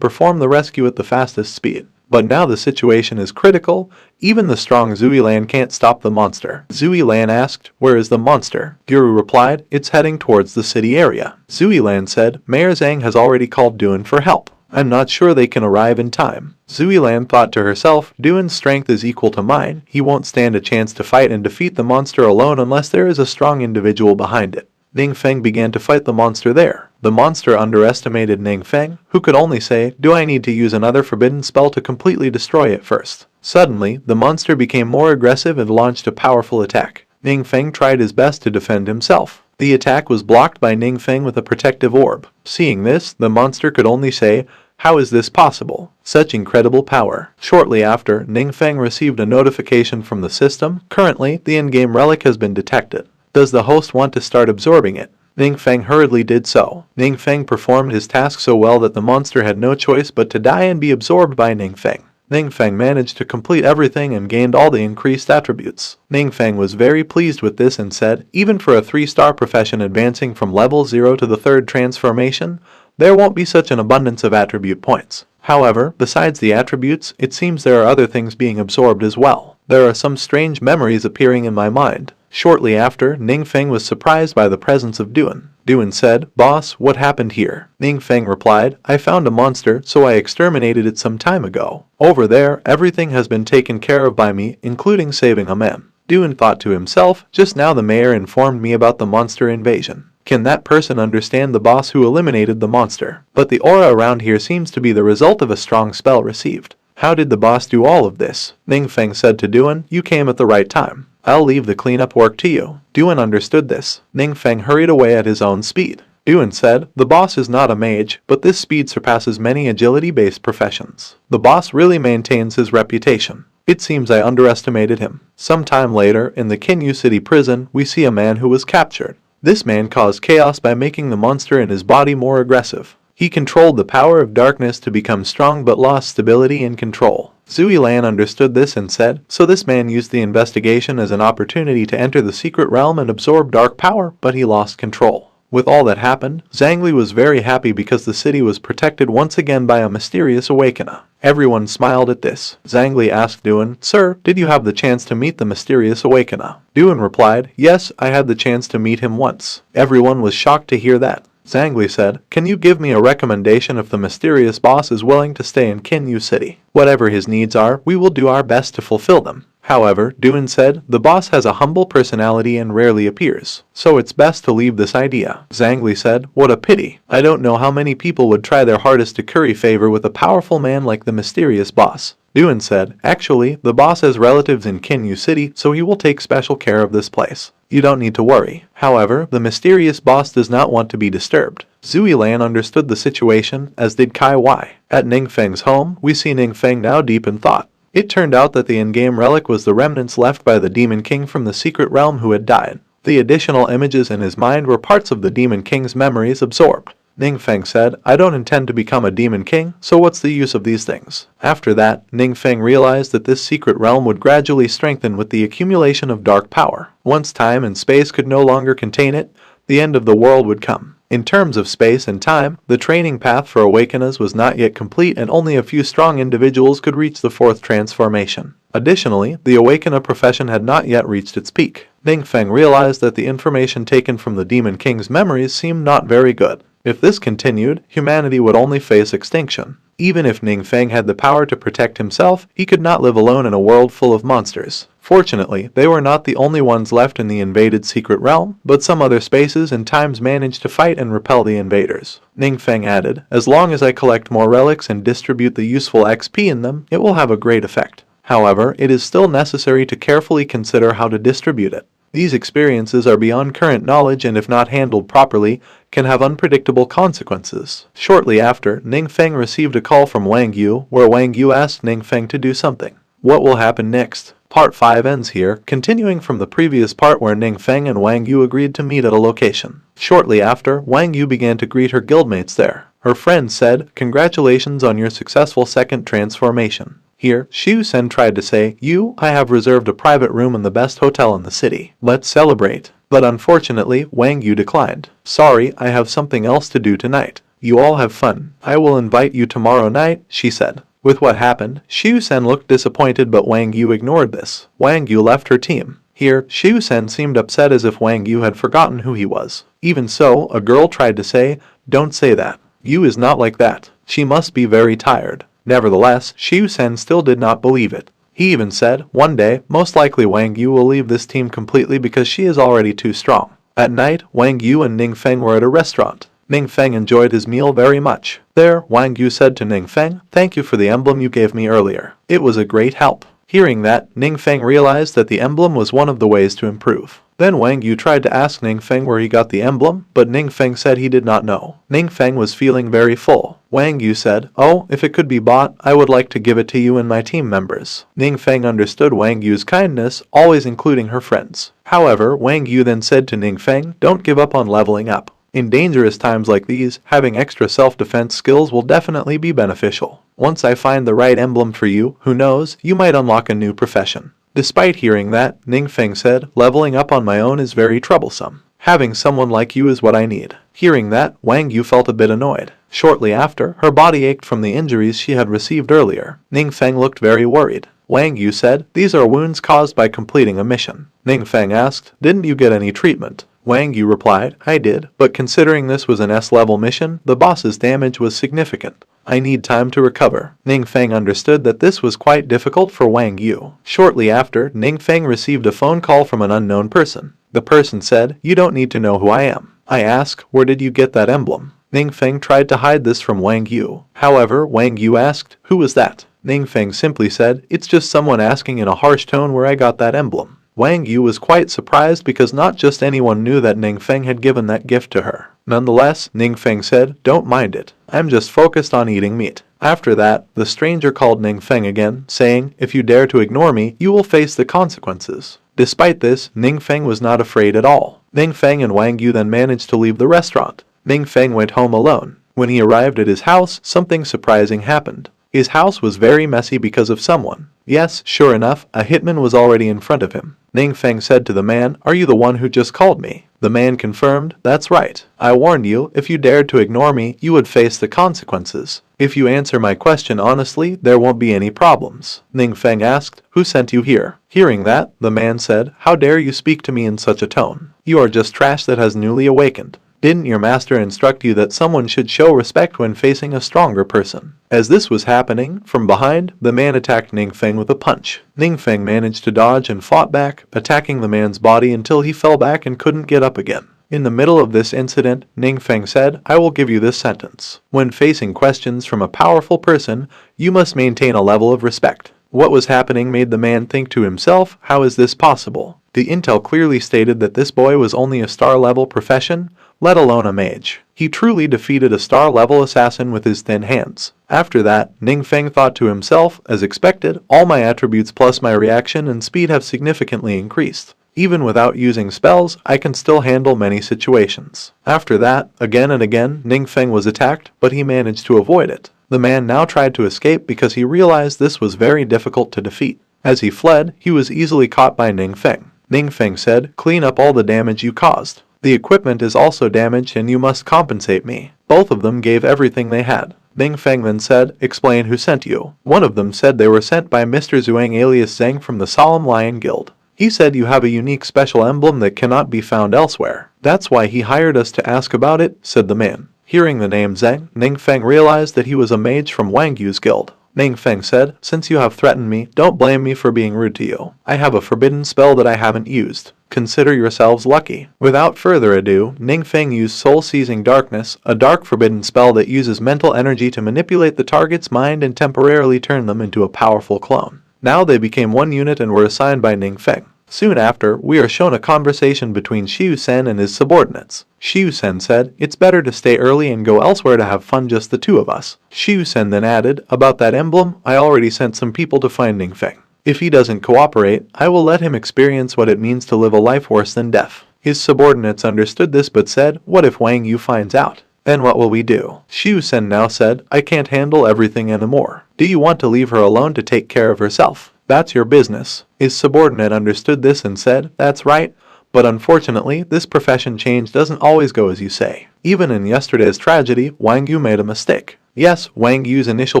perform the rescue at the fastest speed. But now the situation is critical. Even the strong Zuilan can't stop the monster." Zuilan asked, "Where is the monster?" Guru replied, "It's heading towards the city area." Zuilan said, "Mayor Zhang has already called Duan for help. I'm not sure they can arrive in time." Zuilan thought to herself, "Duan's strength is equal to mine. He won't stand a chance to fight and defeat the monster alone unless there is a strong individual behind it." Ningfeng began to fight the monster there. The monster underestimated Ningfeng, who could only say, "Do I need to use another forbidden spell to completely destroy it first?" Suddenly, the monster became more aggressive and launched a powerful attack. Ningfeng tried his best to defend himself. The attack was blocked by Ningfeng with a protective orb. Seeing this, the monster could only say, "How is this possible? Such incredible power." Shortly after, Ningfeng received a notification from the system. "Currently, the in-game relic has been detected. Does the host want to start absorbing it?" Ningfeng hurriedly did so. Ningfeng performed his task so well that the monster had no choice but to die and be absorbed by Ningfeng. Ningfeng managed to complete everything and gained all the increased attributes. Ningfeng was very pleased with this and said, "Even for a 3-star profession advancing from level 0 to the 3rd transformation, there won't be such an abundance of attribute points. However, besides the attributes, it seems there are other things being absorbed as well. There are some strange memories appearing in my mind." Shortly after, Ningfeng was surprised by the presence of Duan. Duan said, "Boss, what happened here?" Ningfeng replied, "I found a monster, so I exterminated it some time ago. Over there, everything has been taken care of by me, including saving a man." Duan thought to himself, "Just now the mayor informed me about the monster invasion. Can that person understand the boss who eliminated the monster? But the aura around here seems to be the result of a strong spell received. How did the boss do all of this?" Ningfeng said to Duan, "You came at the right time. I'll leave the cleanup work to you." Duan understood this. Ningfeng hurried away at his own speed. Duan said, "The boss is not a mage, but this speed surpasses many agility-based professions. The boss really maintains his reputation. It seems I underestimated him." Some time later, in the Kinyu City prison, we see a man who was captured. This man caused chaos by making the monster in his body more aggressive. He controlled the power of darkness to become strong but lost stability and control. Zui Lan understood this and said, so this man used the investigation as an opportunity to enter the secret realm and absorb dark power, but he lost control. With all that happened, Zhangli was very happy because the city was protected once again by a mysterious awakener. Everyone smiled at this. Zhangli asked Duan, Sir, did you have the chance to meet the mysterious awakener? Duan replied, Yes, I had the chance to meet him once. Everyone was shocked to hear that. Zhangli said, Can you give me a recommendation if the mysterious boss is willing to stay in Kinyu City? Whatever his needs are, we will do our best to fulfill them. However, Duan said, the boss has a humble personality and rarely appears, so it's best to leave this idea. Zhangli said, What a pity. I don't know how many people would try their hardest to curry favor with a powerful man like the mysterious boss. Duan said, Actually, the boss has relatives in Kinyu City, so he will take special care of this place. You don't need to worry. However, the mysterious boss does not want to be disturbed. Zui Lan understood the situation, as did Kai Wai. At Ningfeng's home, we see Ningfeng now deep in thought. It turned out that the in-game relic was the remnants left by the Demon King from the secret realm who had died. The additional images in his mind were parts of the Demon King's memories absorbed. Ningfeng said, I don't intend to become a Demon King, so what's the use of these things? After that, Ningfeng realized that this secret realm would gradually strengthen with the accumulation of dark power. Once time and space could no longer contain it, the end of the world would come. In terms of space and time, the training path for Awakeners was not yet complete and only a few strong individuals could reach the fourth transformation. Additionally, the Awakener profession had not yet reached its peak. Ningfeng realized that the information taken from the Demon King's memories seemed not very good. If this continued, humanity would only face extinction. Even if Ningfeng had the power to protect himself, he could not live alone in a world full of monsters. Fortunately, they were not the only ones left in the invaded secret realm, but some other spaces and times managed to fight and repel the invaders. Ningfeng added, As long as I collect more relics and distribute the useful XP in them, it will have a great effect. However, it is still necessary to carefully consider how to distribute it. These experiences are beyond current knowledge and if not handled properly, can have unpredictable consequences. Shortly after, Ningfeng received a call from Wang Yu, where Wang Yu asked Ningfeng to do something. What will happen next? Part 5 ends here, continuing from the previous part where Ningfeng and Wang Yu agreed to meet at a location. Shortly after, Wang Yu began to greet her guildmates there. Her friend said, Congratulations on your successful second transformation. Here, Xiu Sen tried to say, I have reserved a private room in the best hotel in the city. Let's celebrate. But unfortunately, Wang Yu declined. Sorry, I have something else to do tonight. You all have fun. I will invite you tomorrow night, she said. With what happened, Xiu Sen looked disappointed but Wang Yu ignored this. Wang Yu left her team. Here, Xiu Sen seemed upset as if Wang Yu had forgotten who he was. Even so, a girl tried to say, Don't say that. Yu is not like that. She must be very tired. Nevertheless, Xiu Sen still did not believe it. He even said, one day, most likely Wang Yu will leave this team completely because she is already too strong. At night, Wang Yu and Ningfeng were at a restaurant. Ningfeng enjoyed his meal very much. There, Wang Yu said to Ningfeng, Thank you for the emblem you gave me earlier. It was a great help. Hearing that, Ningfeng realized that the emblem was one of the ways to improve. Then Wang Yu tried to ask Ningfeng where he got the emblem, but Ningfeng said he did not know. Ningfeng was feeling very full. Wang Yu said, Oh, if it could be bought, I would like to give it to you and my team members. Ningfeng understood Wang Yu's kindness, always including her friends. However, Wang Yu then said to Ningfeng, Don't give up on leveling up. In dangerous times like these, having extra self-defense skills will definitely be beneficial. Once I find the right emblem for you, who knows, you might unlock a new profession. Despite hearing that, Ningfeng said, Leveling up on my own is very troublesome. Having someone like you is what I need. Hearing that, Wang Yu felt a bit annoyed. Shortly after, her body ached from the injuries she had received earlier. Ningfeng looked very worried. Wang Yu said, These are wounds caused by completing a mission. Ningfeng asked, Didn't you get any treatment? Wang Yu replied, I did, but considering this was an S-level mission, the boss's damage was significant. I need time to recover. Ningfeng understood that this was quite difficult for Wang Yu. Shortly after, Ningfeng received a phone call from an unknown person. The person said, You don't need to know who I am. I ask, Where did you get that emblem? Ningfeng tried to hide this from Wang Yu. However, Wang Yu asked, Who was that? Ningfeng simply said, It's just someone asking in a harsh tone where I got that emblem. Wang Yu was quite surprised because not just anyone knew that Ningfeng had given that gift to her. Nonetheless, Ningfeng said, Don't mind it. I'm just focused on eating meat. After that, the stranger called Ning Feng again, saying, "If you dare to ignore me, you will face the consequences." Despite this, Ning Feng was not afraid at all. Ning Feng and Wang Yu then managed to leave the restaurant. Ning Feng went home alone. When he arrived at his house, something surprising happened. His house was very messy because of someone. Yes, sure enough, a hitman was already in front of him. Ning Feng said to the man, "Are you the one who just called me?" The man confirmed, "That's right. I warned you, if you dared to ignore me, you would face the consequences. If you answer my question honestly, there won't be any problems." Ning Feng asked, "Who sent you here?" Hearing that, the man said, "How dare you speak to me in such a tone? You are just trash that has newly awakened. Didn't your master instruct you that someone should show respect when facing a stronger person?" As this was happening, from behind, the man attacked Ning Feng with a punch. Ning Feng managed to dodge and fought back, attacking the man's body until he fell back and couldn't get up again. In the middle of this incident, Ning Feng said, "I will give you this sentence. When facing questions from a powerful person, you must maintain a level of respect." What was happening made the man think to himself, how is this possible? The intel clearly stated that this boy was only a star-level profession, let alone a mage. He truly defeated a star-level assassin with his thin hands. After that, Ning Feng thought to himself, as expected, all my attributes plus my reaction and speed have significantly increased. Even without using spells, I can still handle many situations. After that, again and again, Ning Feng was attacked, but he managed to avoid it. The man now tried to escape because he realized this was very difficult to defeat. As he fled, he was easily caught by Ning Feng. Ning Feng said, "Clean up all the damage you caused. The equipment is also damaged and you must compensate me." Both of them gave everything they had. Ning Feng then said, "Explain who sent you." One of them said they were sent by Mr. Zhuang alias Zheng from the Solemn Lion Guild. He said you have a unique special emblem that cannot be found elsewhere. That's why he hired us to ask about it, said the man. Hearing the name Zheng, Ning Feng realized that he was a mage from Wang Yu's guild. Ning Feng said, "Since you have threatened me, don't blame me for being rude to you. I have a forbidden spell that I haven't used. Consider yourselves lucky." Without further ado, Ning Feng used Soul-Seizing Darkness, a dark forbidden spell that uses mental energy to manipulate the target's mind and temporarily turn them into a powerful clone. Now they became one unit and were assigned by Ning Feng. Soon after, we are shown a conversation between Xiu Sen and his subordinates. Xiu Sen said, "It's better to stay early and go elsewhere to have fun, just the two of us." Xiu Sen then added, "About that emblem, I already sent some people to find Ning Feng. If he doesn't cooperate, I will let him experience what it means to live a life worse than death." His subordinates understood this but said, "What if Wang Yu finds out? Then what will we do?" Xiu Sen now said, "I can't handle everything anymore. Do you want to leave her alone to take care of herself? That's your business." His subordinate understood this and said, "That's right, but unfortunately this profession change doesn't always go as you say. Even in yesterday's tragedy, Wang Yu made a mistake." Yes, Wang Yu's initial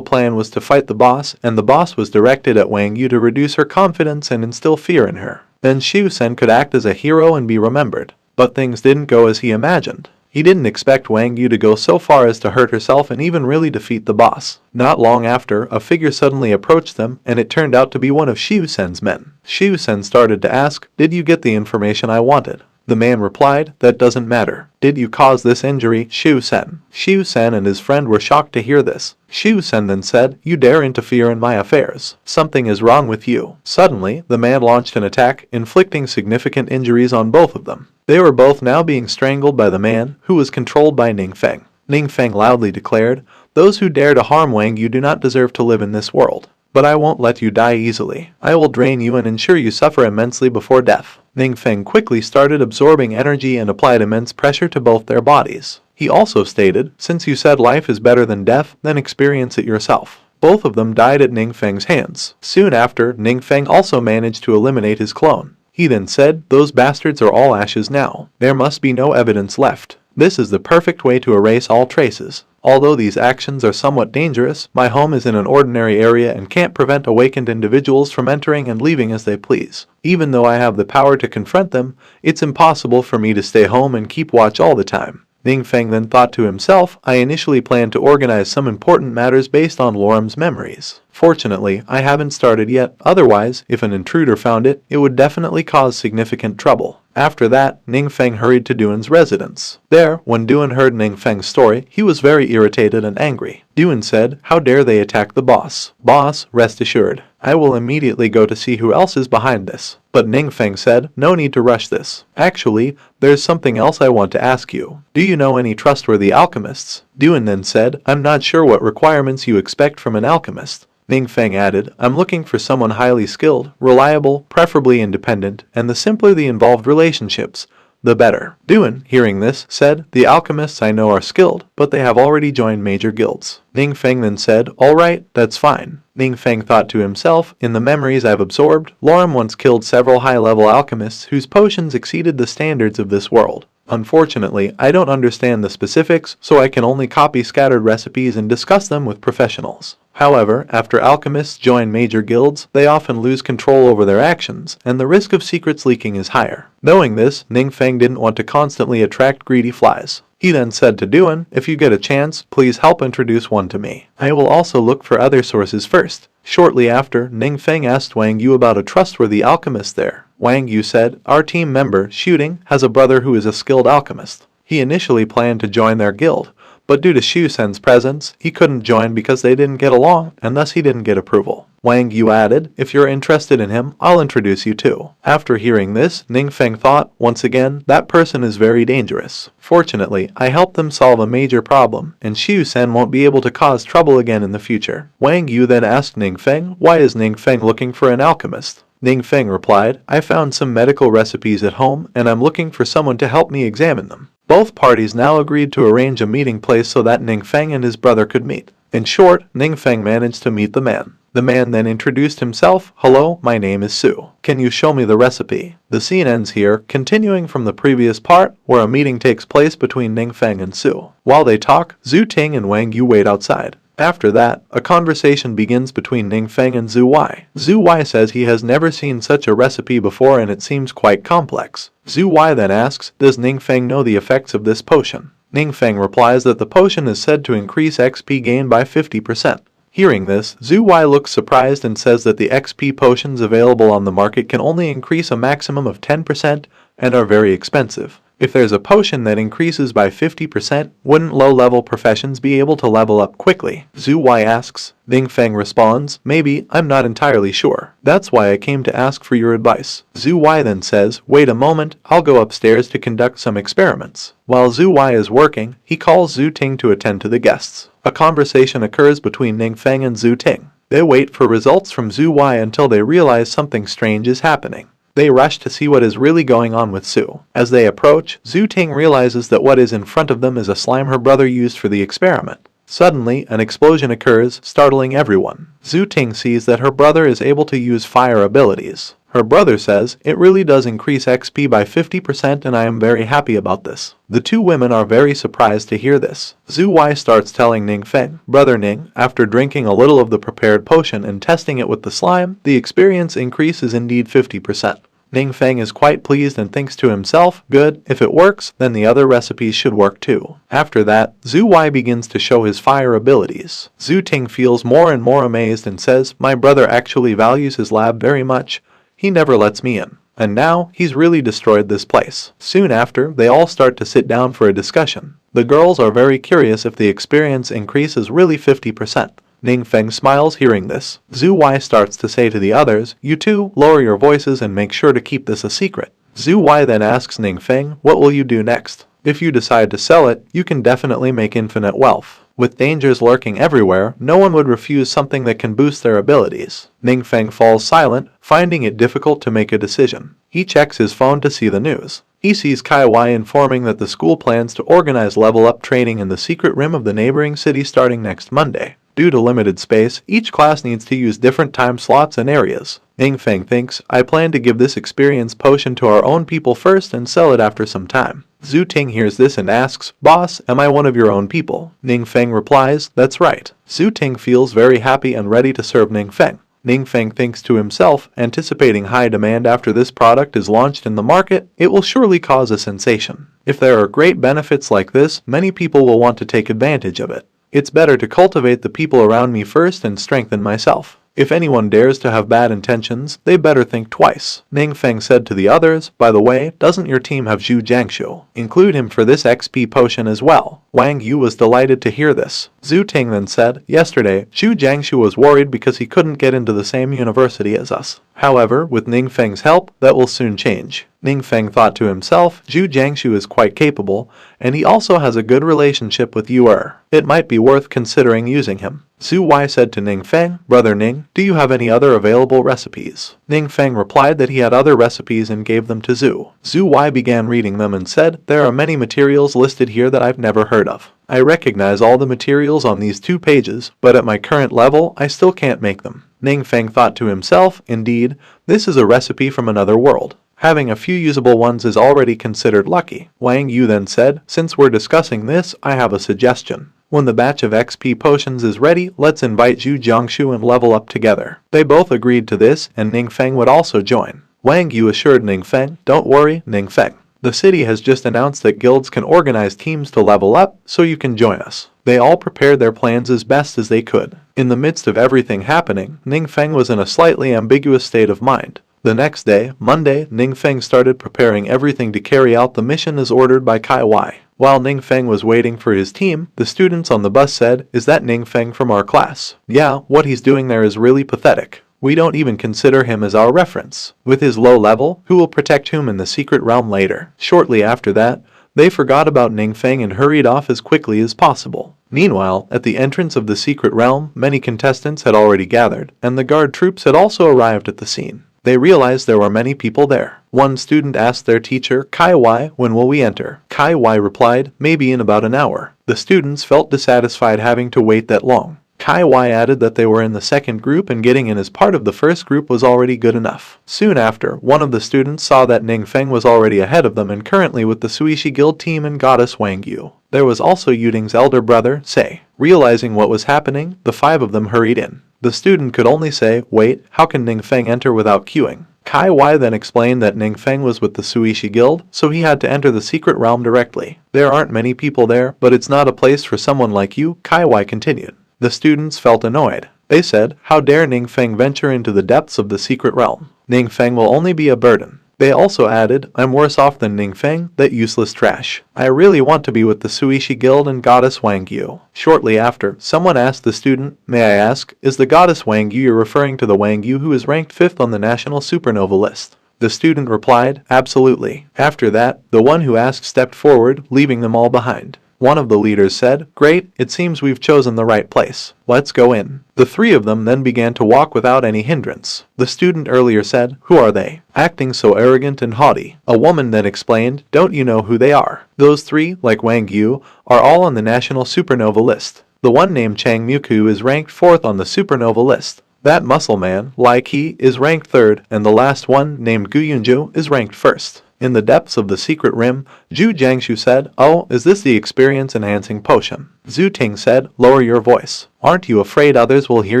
plan was to fight the boss, and the boss was directed at Wang Yu to reduce her confidence and instill fear in her. Then Xiu Sen could act as a hero and be remembered. But things didn't go as he imagined. He didn't expect Wang Yu to go so far as to hurt herself and even really defeat the boss. Not long after, a figure suddenly approached them, and it turned out to be one of Xiu Sen's men. Xiu Sen started to ask, "Did you get the information I wanted?" The man replied, "That doesn't matter. Did you cause this injury, Xiu Sen?" Xiu Sen and his friend were shocked to hear this. Xiu Sen then said, "You dare interfere in my affairs. Something is wrong with you." Suddenly, the man launched an attack, inflicting significant injuries on both of them. They were both now being strangled by the man, who was controlled by Ning Feng. Ning Feng loudly declared, "Those who dare to harm Wang Yu do not deserve to live in this world. But I won't let you die easily. I will drain you and ensure you suffer immensely before death." Ning Feng quickly started absorbing energy and applied immense pressure to both their bodies. He also stated, "Since you said life is better than death, then experience it yourself." Both of them died at Ning Feng's hands. Soon after, Ning Feng also managed to eliminate his clone. He then said, "Those bastards are all ashes now. There must be no evidence left. This is the perfect way to erase all traces. Although these actions are somewhat dangerous, my home is in an ordinary area and can't prevent awakened individuals from entering and leaving as they please. Even though I have the power to confront them, it's impossible for me to stay home and keep watch all the time." Ning Feng then thought to himself, "I initially planned to organize some important matters based on Lorem's memories. Fortunately, I haven't started yet, otherwise, if an intruder found it, it would definitely cause significant trouble." After that, Ning Feng hurried to Duan's residence. There, when Duan heard Ning Feng's story, he was very irritated and angry. Duan said, "How dare they attack the boss? Boss, rest assured, I will immediately go to see who else is behind this. But Ningfeng said, no need to rush this. Actually, there's something else I want to ask you. Do you know any trustworthy alchemists? Duan then said, I'm not sure what requirements you expect from an alchemist. Ningfeng added, I'm looking for someone highly skilled, reliable, preferably independent, and the simpler the involved relationships, the better. Duan, hearing this, said, the alchemists I know are skilled, but they have already joined major guilds. Ningfeng then said, alright, that's fine. Ningfeng thought to himself, in the memories I've absorbed, Lorem once killed several high-level alchemists whose potions exceeded the standards of this world. Unfortunately, I don't understand the specifics, so I can only copy scattered recipes and discuss them with professionals. However, after alchemists join major guilds, they often lose control over their actions, and the risk of secrets leaking is higher. Knowing this, Ningfeng didn't want to constantly attract greedy flies. He then said to Duan, if you get a chance, please help introduce one to me. I will also look for other sources first. Shortly after, Ningfeng asked Wang Yu about a trustworthy alchemist there. Wang Yu said, our team member, Shooting, has a brother who is a skilled alchemist. He initially planned to join their guild, but due to Xu Sen's presence, he couldn't join because they didn't get along, and thus he didn't get approval. Wang Yu added, if you're interested in him, I'll introduce you too. After hearing this, Ningfeng thought, once again, that person is very dangerous. Fortunately, I helped them solve a major problem, and Xu Sen won't be able to cause trouble again in the future. Wang Yu then asked Ningfeng, why is Ningfeng looking for an alchemist? Ningfeng replied, I found some medical recipes at home, and I'm looking for someone to help me examine them. Both parties now agreed to arrange a meeting place so that Ningfeng and his brother could meet. In short, Ningfeng managed to meet the man. The man then introduced himself, hello, my name is Su. Can you show me the recipe? The scene ends here, continuing from the previous part, where a meeting takes place between Ningfeng and Su. While they talk, Zhu Ting and Wang Yu wait outside. After that, a conversation begins between Ningfeng and Zhu Wai. Zhu Wai says he has never seen such a recipe before and it seems quite complex. Zhu Wai then asks, does Ningfeng know the effects of this potion? Ningfeng replies that the potion is said to increase XP gain by 50%. Hearing this, Zhu Wai looks surprised and says that the XP potions available on the market can only increase a maximum of 10% and are very expensive. If there's a potion that increases by 50%, wouldn't low-level professions be able to level up quickly? Zhu Wai asks. Ningfeng responds, maybe, I'm not entirely sure. That's why I came to ask for your advice. Zhu Wai then says, wait a moment, I'll go upstairs to conduct some experiments. While Zhu Wai is working, he calls Zhu Ting to attend to the guests. A conversation occurs between Ningfeng and Zhu Ting. They wait for results from Zhu Wai until they realize something strange is happening. They rush to see what is really going on with Su. As they approach, Zhu Ting realizes that what is in front of them is a slime her brother used for the experiment. Suddenly, an explosion occurs, startling everyone. Zhu Ting sees that her brother is able to use fire abilities. Her brother says, it really does increase XP by 50% and I am very happy about this. The two women are very surprised to hear this. Zhu Wai starts telling Ningfeng, brother Ning, after drinking a little of the prepared potion and testing it with the slime, the experience increase is indeed 50%. Ningfeng is quite pleased and thinks to himself, good, if it works, then the other recipes should work too. After that, Zhu Wai begins to show his fire abilities. Zhu Ting feels more and more amazed and says, my brother actually values his lab very much. He never lets me in. And now, he's really destroyed this place. Soon after, they all start to sit down for a discussion. The girls are very curious if the experience increase is really 50%. Ningfeng smiles hearing this. Zhu Wai starts to say to the others, you two, lower your voices and make sure to keep this a secret. Zhu Wai then asks Ningfeng, what will you do next? If you decide to sell it, you can definitely make infinite wealth. With dangers lurking everywhere, no one would refuse something that can boost their abilities. Ningfeng falls silent, finding it difficult to make a decision. He checks his phone to see the news. He sees Kai Wai informing that the school plans to organize level-up training in the secret rim of the neighboring city starting next Monday. Due to limited space, each class needs to use different time slots and areas. Ningfeng thinks, I plan to give this experience potion to our own people first and sell it after some time. Zhu Ting hears this and asks, boss, am I one of your own people? Ningfeng replies, that's right. Zhu Ting feels very happy and ready to serve Ningfeng. Ningfeng thinks to himself, anticipating high demand after this product is launched in the market, it will surely cause a sensation. If there are great benefits like this, many people will want to take advantage of it. It's better to cultivate the people around me first and strengthen myself. If anyone dares to have bad intentions, they better think twice. Ningfeng said to the others, by the way, doesn't your team have Zhu Jiangshu? Include him for this XP potion as well. Wang Yu was delighted to hear this. Zhu Ting then said, yesterday, Zhu Jiangshu was worried because he couldn't get into the same university as us. However, with Ningfeng's help, that will soon change. Ningfeng thought to himself, Zhu Jiangshu is quite capable, and he also has a good relationship with Yu Er. It might be worth considering using him. Zhu Wei said to Ningfeng, Brother Ning, do you have any other available recipes? Ningfeng replied that he had other recipes and gave them to Zhu. Zhu Wei began reading them and said, there are many materials listed here that I've never heard of. I recognize all the materials on these 2 pages, but at my current level, I still can't make them. Ningfeng thought to himself, indeed, this is a recipe from another world. Having a few usable ones is already considered lucky. Wang Yu then said, since we're discussing this, I have a suggestion. When the batch of XP potions is ready, let's invite Zhu Jiangshu and level up together. They both agreed to this, and Ningfeng would also join. Wang Yu assured Ningfeng, don't worry, Ningfeng. The city has just announced that guilds can organize teams to level up, so you can join us. They all prepared their plans as best as they could. In the midst of everything happening, Ningfeng was in a slightly ambiguous state of mind. The next day, Monday, Ningfeng started preparing everything to carry out the mission as ordered by Kai Wai. While Ningfeng was waiting for his team, the students on the bus said, is that Ningfeng from our class? Yeah, what he's doing there is really pathetic. We don't even consider him as our reference. With his low level, who will protect whom in the secret realm later? Shortly after that, they forgot about Ningfeng and hurried off as quickly as possible. Meanwhile, at the entrance of the secret realm, many contestants had already gathered, and the guard troops had also arrived at the scene. They realized there were many people there. One student asked their teacher, Kai Wai, when will we enter? Kai Wai replied, maybe in about an hour. The students felt dissatisfied having to wait that long. Kai Wai added that they were in the second group and getting in as part of the first group was already good enough. Soon after, one of the students saw that Ningfeng was already ahead of them and currently with the Suishi Guild team and goddess Wang Yu. There was also Yuding's elder brother, Sei. Realizing what was happening, the 5 of them hurried in. The student could only say, wait, how can Ningfeng enter without queuing? Kai Wai then explained that Ningfeng was with the Suishi Guild, so he had to enter the secret realm directly. There aren't many people there, but it's not a place for someone like you, Kai Wai continued. The students felt annoyed. They said, how dare Ningfeng venture into the depths of the secret realm? Ningfeng will only be a burden. They also added, I'm worse off than Ningfeng, that useless trash. I really want to be with the Suishi Guild and goddess Wang Yu. Shortly after, someone asked the student, may I ask, is the goddess Wang Yu you're referring to the Wang Yu who is ranked 5th on the national supernova list? The student replied, absolutely. After that, the one who asked stepped forward, leaving them all behind. One of the leaders said, great, it seems we've chosen the right place. Let's go in. The 3 of them then began to walk without any hindrance. The student earlier said, who are they? Acting so arrogant and haughty. A woman then explained, don't you know who they are? Those 3, like Wang Yu, are all on the national supernova list. The one named Chang Muku is ranked 4th on the supernova list. That muscle man, Lai Qi, is ranked 3rd, and the last one, named Gu Yunju, is ranked 1st. In the depths of the secret rim, Zhu Jiangshu said, oh, is this the experience-enhancing potion? Zhu Ting said, lower your voice. Aren't you afraid others will hear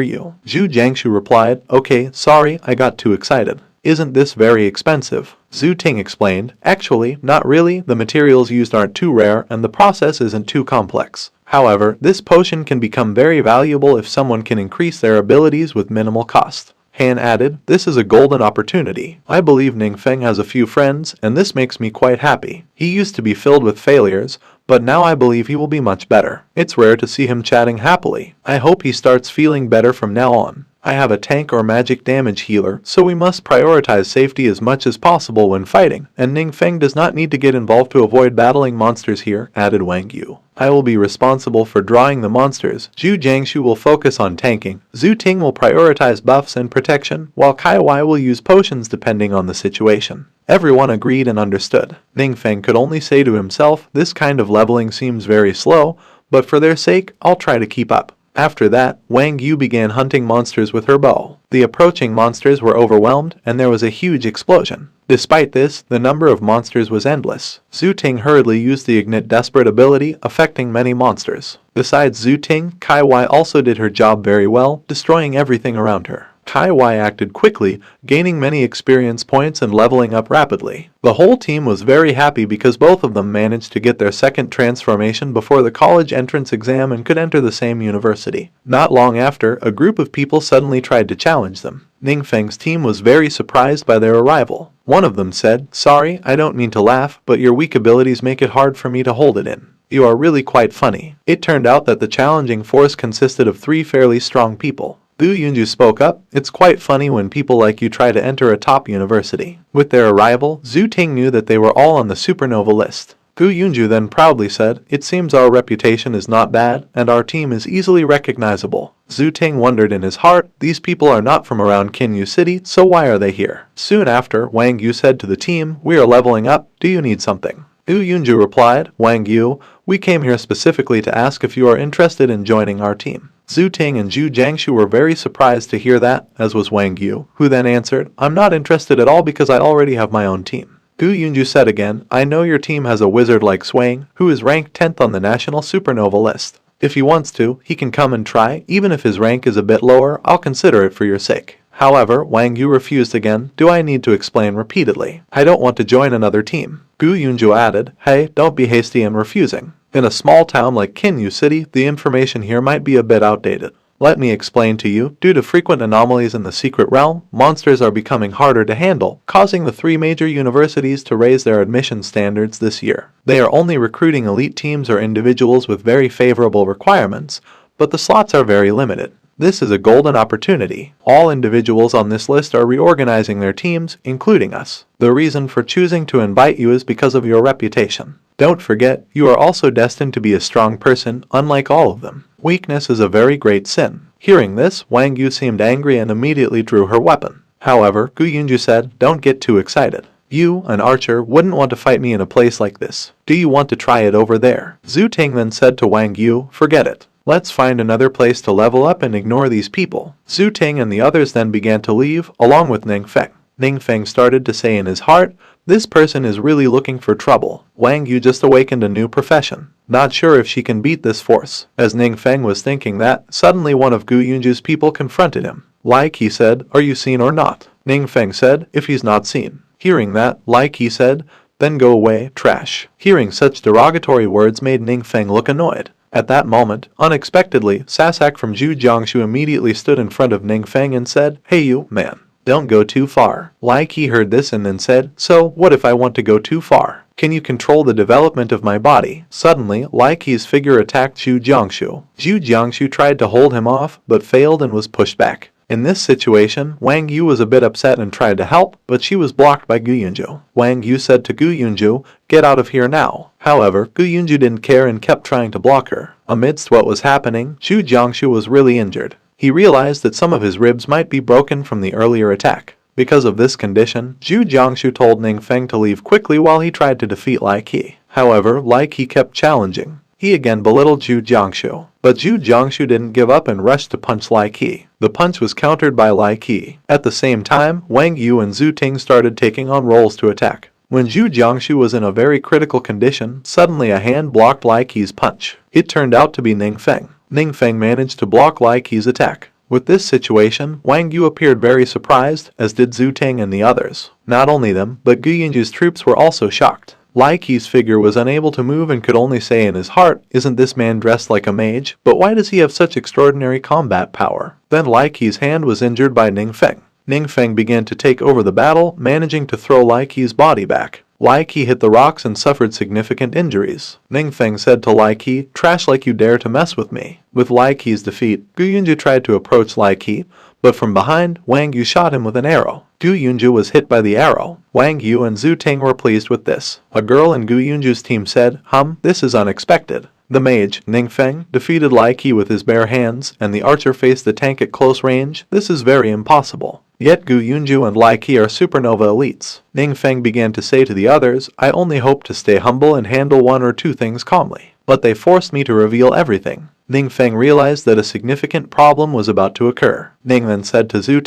you? Zhu Jiangshu replied, okay, sorry, I got too excited. Isn't this very expensive? Zhu Ting explained, actually, not really, the materials used aren't too rare and the process isn't too complex. However, this potion can become very valuable if someone can increase their abilities with minimal cost. Han added, this is a golden opportunity. I believe Ningfeng has a few friends, and this makes me quite happy. He used to be filled with failures, but now I believe he will be much better. It's rare to see him chatting happily. I hope he starts feeling better from now on. I have a tank or magic damage healer, so we must prioritize safety as much as possible when fighting, and Ningfeng does not need to get involved to avoid battling monsters here, added Wang Yu. I will be responsible for drawing the monsters. Zhu Jiangshu will focus on tanking. Zhu Ting will prioritize buffs and protection, while Kai Wai will use potions depending on the situation. Everyone agreed and understood. Ningfeng could only say to himself, this kind of leveling seems very slow, but for their sake, I'll try to keep up. After that, Wang Yu began hunting monsters with her bow. The approaching monsters were overwhelmed, and there was a huge explosion. Despite this, the number of monsters was endless. Zhu Ting hurriedly used the Ignite Desperate ability, affecting many monsters. Besides Zhu Ting, Kai Wai also did her job very well, destroying everything around her. Kai Y acted quickly, gaining many experience points and leveling up rapidly. The whole team was very happy because both of them managed to get their second transformation before the college entrance exam and could enter the same university. Not long after, a group of people suddenly tried to challenge them. Ningfeng's team was very surprised by their arrival. One of them said, "Sorry, I don't mean to laugh, but your weak abilities make it hard for me to hold it in. You are really quite funny." It turned out that the challenging force consisted of 3 fairly strong people. Gu Yunju spoke up, "It's quite funny when people like you try to enter a top university." With their arrival, Zhu Ting knew that they were all on the supernova list. Gu Yunju then proudly said, "It seems our reputation is not bad, and our team is easily recognizable." Zhu Ting wondered in his heart, "These people are not from around Kinyu City, so why are they here?" Soon after, Wang Yu said to the team, "We are leveling up, do you need something?" Gu Yunju replied, "Wang Yu, we came here specifically to ask if you are interested in joining our team." Zhu Ting and Zhu Jiangshu were very surprised to hear that, as was Wang Yu, who then answered, "I'm not interested at all because I already have my own team." Gu Yunju said again, "I know your team has a wizard like Swang, who is ranked 10th on the national supernova list. If he wants to, he can come and try, even if his rank is a bit lower, I'll consider it for your sake." However, Wang Yu refused again. "Do I need to explain repeatedly? I don't want to join another team." Gu Yunju added, "Hey, don't be hasty in refusing. In a small town like Kinyu City, the information here might be a bit outdated. Let me explain to you, due to frequent anomalies in the secret realm, monsters are becoming harder to handle, causing the 3 major universities to raise their admission standards this year. They are only recruiting elite teams or individuals with very favorable requirements, but the slots are very limited. This is a golden opportunity. All individuals on this list are reorganizing their teams, including us. The reason for choosing to invite you is because of your reputation. Don't forget, you are also destined to be a strong person, unlike all of them. Weakness is a very great sin." Hearing this, Wang Yu seemed angry and immediately drew her weapon. However, Gu Yunju said, "Don't get too excited. You, an archer, wouldn't want to fight me in a place like this. Do you want to try it over there?" Zhu Ting then said to Wang Yu, "Forget it. Let's find another place to level up and ignore these people." Zhu Ting and the others then began to leave, along with Ningfeng. Ningfeng started to say in his heart, "This person is really looking for trouble. Wang Yu just awakened a new profession. Not sure if she can beat this force." As Ningfeng was thinking that, suddenly one of Gu Yunju's people confronted him. Lai Qi said, "Are you seen or not?" Ningfeng said, "If he's not seen." Hearing that, Lai Qi said, "Then go away, trash." Hearing such derogatory words made Ningfeng look annoyed. At that moment, unexpectedly, Sasak from Zhu Jiangshu immediately stood in front of Ningfeng and said, "Hey you, man. Don't go too far." Lai Qi heard this and then said, "So, what if I want to go too far? Can you control the development of my body?" Suddenly, Lai Qi's figure attacked Zhu Jiangshu. Zhu Jiangshu tried to hold him off, but failed and was pushed back. In this situation, Wang Yu was a bit upset and tried to help, but she was blocked by Gu Yunju. Wang Yu said to Gu Yunju, "Get out of here now." However, Gu Yunju didn't care and kept trying to block her. Amidst what was happening, Zhu Jiangshu was really injured. He realized that some of his ribs might be broken from the earlier attack. Because of this condition, Zhu Jiangshu told Ningfeng to leave quickly while he tried to defeat Lai Qi. However, Lai Qi kept challenging. He again belittled Zhu Jiangshu. But Zhu Jiangshu didn't give up and rushed to punch Lai Qi. The punch was countered by Lai Qi. At the same time, Wang Yu and Zhu Ting started taking on roles to attack. When Zhu Jiangshu was in a very critical condition, suddenly a hand blocked Lai Qi's punch. It turned out to be Ningfeng. Ningfeng managed to block Lai Qi's attack. With this situation, Wang Yu appeared very surprised, as did Zhu Ting and the others. Not only them, but Gu Yinju's troops were also shocked. Lai Qi's figure was unable to move and could only say in his heart, "Isn't this man dressed like a mage? But why does he have such extraordinary combat power?" Then Lai Qi's hand was injured by Ningfeng. Ningfeng began to take over the battle, managing to throw Lai Qi's body back. Lai Qi hit the rocks and suffered significant injuries. Ningfeng said to Lai Qi, "Trash like you dare to mess with me." With Lai Qi's defeat, Gu Yunju tried to approach Lai Qi, but from behind, Wang Yu shot him with an arrow. Gu Yunju was hit by the arrow. Wang Yu and Zhu Ting were pleased with this. A girl in Gu Yunju's team said, This is unexpected." The mage, Ningfeng, defeated Lai Qi with his bare hands, and the archer faced the tank at close range. This is very impossible. Yet Gu Yunju and Lai Qi are supernova elites. Ningfeng began to say to the others, "I only hope to stay humble and handle one or two things calmly. But they forced me to reveal everything." Ningfeng realized that a significant problem was about to occur. Ning then said to Zhu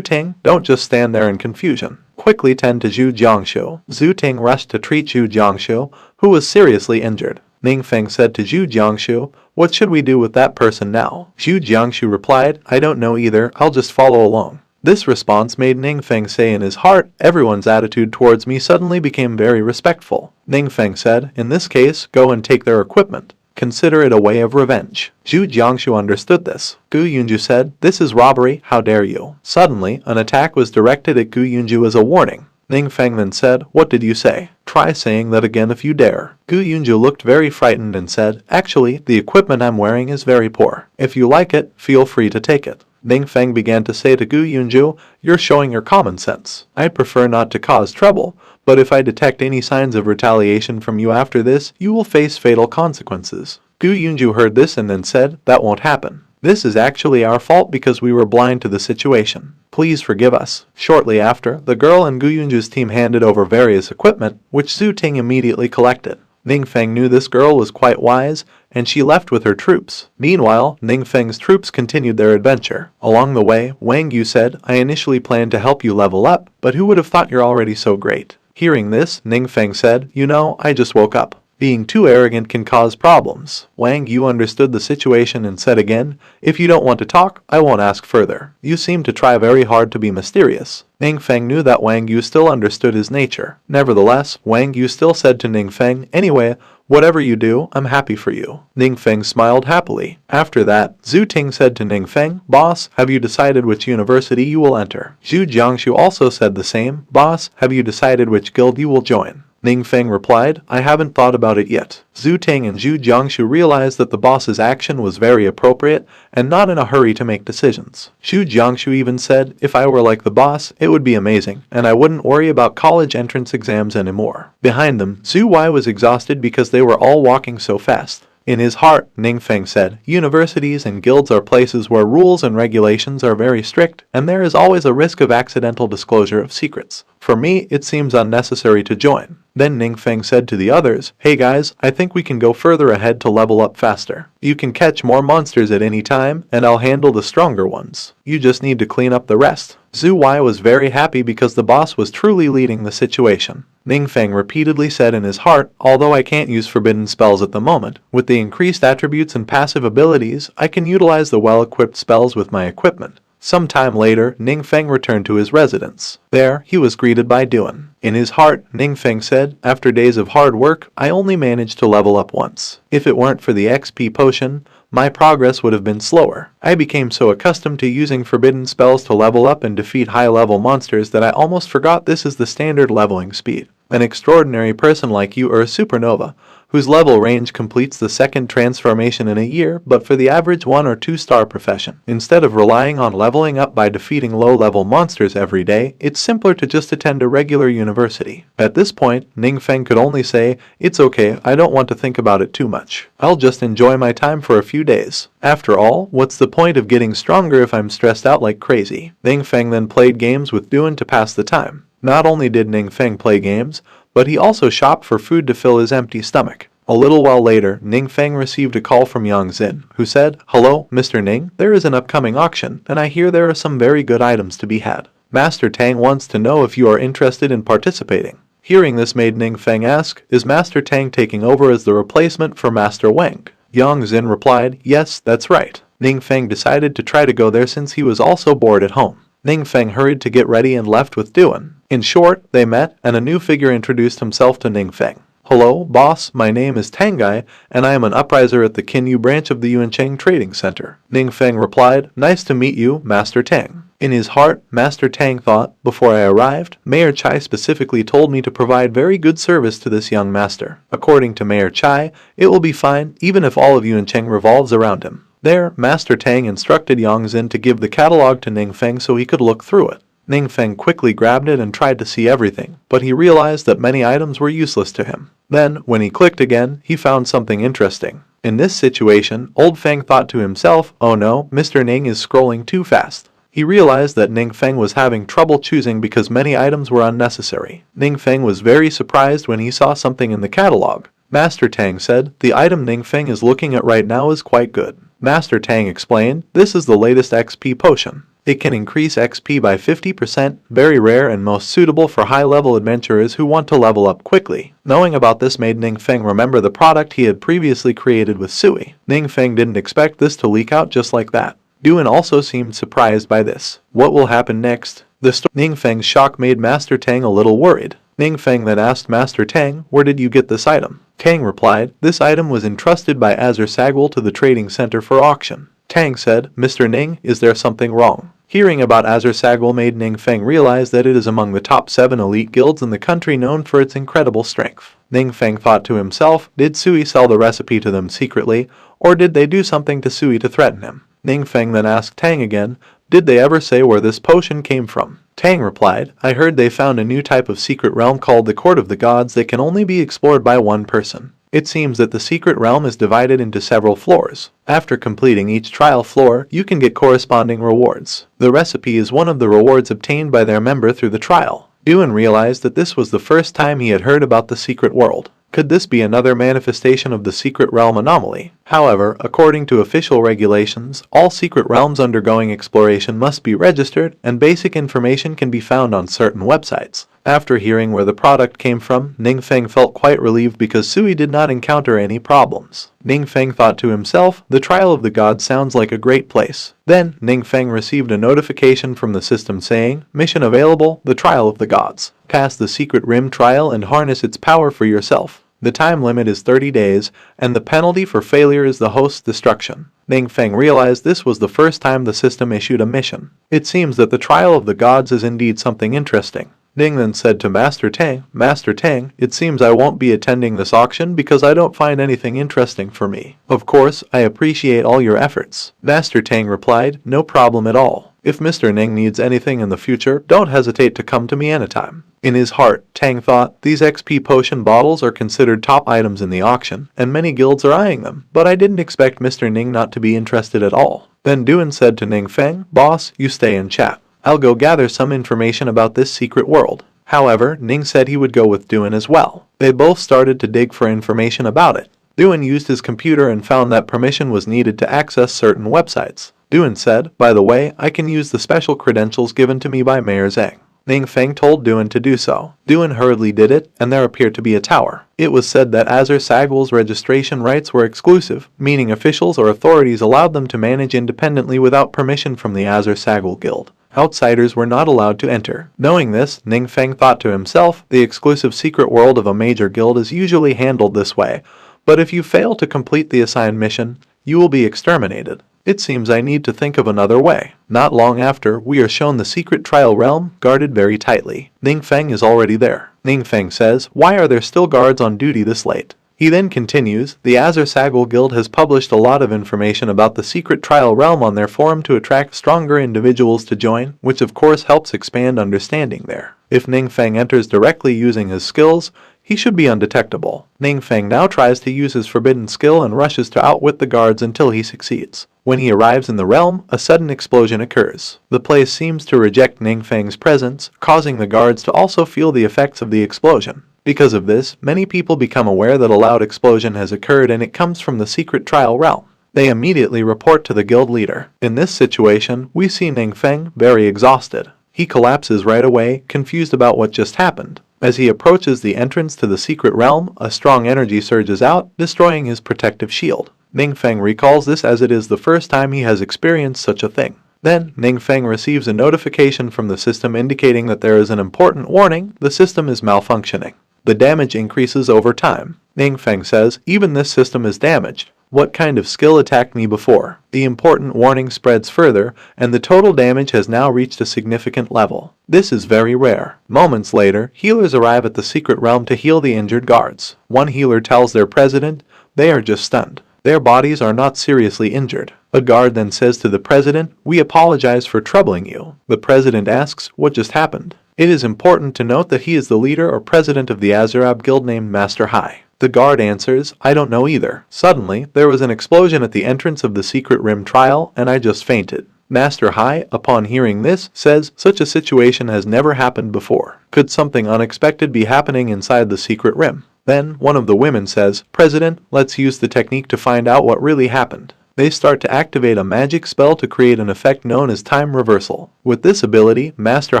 Ting, "Don't just stand there in confusion. Quickly tend to Zhu Jiangshu." Zhu Ting rushed to treat Zhu Jiangshu, who was seriously injured. Ning Feng said to Zhu Jiangshu, "What should we do with that person now?" Zhu Jiangshu replied, "I don't know either, I'll just follow along." This response made Ning Feng say in his heart, "Everyone's attitude towards me suddenly became very respectful." Ning Feng said, "In this case, go and take their equipment. Consider it a way of revenge." Zhu Jiangshu understood this. Gu Yunju said, "This is robbery, how dare you?" Suddenly, an attack was directed at Gu Yunju as a warning. Ning Feng then said, "What did you say? Try saying that again if you dare." Gu Yunju looked very frightened and said, "Actually, the equipment I'm wearing is very poor. If you like it, feel free to take it." Ning Feng began to say to Gu Yunju, "You're showing your common sense. I'd prefer not to cause trouble, but if I detect any signs of retaliation from you after this, you will face fatal consequences." Gu Yunju heard this and then said, "That won't happen. This is actually our fault because we were blind to the situation. Please forgive us." Shortly after, the girl and Gu Yunju's team handed over various equipment, which Zhu Ting immediately collected. Ning Feng knew this girl was quite wise, and she left with her troops. Meanwhile, Ning Feng's troops continued their adventure. Along the way, Wang Yu said, "I initially planned to help you level up, but who would have thought you're already so great?" Hearing this, Ning Feng said, "You know, I just woke up. Being too arrogant can cause problems." Wang Yu understood the situation and said again, "If you don't want to talk, I won't ask further. You seem to try very hard to be mysterious." Ning Feng knew that Wang Yu still understood his nature. Nevertheless, Wang Yu still said to Ning Feng, "Anyway, whatever you do, I'm happy for you." Ning Feng smiled happily. After that, Zhu Ting said to Ning Feng, "Boss, have you decided which university you will enter?" Zhu Jiangshu also said the same, "Boss, have you decided which guild you will join?" Ning Feng replied, "I haven't thought about it yet." Zhu Ting and Zhu Jiangshu realized that the boss's action was very appropriate and not in a hurry to make decisions. Zhu Jiangshu even said, "If I were like the boss, it would be amazing, and I wouldn't worry about college entrance exams anymore." Behind them, Zhu Wei was exhausted because they were all walking so fast. In his heart, Ning Feng said, "Universities and guilds are places where rules and regulations are very strict, and there is always a risk of accidental disclosure of secrets. For me, it seems unnecessary to join." Then Ning Feng said to the others, "Hey guys, I think we can go further ahead to level up faster. You can catch more monsters at any time, and I'll handle the stronger ones. You just need to clean up the rest." Zhu Wei was very happy because the boss was truly leading the situation. Ning Feng repeatedly said in his heart, "Although I can't use forbidden spells at the moment, with the increased attributes and passive abilities, I can utilize the well-equipped spells with my equipment." Some time later, Ning Feng returned to his residence. There, he was greeted by Duan. In his heart, Ning Feng said, "After days of hard work, I only managed to level up once. If it weren't for the XP potion, my progress would have been slower. I became so accustomed to using forbidden spells to level up and defeat high-level monsters that I almost forgot this is the standard leveling speed. An extraordinary person like you are a supernova, whose level range completes the second transformation in a year, but for the average 1 or 2 star profession. Instead of relying on leveling up by defeating low-level monsters every day, it's simpler to just attend a regular university." At this point, Ning Feng could only say, "It's okay, I don't want to think about it too much. I'll just enjoy my time for a few days. After all, what's the point of getting stronger if I'm stressed out like crazy?" Ning Feng then played games with Duan to pass the time. Not only did Ning Feng play games, but he also shopped for food to fill his empty stomach. A little while later, Ning Feng received a call from Yang Xin, who said, "Hello, Mr. Ning, there is an upcoming auction, and I hear there are some very good items to be had. Master Tang wants to know if you are interested in participating." Hearing this made Ning Feng ask, "Is Master Tang taking over as the replacement for Master Wang?" Yang Xin replied, "Yes, that's right." Ning Feng decided to try to go there since he was also bored at home. Ning Feng hurried to get ready and left with Duan. In short, they met, and a new figure introduced himself to Ning Feng. "Hello, boss, my name is Tangai, and I am an upriser at the Kinyu branch of the Yuancheng Trading Center." Ning Feng replied, "Nice to meet you, Master Tang." In his heart, Master Tang thought, "Before I arrived, Mayor Chai specifically told me to provide very good service to this young master. According to Mayor Chai, it will be fine even if all of Yuancheng revolves around him." There, Master Tang instructed Yang Xin to give the catalog to Ning Feng so he could look through it. Ning Feng quickly grabbed it and tried to see everything, but he realized that many items were useless to him. Then, when he clicked again, he found something interesting. In this situation, Old Feng thought to himself, "Oh no, Mr. Ning is scrolling too fast." He realized that Ning Feng was having trouble choosing because many items were unnecessary. Ning Feng was very surprised when he saw something in the catalog. Master Tang said, "The item Ning Feng is looking at right now is quite good." Master Tang explained, "This is the latest XP potion. It can increase XP by 50%, very rare and most suitable for high-level adventurers who want to level up quickly. Knowing about this made Ningfeng remember the product he had previously created with Sui. Ningfeng didn't expect this to leak out just like that. Duan also seemed surprised by this. What will happen next? Ningfeng's shock made Master Tang a little worried. Ningfeng then asked Master Tang, "Where did you get this item?" Tang replied, "This item was entrusted by Azur Sagwal to the trading center for auction." Tang said, "Mr. Ning, is there something wrong?" Hearing about Azur Sagwal made Ningfeng realize that it is among the top 7 elite guilds in the country known for its incredible strength. Ningfeng thought to himself, did Sui sell the recipe to them secretly, or did they do something to Sui to threaten him? Ningfeng then asked Tang again, "Did they ever say where this potion came from?" Tang replied, "I heard they found a new type of secret realm called the Court of the Gods that can only be explored by one person. It seems that the secret realm is divided into several floors. After completing each trial floor, you can get corresponding rewards. The recipe is one of the rewards obtained by their member through the trial." Duan realized that this was the first time he had heard about the secret world. Could this be another manifestation of the secret realm anomaly? However, according to official regulations, all secret realms undergoing exploration must be registered, and basic information can be found on certain websites. After hearing where the product came from, Ningfeng felt quite relieved because Sui did not encounter any problems. Ningfeng thought to himself, the Trial of the Gods sounds like a great place. Then, Ningfeng received a notification from the system saying, "Mission available, the Trial of the Gods. Pass the secret rim trial and harness its power for yourself. The time limit is 30 days, and the penalty for failure is the host's destruction." Ningfeng realized this was the first time the system issued a mission. It seems that the Trial of the Gods is indeed something interesting. Ning then said to Master Tang, "Master Tang, it seems I won't be attending this auction because I don't find anything interesting for me. Of course, I appreciate all your efforts." Master Tang replied, "No problem at all. If Mr. Ning needs anything in the future, don't hesitate to come to me anytime." In his heart, Tang thought, these XP potion bottles are considered top items in the auction, and many guilds are eyeing them, but I didn't expect Mr. Ning not to be interested at all. Then Duan said to Ningfeng, "Boss, you stay and chat. I'll go gather some information about this secret world." However, Ning said he would go with Duan as well. They both started to dig for information about it. Duan used his computer and found that permission was needed to access certain websites. Duan said, "By the way, I can use the special credentials given to me by Mayor Zhang." Ningfeng told Duan to do so. Duan hurriedly did it, and there appeared to be a tower. It was said that Azur Sagwal's registration rights were exclusive, meaning officials or authorities allowed them to manage independently without permission from the Azur Sagwal Guild. Outsiders were not allowed to enter. Knowing this, Ningfeng thought to himself, the exclusive secret world of a major guild is usually handled this way, but if you fail to complete the assigned mission, you will be exterminated. It seems I need to think of another way. Not long after, we are shown the secret trial realm, guarded very tightly. Ningfeng is already there. Ningfeng says, "Why are there still guards on duty this late?" He then continues, "The Azur Sagwal Guild has published a lot of information about the secret trial realm on their forum to attract stronger individuals to join, which of course helps expand understanding there. If Ningfeng enters directly using his skills, he should be undetectable." Ningfeng now tries to use his forbidden skill and rushes to outwit the guards until he succeeds. When he arrives in the realm, a sudden explosion occurs. The place seems to reject Ningfeng's presence, causing the guards to also feel the effects of the explosion. Because of this, many people become aware that a loud explosion has occurred and it comes from the secret trial realm. They immediately report to the guild leader. In this situation, we see Ningfeng very exhausted. He collapses right away, confused about what just happened. As he approaches the entrance to the secret realm, a strong energy surges out, destroying his protective shield. Ningfeng recalls this as it is the first time he has experienced such a thing. Then, Ningfeng receives a notification from the system indicating that there is an important warning, the system is malfunctioning. The damage increases over time. Ningfeng says, "Even this system is damaged. What kind of skill attacked me before?" The important warning spreads further, and the total damage has now reached a significant level. This is very rare. Moments later, healers arrive at the secret realm to heal the injured guards. One healer tells their president, they are just stunned. Their bodies are not seriously injured. A guard then says to the president, "We apologize for troubling you." The president asks, "What just happened?" It is important to note that he is the leader or president of the Azurab Guild named Master Hai. The guard answers, "I don't know either. Suddenly, there was an explosion at the entrance of the secret rim trial, and I just fainted." Master Hai, upon hearing this, says, "Such a situation has never happened before. Could something unexpected be happening inside the secret rim?" Then, one of the women says, "President, let's use the technique to find out what really happened." they start to activate a magic spell to create an effect known as time reversal. With this ability, Master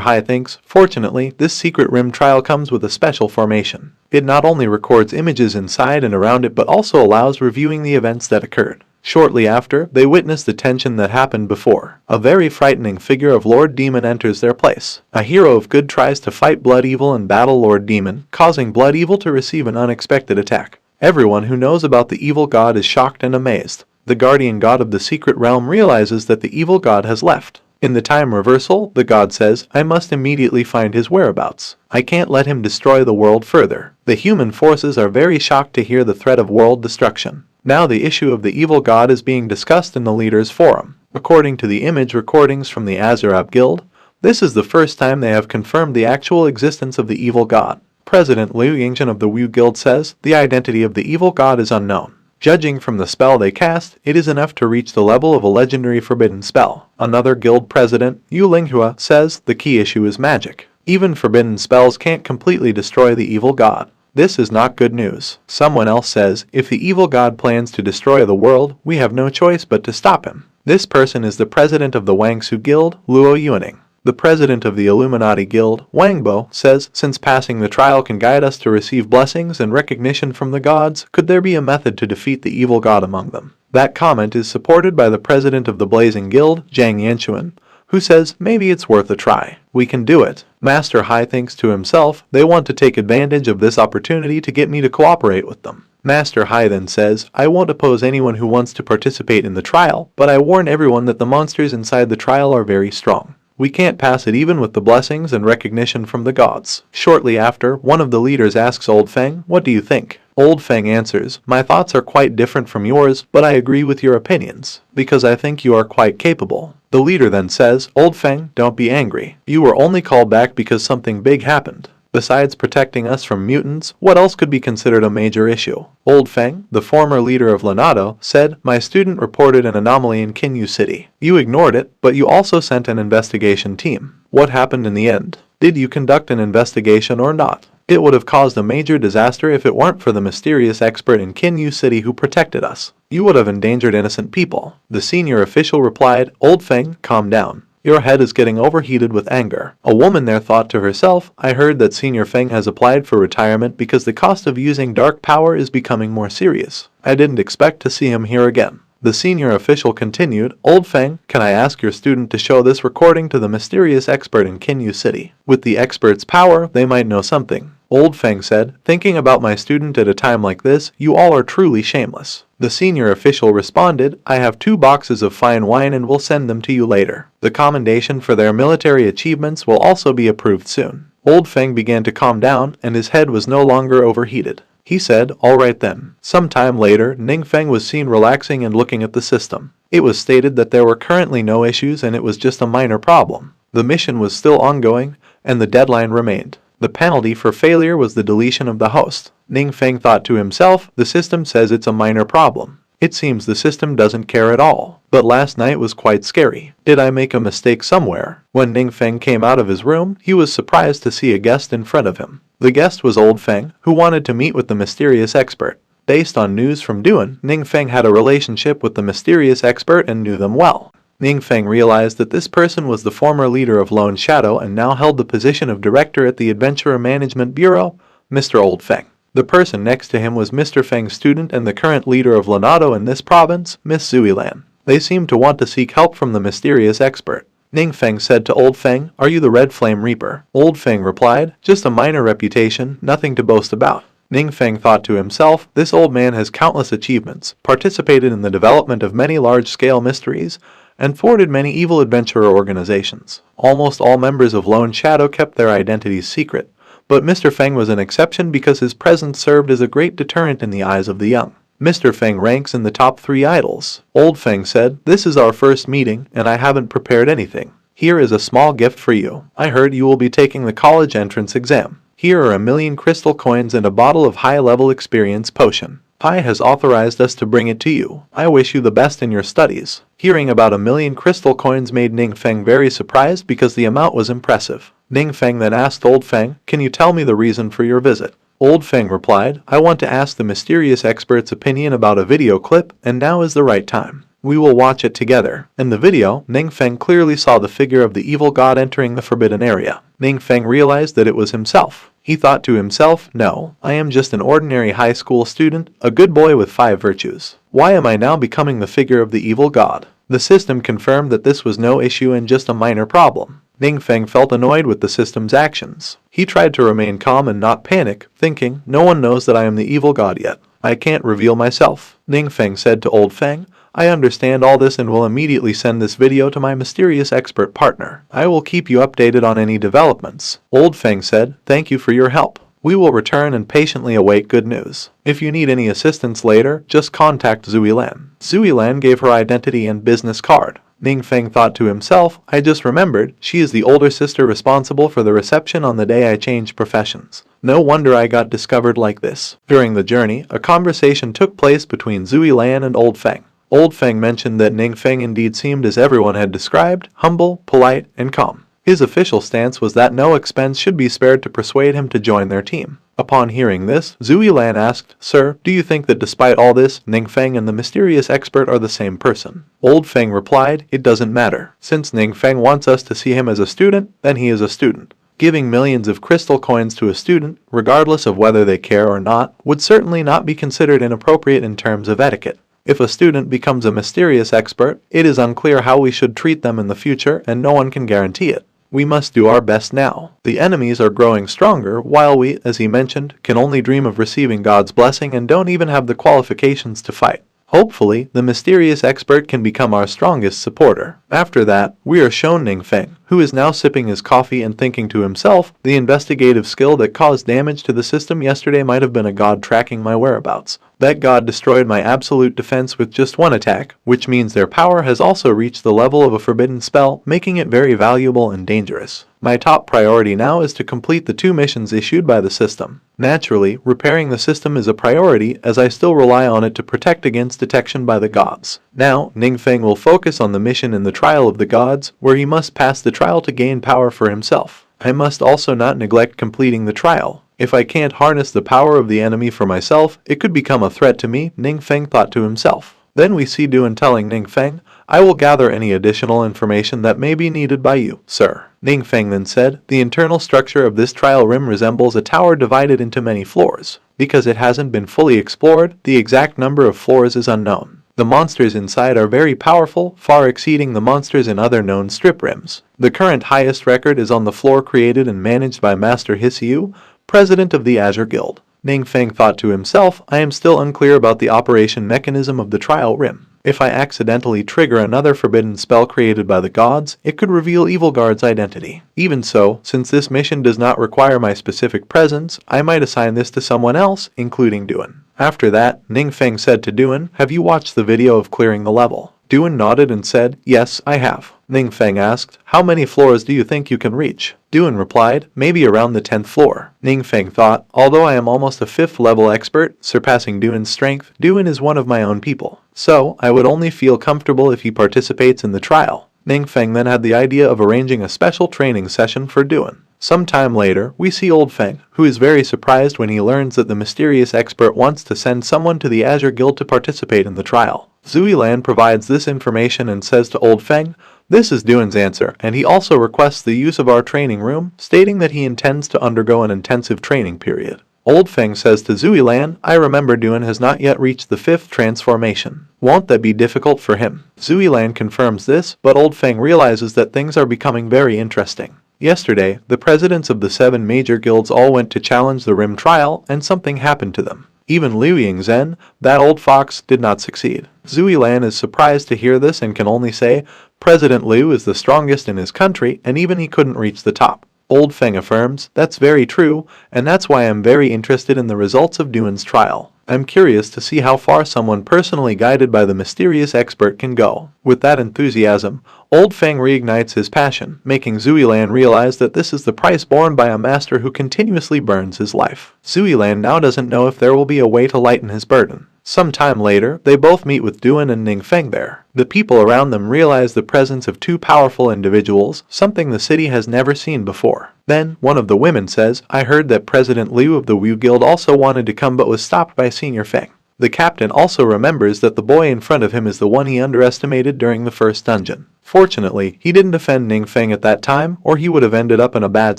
Hai thinks, fortunately, this secret rim trial comes with a special formation. It not only records images inside and around it but also allows reviewing the events that occurred. Shortly after, they witness the tension that happened before. A very frightening figure of Lord Demon enters their place. A hero of good tries to fight Blood Evil and battle Lord Demon, causing Blood Evil to receive an unexpected attack. Everyone who knows about the evil god is shocked and amazed. The guardian god of the secret realm realizes that the evil god has left. In the time reversal, the god says, I must immediately find his whereabouts. I can't let him destroy the world further. The human forces are very shocked to hear the threat of world destruction. Now the issue of the evil god is being discussed in the leaders' forum. According to the image recordings from the Azurab Guild, this is the first time they have confirmed the actual existence of the evil god. President Liu Yingzhen of the Wu Guild says, the identity of the evil god is unknown. Judging from the spell they cast, it is enough to reach the level of a legendary forbidden spell. Another guild president, Yu Linghua, says, the key issue is magic. Even forbidden spells can't completely destroy the evil god. This is not good news. Someone else says, if the evil god plans to destroy the world, we have no choice but to stop him. This person is the president of the Wangsu Guild, Luo Yuaning. The president of the Illuminati Guild, Wang Bo, says, since passing the trial can guide us to receive blessings and recognition from the gods, could there be a method to defeat the evil god among them? That comment is supported by the president of the Blazing Guild, Zhang Yanquan, who says, maybe it's worth a try. We can do it. Master Hai thinks to himself, they want to take advantage of this opportunity to get me to cooperate with them. Master Hai then says, I won't oppose anyone who wants to participate in the trial, but I warn everyone that the monsters inside the trial are very strong. We can't pass it even with the blessings and recognition from the gods. Shortly after, one of the leaders asks Old Feng, what do you think? Old Feng answers, my thoughts are quite different from yours, but I agree with your opinions, because I think you are quite capable. The leader then says, Old Feng, don't be angry. You were only called back because something big happened. Besides protecting us from mutants, what else could be considered a major issue? Old Feng, the former leader of Lanado, said, my student reported an anomaly in Kinyu City. You ignored it, but you also sent an investigation team. What happened in the end? Did you conduct an investigation or not? It would have caused a major disaster if it weren't for the mysterious expert in Kinyu City who protected us. You would have endangered innocent people. The senior official replied, Old Feng, calm down. Your head is getting overheated with anger. A woman there thought to herself, I heard that Senior Feng has applied for retirement because the cost of using dark power is becoming more serious. I didn't expect to see him here again. The senior official continued, Old Feng, can I ask your student to show this recording to the mysterious expert in Kinyu City? With the expert's power, they might know something. Old Feng said, thinking about my student at a time like this, you all are truly shameless. The senior official responded, I have 2 boxes of fine wine and will send them to you later. The commendation for their military achievements will also be approved soon. Old Feng began to calm down and his head was no longer overheated. He said, all right then. Some time later, Ning Feng was seen relaxing and looking at the system. It was stated that there were currently no issues and it was just a minor problem. The mission was still ongoing and the deadline remained. The penalty for failure was the deletion of the host. Ning Feng thought to himself, the system says it's a minor problem. It seems the system doesn't care at all. But last night was quite scary. Did I make a mistake somewhere? When Ning Feng came out of his room, he was surprised to see a guest in front of him. The guest was Old Feng, who wanted to meet with the mysterious expert. Based on news from Duan, Ning Feng had a relationship with the mysterious expert and knew them well. Ning Feng realized that this person was the former leader of Lone Shadow and now held the position of director at the Adventurer Management Bureau, Mr. Old Feng. The person next to him was Mr. Feng's student and the current leader of Lanado in this province, Miss Zuilan. They seemed to want to seek help from the mysterious expert. Ning Feng said to Old Feng, are you the Red Flame Reaper? Old Feng replied, just a minor reputation, nothing to boast about. Ning Feng thought to himself, this old man has countless achievements, participated in the development of many large-scale mysteries, and thwarted many evil adventurer organizations. Almost all members of Lone Shadow kept their identities secret, but Mr. Feng was an exception because his presence served as a great deterrent in the eyes of the young. Mr. Feng ranks in the top 3 idols. Old Feng said, this is our first meeting, and I haven't prepared anything. Here is a small gift for you. I heard you will be taking the college entrance exam. Here are 1,000,000 crystal coins and a bottle of high-level experience potion. Pai has authorized us to bring it to you. I wish you the best in your studies. Hearing about 1,000,000 crystal coins made Ning Feng very surprised because the amount was impressive. Ning Feng then asked Old Feng, can you tell me the reason for your visit? Old Feng replied, I want to ask the mysterious expert's opinion about a video clip, and now is the right time. We will watch it together. In the video, Ningfeng clearly saw the figure of the evil god entering the forbidden area. Ningfeng realized that it was himself. He thought to himself, no, I am just an ordinary high school student, a good boy with 5 virtues. Why am I now becoming the figure of the evil god? The system confirmed that this was no issue and just a minor problem. Ningfeng felt annoyed with the system's actions. He tried to remain calm and not panic, thinking, no one knows that I am the evil god yet. I can't reveal myself. Ningfeng said to Old Feng, I understand all this and will immediately send this video to my mysterious expert partner. I will keep you updated on any developments. Old Feng said, thank you for your help. We will return and patiently await good news. If you need any assistance later, just contact Zuilan. Zuilan gave her identity and business card. Ningfeng thought to himself, I just remembered, she is the older sister responsible for the reception on the day I changed professions. No wonder I got discovered like this. During the journey, a conversation took place between Zuilan and Old Feng. Old Feng mentioned that Ningfeng indeed seemed as everyone had described, humble, polite, and calm. His official stance was that no expense should be spared to persuade him to join their team. Upon hearing this, Zuilan asked, Sir, do you think that despite all this, Ningfeng and the mysterious expert are the same person? Old Feng replied, it doesn't matter. Since Ningfeng wants us to see him as a student, then he is a student. Giving millions of crystal coins to a student, regardless of whether they care or not, would certainly not be considered inappropriate in terms of etiquette. If a student becomes a mysterious expert, it is unclear how we should treat them in the future and no one can guarantee it. We must do our best now. The enemies are growing stronger while we, as he mentioned, can only dream of receiving God's blessing and don't even have the qualifications to fight. Hopefully, the mysterious expert can become our strongest supporter. After that, we are shown Ningfeng, who is now sipping his coffee and thinking to himself, the investigative skill that caused damage to the system yesterday might have been a god tracking my whereabouts. That god destroyed my absolute defense with just one attack, which means their power has also reached the level of a forbidden spell, making it very valuable and dangerous. My top priority now is to complete the 2 missions issued by the system. Naturally, repairing the system is a priority as I still rely on it to protect against detection by the gods. Now, Ningfeng will focus on the mission in the Trial of the Gods, where he must pass the trial to gain power for himself. I must also not neglect completing the trial. If I can't harness the power of the enemy for myself, it could become a threat to me, Ningfeng thought to himself. Then we see Duan telling Ningfeng, I will gather any additional information that may be needed by you, sir. Ningfeng then said, the internal structure of this trial rim resembles a tower divided into many floors. Because it hasn't been fully explored, the exact number of floors is unknown. The monsters inside are very powerful, far exceeding the monsters in other known strip rims. The current highest record is on the floor created and managed by Master Hsiu, president of the Azure Guild. Ningfeng thought to himself, I am still unclear about the operation mechanism of the trial rim. If I accidentally trigger another forbidden spell created by the gods, it could reveal Evil Guard's identity. Even so, since this mission does not require my specific presence, I might assign this to someone else, including Duan. After that, Ningfeng said to Duan, have you watched the video of clearing the level? Duan nodded and said, yes, I have. Ningfeng asked, how many floors do you think you can reach? Duan replied, maybe around the 10th floor. Ningfeng thought, although I am almost a 5th level expert, surpassing Duan's strength, Duan is one of my own people. So, I would only feel comfortable if he participates in the trial. Ningfeng then had the idea of arranging a special training session for Duan. Some time later, we see Old Feng, who is very surprised when he learns that the mysterious expert wants to send someone to the Azure Guild to participate in the trial. Zuilan provides this information and says to Old Feng, this is Duan's answer, and he also requests the use of our training room, stating that he intends to undergo an intensive training period. Old Feng says to Zuilan, I remember Duan has not yet reached the 5th transformation. Won't that be difficult for him? Zuilan confirms this, but Old Feng realizes that things are becoming very interesting. Yesterday, the presidents of the 7 major guilds all went to challenge the Rim trial, and something happened to them. Even Liu Yingzhen, that old fox, did not succeed. Zuilan is surprised to hear this and can only say, President Liu is the strongest in his country, and even he couldn't reach the top. Old Feng affirms, that's very true, and that's why I'm very interested in the results of Duan's trial. I'm curious to see how far someone personally guided by the mysterious expert can go. With that enthusiasm, Old Feng reignites his passion, making Zuilan realize that this is the price borne by a master who continuously burns his life. Zuilan now doesn't know if there will be a way to lighten his burden. Some time later, they both meet with Duan and Ningfeng there. The people around them realize the presence of 2 powerful individuals, something the city has never seen before. Then, one of the women says, I heard that President Liu of the Wu Guild also wanted to come but was stopped by Senior Feng. The captain also remembers that the boy in front of him is the one he underestimated during the first dungeon. Fortunately, he didn't defend Ningfeng at that time, or he would have ended up in a bad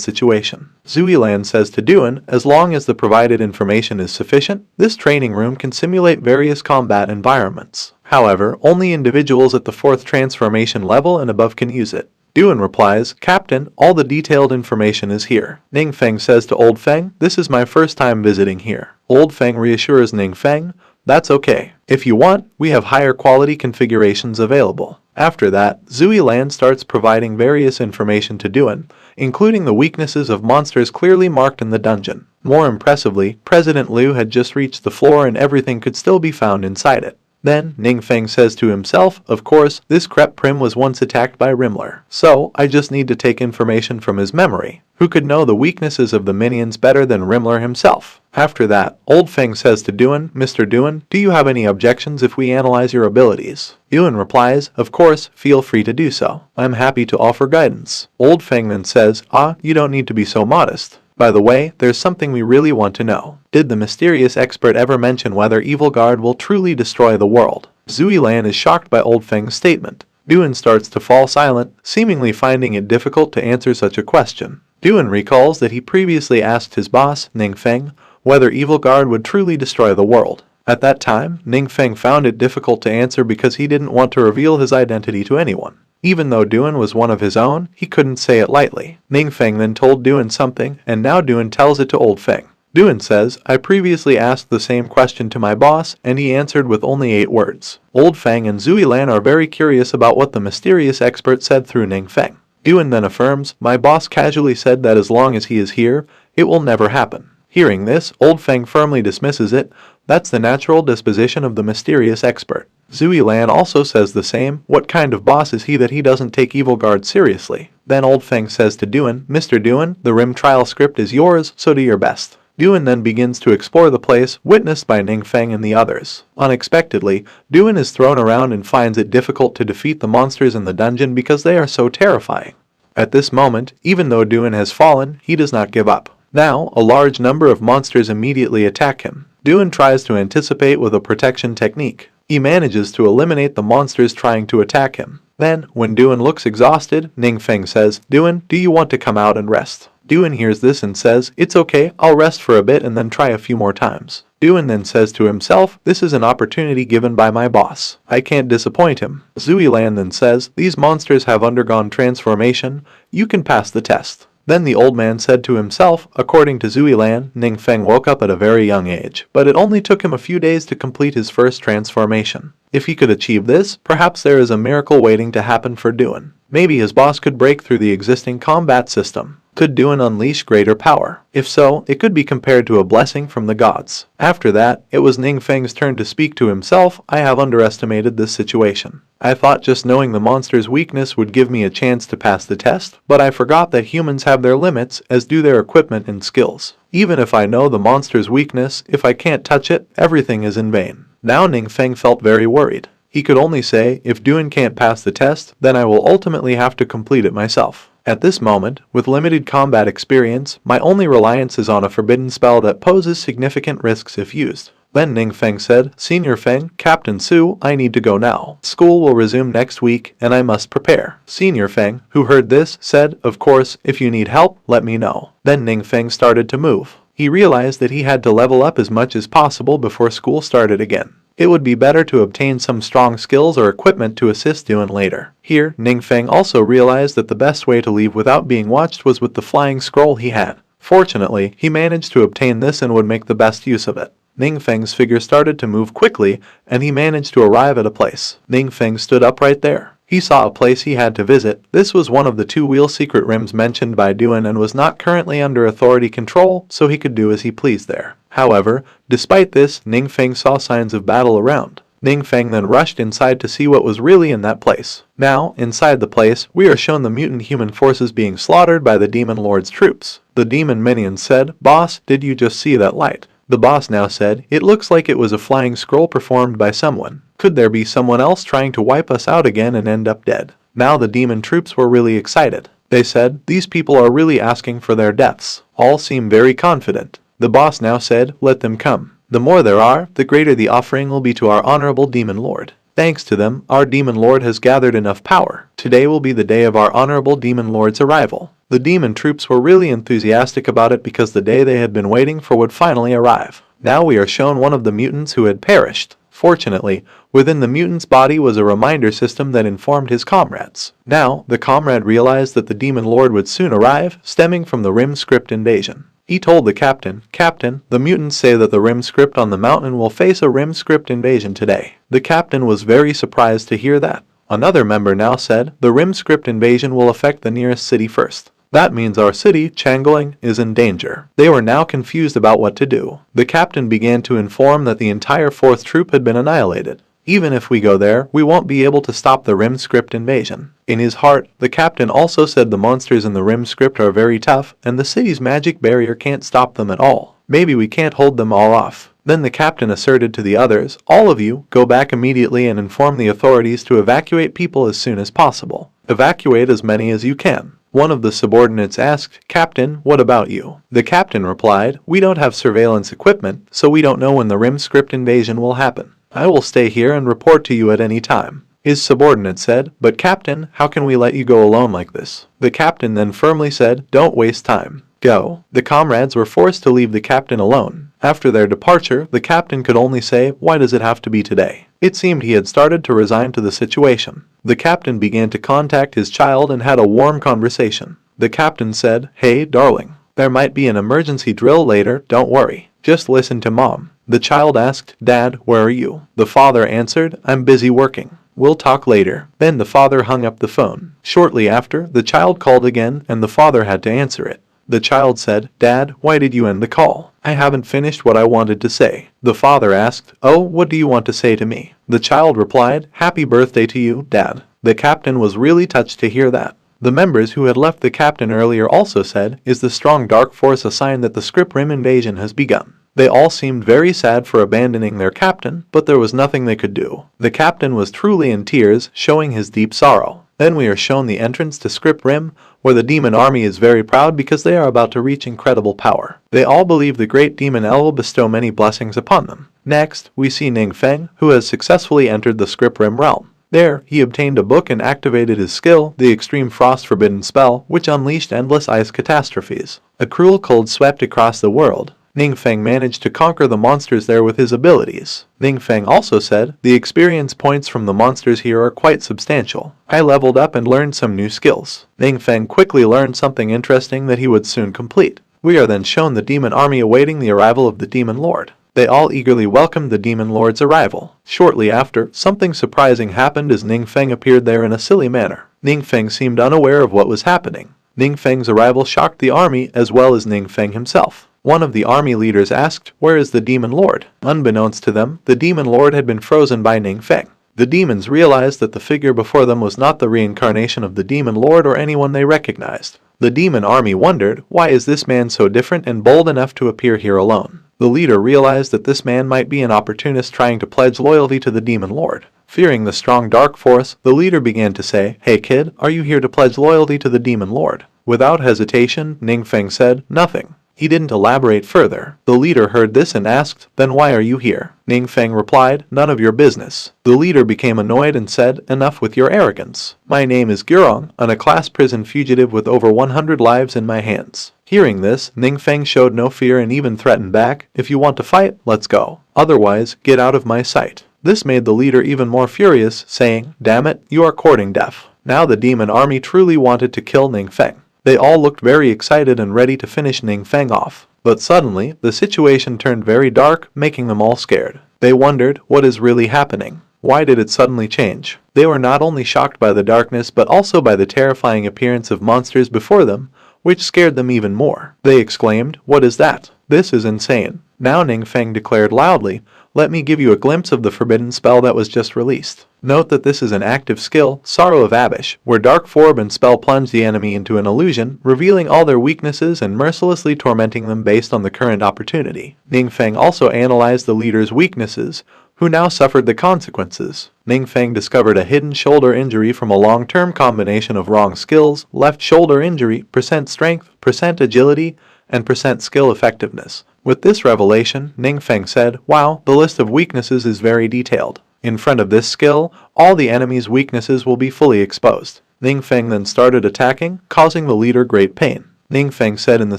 situation. Zuilan says to Duan, as long as the provided information is sufficient, this training room can simulate various combat environments. However, only individuals at the 4th transformation level and above can use it. Duan replies, Captain, all the detailed information is here. Ningfeng says to Old Feng, this is my first time visiting here. Old Feng reassures Ningfeng, that's okay. If you want, we have higher quality configurations available. After that, Zuilan starts providing various information to Duan, including the weaknesses of monsters clearly marked in the dungeon. More impressively, President Liu had just reached the floor and everything could still be found inside it. Then, Ningfeng says to himself, of course, this Crep Prim was once attacked by Rimler. So, I just need to take information from his memory. Who could know the weaknesses of the minions better than Rimler himself? After that, Old Feng says to Duan, Mr. Duan, do you have any objections if we analyze your abilities? Duan replies, of course, feel free to do so. I'm happy to offer guidance. Old Feng then says, you don't need to be so modest. By the way, there's something we really want to know. Did the mysterious expert ever mention whether Evil Guard will truly destroy the world? Zuilan is shocked by Old Feng's statement. Duan starts to fall silent, seemingly finding it difficult to answer such a question. Duan recalls that he previously asked his boss, Ningfeng, whether Evil Guard would truly destroy the world. At that time, Ningfeng found it difficult to answer because he didn't want to reveal his identity to anyone. Even though Duan was one of his own, he couldn't say it lightly. Ningfeng then told Duan something, and now Duan tells it to Old Feng. Duan says, I previously asked the same question to my boss, and he answered with only 8 words. Old Feng and Zuilan are very curious about what the mysterious expert said through Ningfeng. Duan then affirms, my boss casually said that as long as he is here, it will never happen. Hearing this, Old Feng firmly dismisses it. That's the natural disposition of the mysterious expert. Zuilan also says the same. What kind of boss is he that he doesn't take Evil Guard seriously? Then Old Feng says to Duan, Mr. Duan, the Rim trial script is yours, so do your best. Duan then begins to explore the place, witnessed by Ningfeng and the others. Unexpectedly, Duan is thrown around and finds it difficult to defeat the monsters in the dungeon because they are so terrifying. At this moment, even though Duan has fallen, he does not give up. Now, a large number of monsters immediately attack him. Duan tries to anticipate with a protection technique. He manages to eliminate the monsters trying to attack him. Then, when Duan looks exhausted, Ningfeng says, Duan, do you want to come out and rest? Duan hears this and says, it's okay, I'll rest for a bit and then try a few more times. Duan then says to himself, this is an opportunity given by my boss. I can't disappoint him. Zuilan then says, these monsters have undergone transformation, you can pass the test. Then the old man said to himself, according to Zuilan, Ningfeng woke up at a very young age, but it only took him a few days to complete his first transformation. If he could achieve this, perhaps there is a miracle waiting to happen for Duan. Maybe his boss could break through the existing combat system. Could Duan unleash greater power? If so, it could be compared to a blessing from the gods. After that, it was Ningfeng's turn to speak to himself. I have underestimated this situation. I thought just knowing the monster's weakness would give me a chance to pass the test, but I forgot that humans have their limits, as do their equipment and skills. Even if I know the monster's weakness, if I can't touch it, everything is in vain. Now Ningfeng felt very worried. He could only say, if Duan can't pass the test, then I will ultimately have to complete it myself. At this moment, with limited combat experience, my only reliance is on a forbidden spell that poses significant risks if used. Then Ningfeng said, Senior Feng, Captain Su, I need to go now. School will resume next week, and I must prepare. Senior Feng, who heard this, said, of course, if you need help, let me know. Then Ningfeng started to move. He realized that he had to level up as much as possible before school started again. It would be better to obtain some strong skills or equipment to assist Duan later. Here, Ningfeng also realized that the best way to leave without being watched was with the flying scroll he had. Fortunately, he managed to obtain this and would make the best use of it. Ningfeng's figure started to move quickly, and he managed to arrive at a place. Ningfeng stood up right there. He saw a place he had to visit. This was one of the 2 wheel secret rims mentioned by Duan and was not currently under authority control, so he could do as he pleased there. However, despite this, Ningfeng saw signs of battle around. Ningfeng then rushed inside to see what was really in that place. Now, inside the place, we are shown the mutant human forces being slaughtered by the Demon Lord's troops. The demon minions said, Boss, did you just see that light? The boss now said, it looks like it was a flying scroll performed by someone. Could there be someone else trying to wipe us out again and end up dead? Now the demon troops were really excited. They said, these people are really asking for their deaths. All seem very confident. The boss now said, let them come. The more there are, the greater the offering will be to our honorable demon lord. Thanks to them, our demon lord has gathered enough power. Today will be the day of our honorable demon lord's arrival. The demon troops were really enthusiastic about it because the day they had been waiting for would finally arrive. Now we are shown one of the mutants who had perished. Fortunately, within the mutant's body was a reminder system that informed his comrades. Now, the comrade realized that the demon lord would soon arrive, stemming from the Rim script invasion. He told the captain, "Captain, the mutants say that the Rim script on the mountain will face a Rim script invasion today." The captain was very surprised to hear that. Another member now said, "The Rim script invasion will affect the nearest city first. That means our city, Changeling, is in danger." They were now confused about what to do. The captain began to inform that the entire 4th troop had been annihilated. Even if we go there, we won't be able to stop the Rim script invasion. In his heart, the captain also said the monsters in the Rim script are very tough, and the city's magic barrier can't stop them at all. Maybe we can't hold them all off. Then the captain asserted to the others, "All of you, go back immediately and inform the authorities to evacuate people as soon as possible. Evacuate as many as you can." One of the subordinates asked, "Captain, what about you?" The captain replied, "We don't have surveillance equipment, so we don't know when the Rim script invasion will happen. I will stay here and report to you at any time." His subordinate said, "But captain, how can we let you go alone like this?" The captain then firmly said, "Don't waste time. Go." The comrades were forced to leave the captain alone. After their departure, the captain could only say, "Why does it have to be today?" It seemed he had started to resign to the situation. The captain began to contact his child and had a warm conversation. The captain said, "Hey, darling, there might be an emergency drill later, don't worry. Just listen to mom." The child asked, "Dad, where are you?" The father answered, "I'm busy working. We'll talk later." Then the father hung up the phone. Shortly after, the child called again and the father had to answer it. The child said, "Dad, why did you end the call? I haven't finished what I wanted to say." The father asked, "Oh, what do you want to say to me?" The child replied, "Happy birthday to you, Dad." The captain was really touched to hear that. The members who had left the captain earlier also said, "Is the strong dark force a sign that the Script Rim invasion has begun?" They all seemed very sad for abandoning their captain, but there was nothing they could do. The captain was truly in tears, showing his deep sorrow. Then we are shown the entrance to Script Rim, where the demon army is very proud because they are about to reach incredible power. They all believe the great demon El will bestow many blessings upon them. Next, we see Ning Feng, who has successfully entered the Script Rim realm. There, he obtained a book and activated his skill, the Extreme Frost Forbidden spell, which unleashed endless ice catastrophes. A cruel cold swept across the world. Ning Feng managed to conquer the monsters there with his abilities. Ning Feng also said, "The experience points from the monsters here are quite substantial. I leveled up and learned some new skills." Ning Feng quickly learned something interesting that he would soon complete. We are then shown the demon army awaiting the arrival of the demon lord. They all eagerly welcomed the demon lord's arrival. Shortly after, something surprising happened as Ning Feng appeared there in a silly manner. Ning Feng seemed unaware of what was happening. Ning Feng's arrival shocked the army as well as Ning Feng himself. One of the army leaders asked, "Where is the demon lord?" Unbeknownst to them, the demon lord had been frozen by Ning Feng. The demons realized that the figure before them was not the reincarnation of the demon lord or anyone they recognized. The demon army wondered, why is this man so different and bold enough to appear here alone? The leader realized that this man might be an opportunist trying to pledge loyalty to the demon lord. Fearing the strong dark force, the leader began to say, "Hey kid, are you here to pledge loyalty to the demon lord?" Without hesitation, Ning Feng said, "Nothing." He didn't elaborate further. The leader heard this and asked, "Then why are you here?" Ning Feng replied, "None of your business." The leader became annoyed and said, "Enough with your arrogance. My name is Gurong, a class prison fugitive with over 100 lives in my hands." Hearing this, Ning Feng showed no fear and even threatened back, "If you want to fight, let's go. Otherwise, get out of my sight." This made the leader even more furious, saying, "Damn it, you are courting death." Now the demon army truly wanted to kill Ning Feng. They all looked very excited and ready to finish Ning Feng off. But suddenly, the situation turned very dark, making them all scared. They wondered, what is really happening? Why did it suddenly change? They were not only shocked by the darkness but also by the terrifying appearance of monsters before them, which scared them even more. They exclaimed, "What is that? This is insane." Now Ning Feng declared loudly, "Let me give you a glimpse of the forbidden spell that was just released." Note that this is an active skill, Sorrow of Abish, where Dark Forb and spell plunge the enemy into an illusion, revealing all their weaknesses and mercilessly tormenting them based on the current opportunity. Ning Feng also analyzed the leader's weaknesses, who now suffered the consequences. Ning Feng discovered a hidden shoulder injury from a long-term combination of wrong skills, left shoulder injury, percent strength, percent agility, and percent skill effectiveness. With this revelation, Ningfeng said, "Wow, the list of weaknesses is very detailed. In front of this skill, all the enemy's weaknesses will be fully exposed." Ningfeng then started attacking, causing the leader great pain. Ningfeng said in the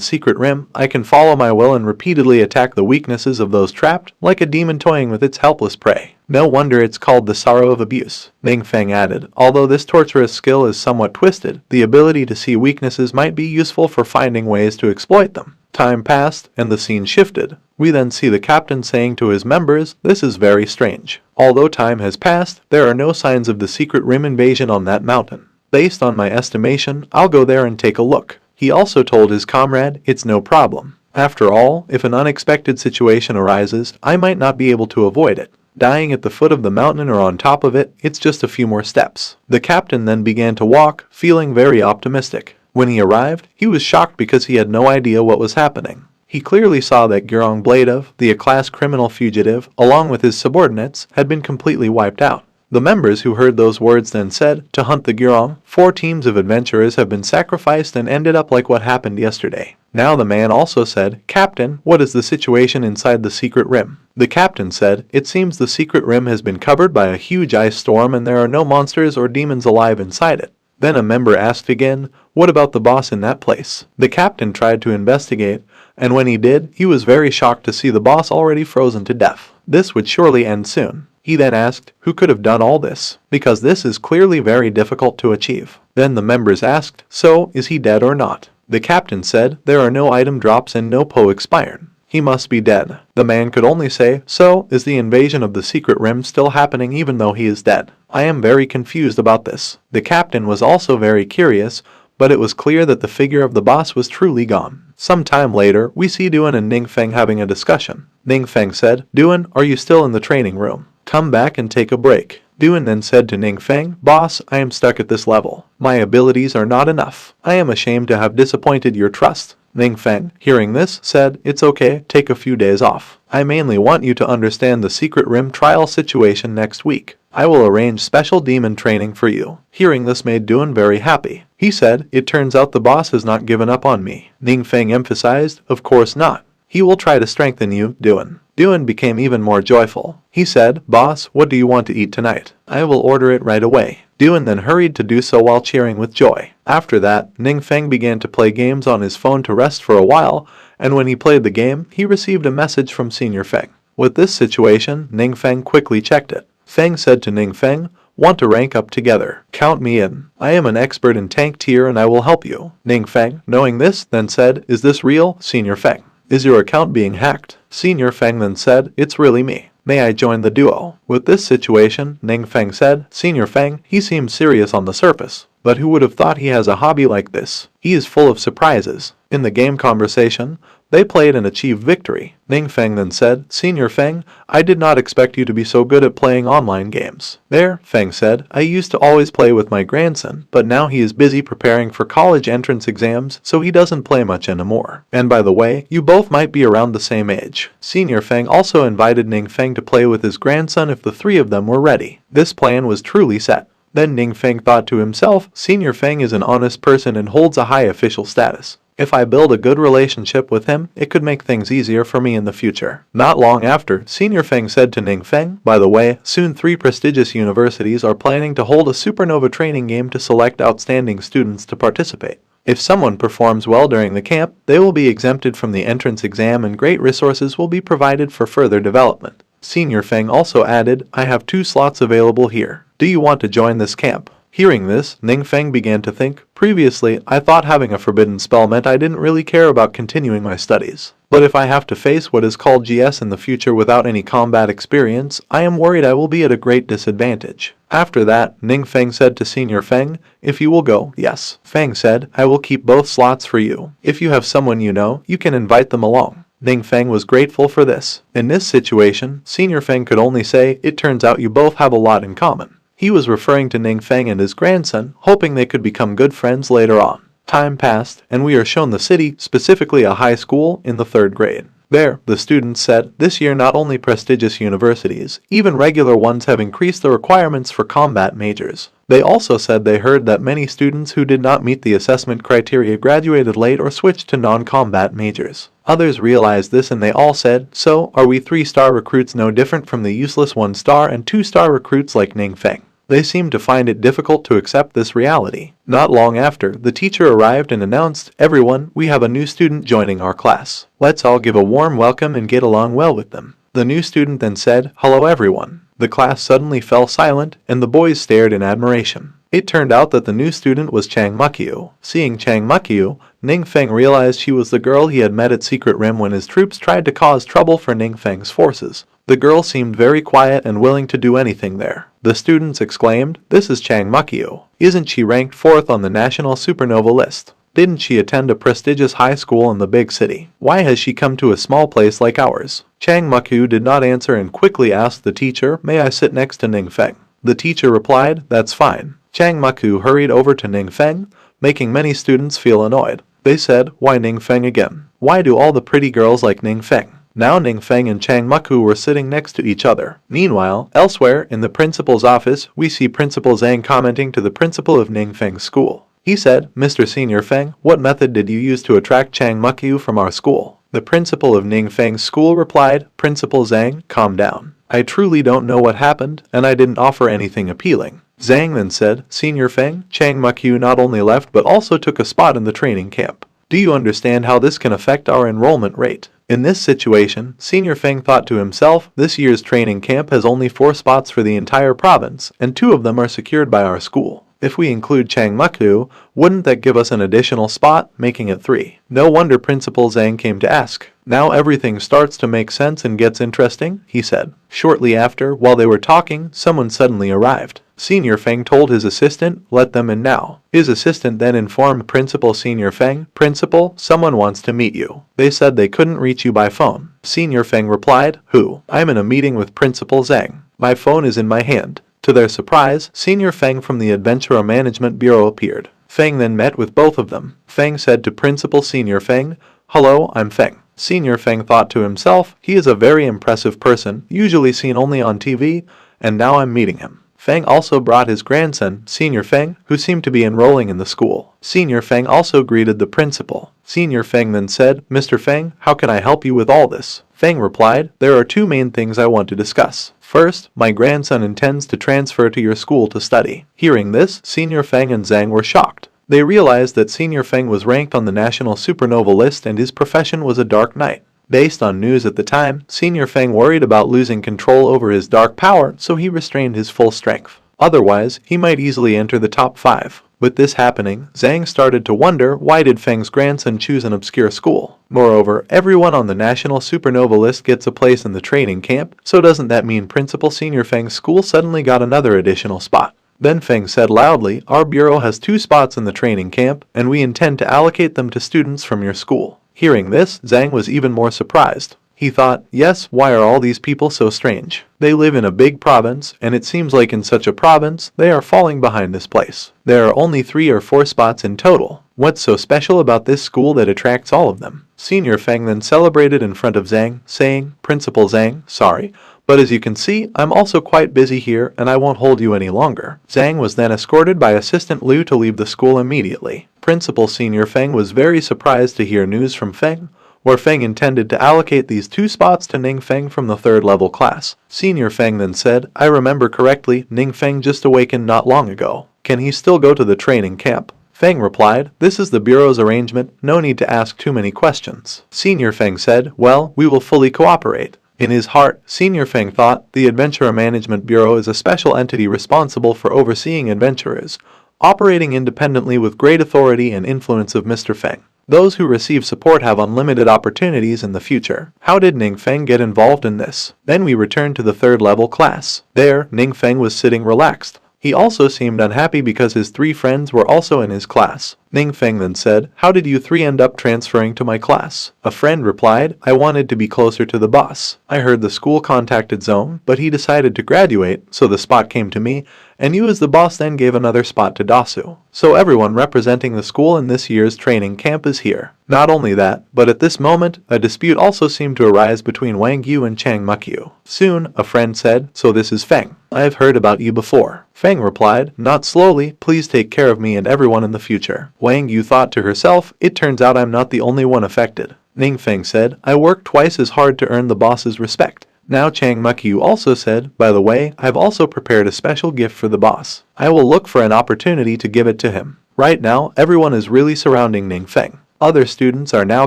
secret rim, "I can follow my will and repeatedly attack the weaknesses of those trapped, like a demon toying with its helpless prey. No wonder it's called the sorrow of abuse." Ningfeng added, "Although this torturous skill is somewhat twisted, the ability to see weaknesses might be useful for finding ways to exploit them." Time passed, and the scene shifted. We then see the captain saying to his members, "This is very strange. Although time has passed, there are no signs of the secret rim invasion on that mountain. Based on my estimation, I'll go there and take a look." He also told his comrade, "It's no problem. After all, if an unexpected situation arises, I might not be able to avoid it. Dying at the foot of the mountain or on top of it, it's just a few more steps." The captain then began to walk, feeling very optimistic. When he arrived, he was shocked because he had no idea what was happening. He clearly saw that Gurong Bladov, the A-class criminal fugitive, along with his subordinates, had been completely wiped out. The members who heard those words then said, "To hunt the Gurong, 4 teams of adventurers have been sacrificed and ended up like what happened yesterday." Now the man also said, "Captain, what is the situation inside the secret rim?" The captain said, "It seems the secret rim has been covered by a huge ice storm and there are no monsters or demons alive inside it." Then a member asked again, "What about the boss in that place?" The captain tried to investigate, and when he did, he was very shocked to see the boss already frozen to death. This would surely end soon. He then asked, "Who could have done all this? Because this is clearly very difficult to achieve." Then the members asked, "So, is he dead or not?" The captain said, "There are no item drops and no PO expired. He must be dead." The man could only say, "So, is the invasion of the secret rim still happening even though he is dead? I am very confused about this." The captain was also very curious, but it was clear that the figure of the boss was truly gone. Some time later, we see Duan and Ningfeng having a discussion. Ningfeng said, "Duan, are you still in the training room? Come back and take a break." Duan then said to Ningfeng, "Boss, I am stuck at this level. My abilities are not enough. I am ashamed to have disappointed your trust." Ningfeng, hearing this, said, "It's okay, take a few days off. I mainly want you to understand the secret rim trial situation next week. I will arrange special demon training for you." Hearing this made Duan very happy. He said, "It turns out the boss has not given up on me." Ningfeng emphasized, "Of course not. He will try to strengthen you, Duan." Duan became even more joyful. He said, "Boss, what do you want to eat tonight? I will order it right away." Duan then hurried to do so while cheering with joy. After that, Ningfeng began to play games on his phone to rest for a while, and when he played the game, he received a message from Senior Feng. With this situation, Ningfeng quickly checked it. Feng said to Ningfeng, "Want to rank up together? Count me in. I am an expert in tank tier and I will help you." Ningfeng, knowing this, then said, "Is this real, Senior Feng? Is your account being hacked?" Senior Feng then said, "It's really me. May I join the duo?" With this situation, Ningfeng said, "Senior Feng, he seems serious on the surface, but who would have thought he has a hobby like this? He is full of surprises." In the game conversation, they played and achieved victory. Ningfeng then said, "Senior Feng, I did not expect you to be so good at playing online games." "There," Feng said, "I used to always play with my grandson, but now he is busy preparing for college entrance exams, so he doesn't play much anymore. And by the way, you both might be around the same age." Senior Feng also invited Ningfeng to play with his grandson if the 3 of them were ready. This plan was truly set. Then Ningfeng thought to himself, Senior Feng is an honest person and holds a high official status. If I build a good relationship with him, it could make things easier for me in the future. Not long after, Senior Feng said to Ningfeng, "By the way, soon 3 prestigious universities are planning to hold a supernova training game to select outstanding students to participate. If someone performs well during the camp, they will be exempted from the entrance exam and great resources will be provided for further development." Senior Feng also added, "I have 2 slots available here. Do you want to join this camp?" Hearing this, Ningfeng began to think, "Previously, I thought having a forbidden spell meant I didn't really care about continuing my studies. But if I have to face what is called GS in the future without any combat experience, I am worried I will be at a great disadvantage." After that, Ningfeng said to Senior Feng, "If you will go, yes." Feng said, "I will keep both slots for you. If you have someone you know, you can invite them along." Ningfeng was grateful for this. In this situation, Senior Feng could only say, "It turns out you both have a lot in common." He was referring to Ningfeng and his grandson, hoping they could become good friends later on. Time passed, and we are shown the city, specifically a high school, in the 3rd grade. There, the students said, this year not only prestigious universities, even regular ones have increased the requirements for combat majors. They also said they heard that many students who did not meet the assessment criteria graduated late or switched to non-combat majors. Others realized this and they all said, so, are we 3-star recruits no different from the useless 1-star and 2-star recruits like Ning Feng? They seemed to find it difficult to accept this reality. Not long after, the teacher arrived and announced, everyone, we have a new student joining our class. Let's all give a warm welcome and get along well with them. The new student then said, hello everyone. The class suddenly fell silent, and the boys stared in admiration. It turned out that the new student was Chang Mukyu. Seeing Chang Mukyu, Ning Feng realized she was the girl he had met at Secret Rim when his troops tried to cause trouble for Ning Feng's forces. The girl seemed very quiet and willing to do anything there. The students exclaimed, this is Chang Mukyu. Isn't she ranked 4th on the national supernova list? Didn't she attend a prestigious high school in the big city? Why has she come to a small place like ours? Chang Mukyu did not answer and quickly asked the teacher, may I sit next to Ning Feng? The teacher replied, that's fine. Chang Mukyu hurried over to Ning Feng, making many students feel annoyed. They said, why Ning Feng again? Why do all the pretty girls like Ning Feng? Now Ning Feng and Chang Mukyu were sitting next to each other. Meanwhile, elsewhere, in the principal's office, we see Principal Zhang commenting to the principal of Ning Feng's school. He said, Mr. Senior Feng, what method did you use to attract Chang Mukyu from our school? The principal of Ning Feng's school replied, Principal Zhang, calm down. I truly don't know what happened, and I didn't offer anything appealing. Zhang then said, Senior Feng, Chang Mukyu not only left but also took a spot in the training camp. Do you understand how this can affect our enrollment rate? In this situation, Senior Feng thought to himself, this year's training camp has only 4 spots for the entire province, and 2 of them are secured by our school. If we include Chang Mukyu, wouldn't that give us an additional spot, making it 3? No wonder Principal Zhang came to ask. Now everything starts to make sense and gets interesting, he said. Shortly after, while they were talking, someone suddenly arrived. Senior Feng told his assistant, let them in now. His assistant then informed Principal Senior Feng, Principal, someone wants to meet you. They said they couldn't reach you by phone. Senior Feng replied, who? I'm in a meeting with Principal Zhang. My phone is in my hand. To their surprise, Senior Feng from the Adventurer Management Bureau appeared. Feng then met with both of them. Feng said to Principal Senior Feng, hello, I'm Feng. Senior Feng thought to himself, he is a very impressive person, usually seen only on TV, and now I'm meeting him. Feng also brought his grandson, Senior Feng, who seemed to be enrolling in the school. Senior Feng also greeted the principal. Senior Feng then said, Mr. Feng, how can I help you with all this? Feng replied, there are 2 main things I want to discuss. First, my grandson intends to transfer to your school to study. Hearing this, Senior Feng and Zhang were shocked. They realized that Senior Feng was ranked on the national supernova list and his profession was a dark knight. Based on news at the time, Senior Feng worried about losing control over his dark power, so he restrained his full strength. Otherwise, he might easily enter the top 5. With this happening, Zhang started to wonder why did Feng's grandson choose an obscure school. Moreover, everyone on the national supernova list gets a place in the training camp, so doesn't that mean Principal Senior Feng's school suddenly got another additional spot? Then Feng said loudly, our bureau has 2 spots in the training camp, and we intend to allocate them to students from your school. Hearing this, Zhang was even more surprised. He thought, yes, why are all these people so strange? They live in a big province, and it seems like in such a province, they are falling behind this place. There are only 3 or 4 spots in total. What's so special about this school that attracts all of them? Senior Feng then celebrated in front of Zhang, saying, Principal Zhang, sorry, but as you can see, I'm also quite busy here and I won't hold you any longer. Zhang was then escorted by Assistant Liu to leave the school immediately. Principal Senior Feng was very surprised to hear news from Feng, where Feng intended to allocate these 2 spots to Ning Feng from the 3rd level class. Senior Feng then said, I remember correctly, Ning Feng just awakened not long ago. Can he still go to the training camp? Feng replied, this is the Bureau's arrangement, no need to ask too many questions. Senior Feng said, well, we will fully cooperate. In his heart, Senior Feng thought, the Adventurer Management Bureau is a special entity responsible for overseeing adventurers, operating independently with great authority and influence of Mr. Feng. Those who receive support have unlimited opportunities in the future. How did Ning Feng get involved in this? Then we returned to the 3rd level class. There, Ning Feng was sitting relaxed. He also seemed unhappy because his 3 friends were also in his class. Ningfeng then said, "How did you three end up transferring to my class?" A friend replied, "I wanted to be closer to the boss. I heard the school contacted Zone, but he decided to graduate, so the spot came to me, and you as the boss then gave another spot to Dasu. So everyone representing the school in this year's training camp is here." Not only that, but at this moment, a dispute also seemed to arise between Wang Yu and Chang Mukyu. Soon, a friend said, "So this is Feng. I've heard about you before." Feng replied, "Not slowly, please take care of me and everyone in the future." Wang Yu thought to herself, "It turns out I'm not the only one affected." Ningfeng said, "I worked twice as hard to earn the boss's respect." Now Chang Mukyu also said, "By the way, I've also prepared a special gift for the boss. I will look for an opportunity to give it to him." Right now, everyone is really surrounding Ningfeng. Other students are now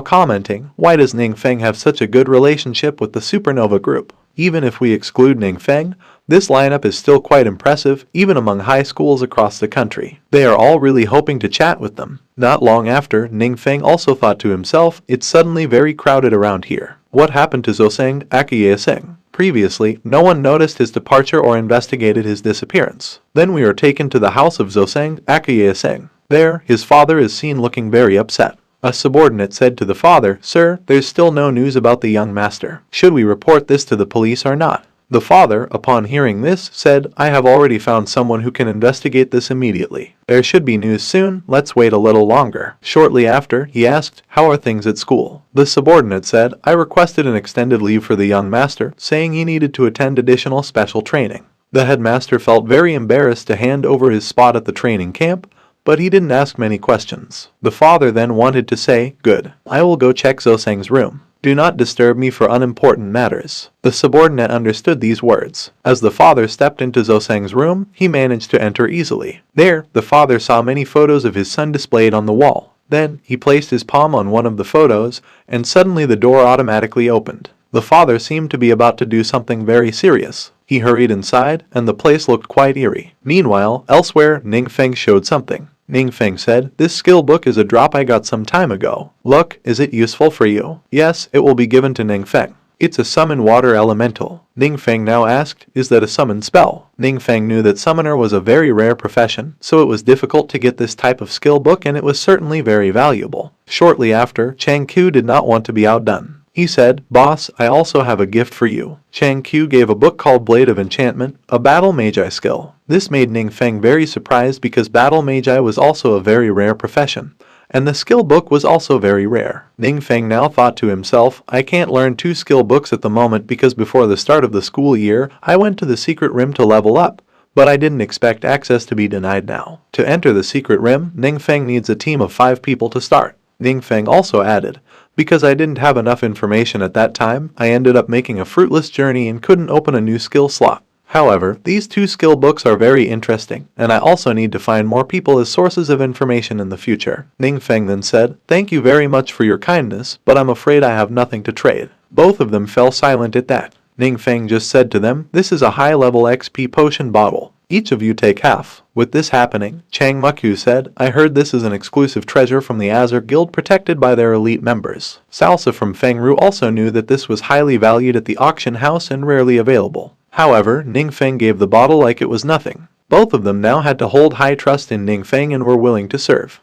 commenting, "Why does Ningfeng have such a good relationship with the supernova group?" Even if we exclude Ningfeng, this lineup is still quite impressive, even among high schools across the country. They are all really hoping to chat with them. Not long after, Ningfeng also thought to himself, "It's suddenly very crowded around here. What happened to Zoseng Akiyeseng?" Previously, no one noticed his departure or investigated his disappearance. Then we are taken to the house of Zoseng Akiyeseng. There, his father is seen looking very upset. A subordinate said to the father, "Sir, there's still no news about the young master. Should we report this to the police or not?" The father, upon hearing this, said, "I have already found someone who can investigate this immediately. There should be news soon, let's wait a little longer." Shortly after, he asked, "How are things at school?" The subordinate said, "I requested an extended leave for the young master, saying he needed to attend additional special training." The headmaster felt very embarrassed to hand over his spot at the training camp, but he didn't ask many questions. The father then wanted to say, "Good. I will go check Zoseng's room. Do not disturb me for unimportant matters." The subordinate understood these words. As the father stepped into Zoseng's room, he managed to enter easily. There, the father saw many photos of his son displayed on the wall. Then, he placed his palm on one of the photos, and suddenly the door automatically opened. The father seemed to be about to do something very serious. He hurried inside, and the place looked quite eerie. Meanwhile, elsewhere, Ningfeng showed something. Ningfeng said, "This skill book is a drop I got some time ago. Look, is it useful for you?" "Yes, it will be given to Ningfeng. It's a summon water elemental." Ningfeng now asked, "Is that a summon spell?" Ningfeng knew that summoner was a very rare profession, so it was difficult to get this type of skill book, and it was certainly very valuable. Shortly after, Chang Qiu did not want to be outdone. He said, "Boss, I also have a gift for you." Chang Qiu gave a book called Blade of Enchantment, a battle magi skill. This made Ningfeng very surprised because battle magi was also a very rare profession, and the skill book was also very rare. Ningfeng now thought to himself, "I can't learn 2 skill books at the moment because before the start of the school year, I went to the secret rim to level up, but I didn't expect access to be denied now. To enter the secret rim, Ningfeng needs a team of 5 people to start." Ningfeng also added, "Because I didn't have enough information at that time, I ended up making a fruitless journey and couldn't open a new skill slot. However, these 2 skill books are very interesting, and I also need to find more people as sources of information in the future." Ningfeng then said, "Thank you very much for your kindness, but I'm afraid I have nothing to trade." Both of them fell silent at that. Ningfeng just said to them, "This is a high-level XP potion bottle. Each of you take half." With this happening, Chang Mukyu said, "I heard this is an exclusive treasure from the Azure Guild protected by their elite members." Salsa from Fengru also knew that this was highly valued at the auction house and rarely available. However, Ningfeng gave the bottle like it was nothing. Both of them now had to hold high trust in Ningfeng and were willing to serve.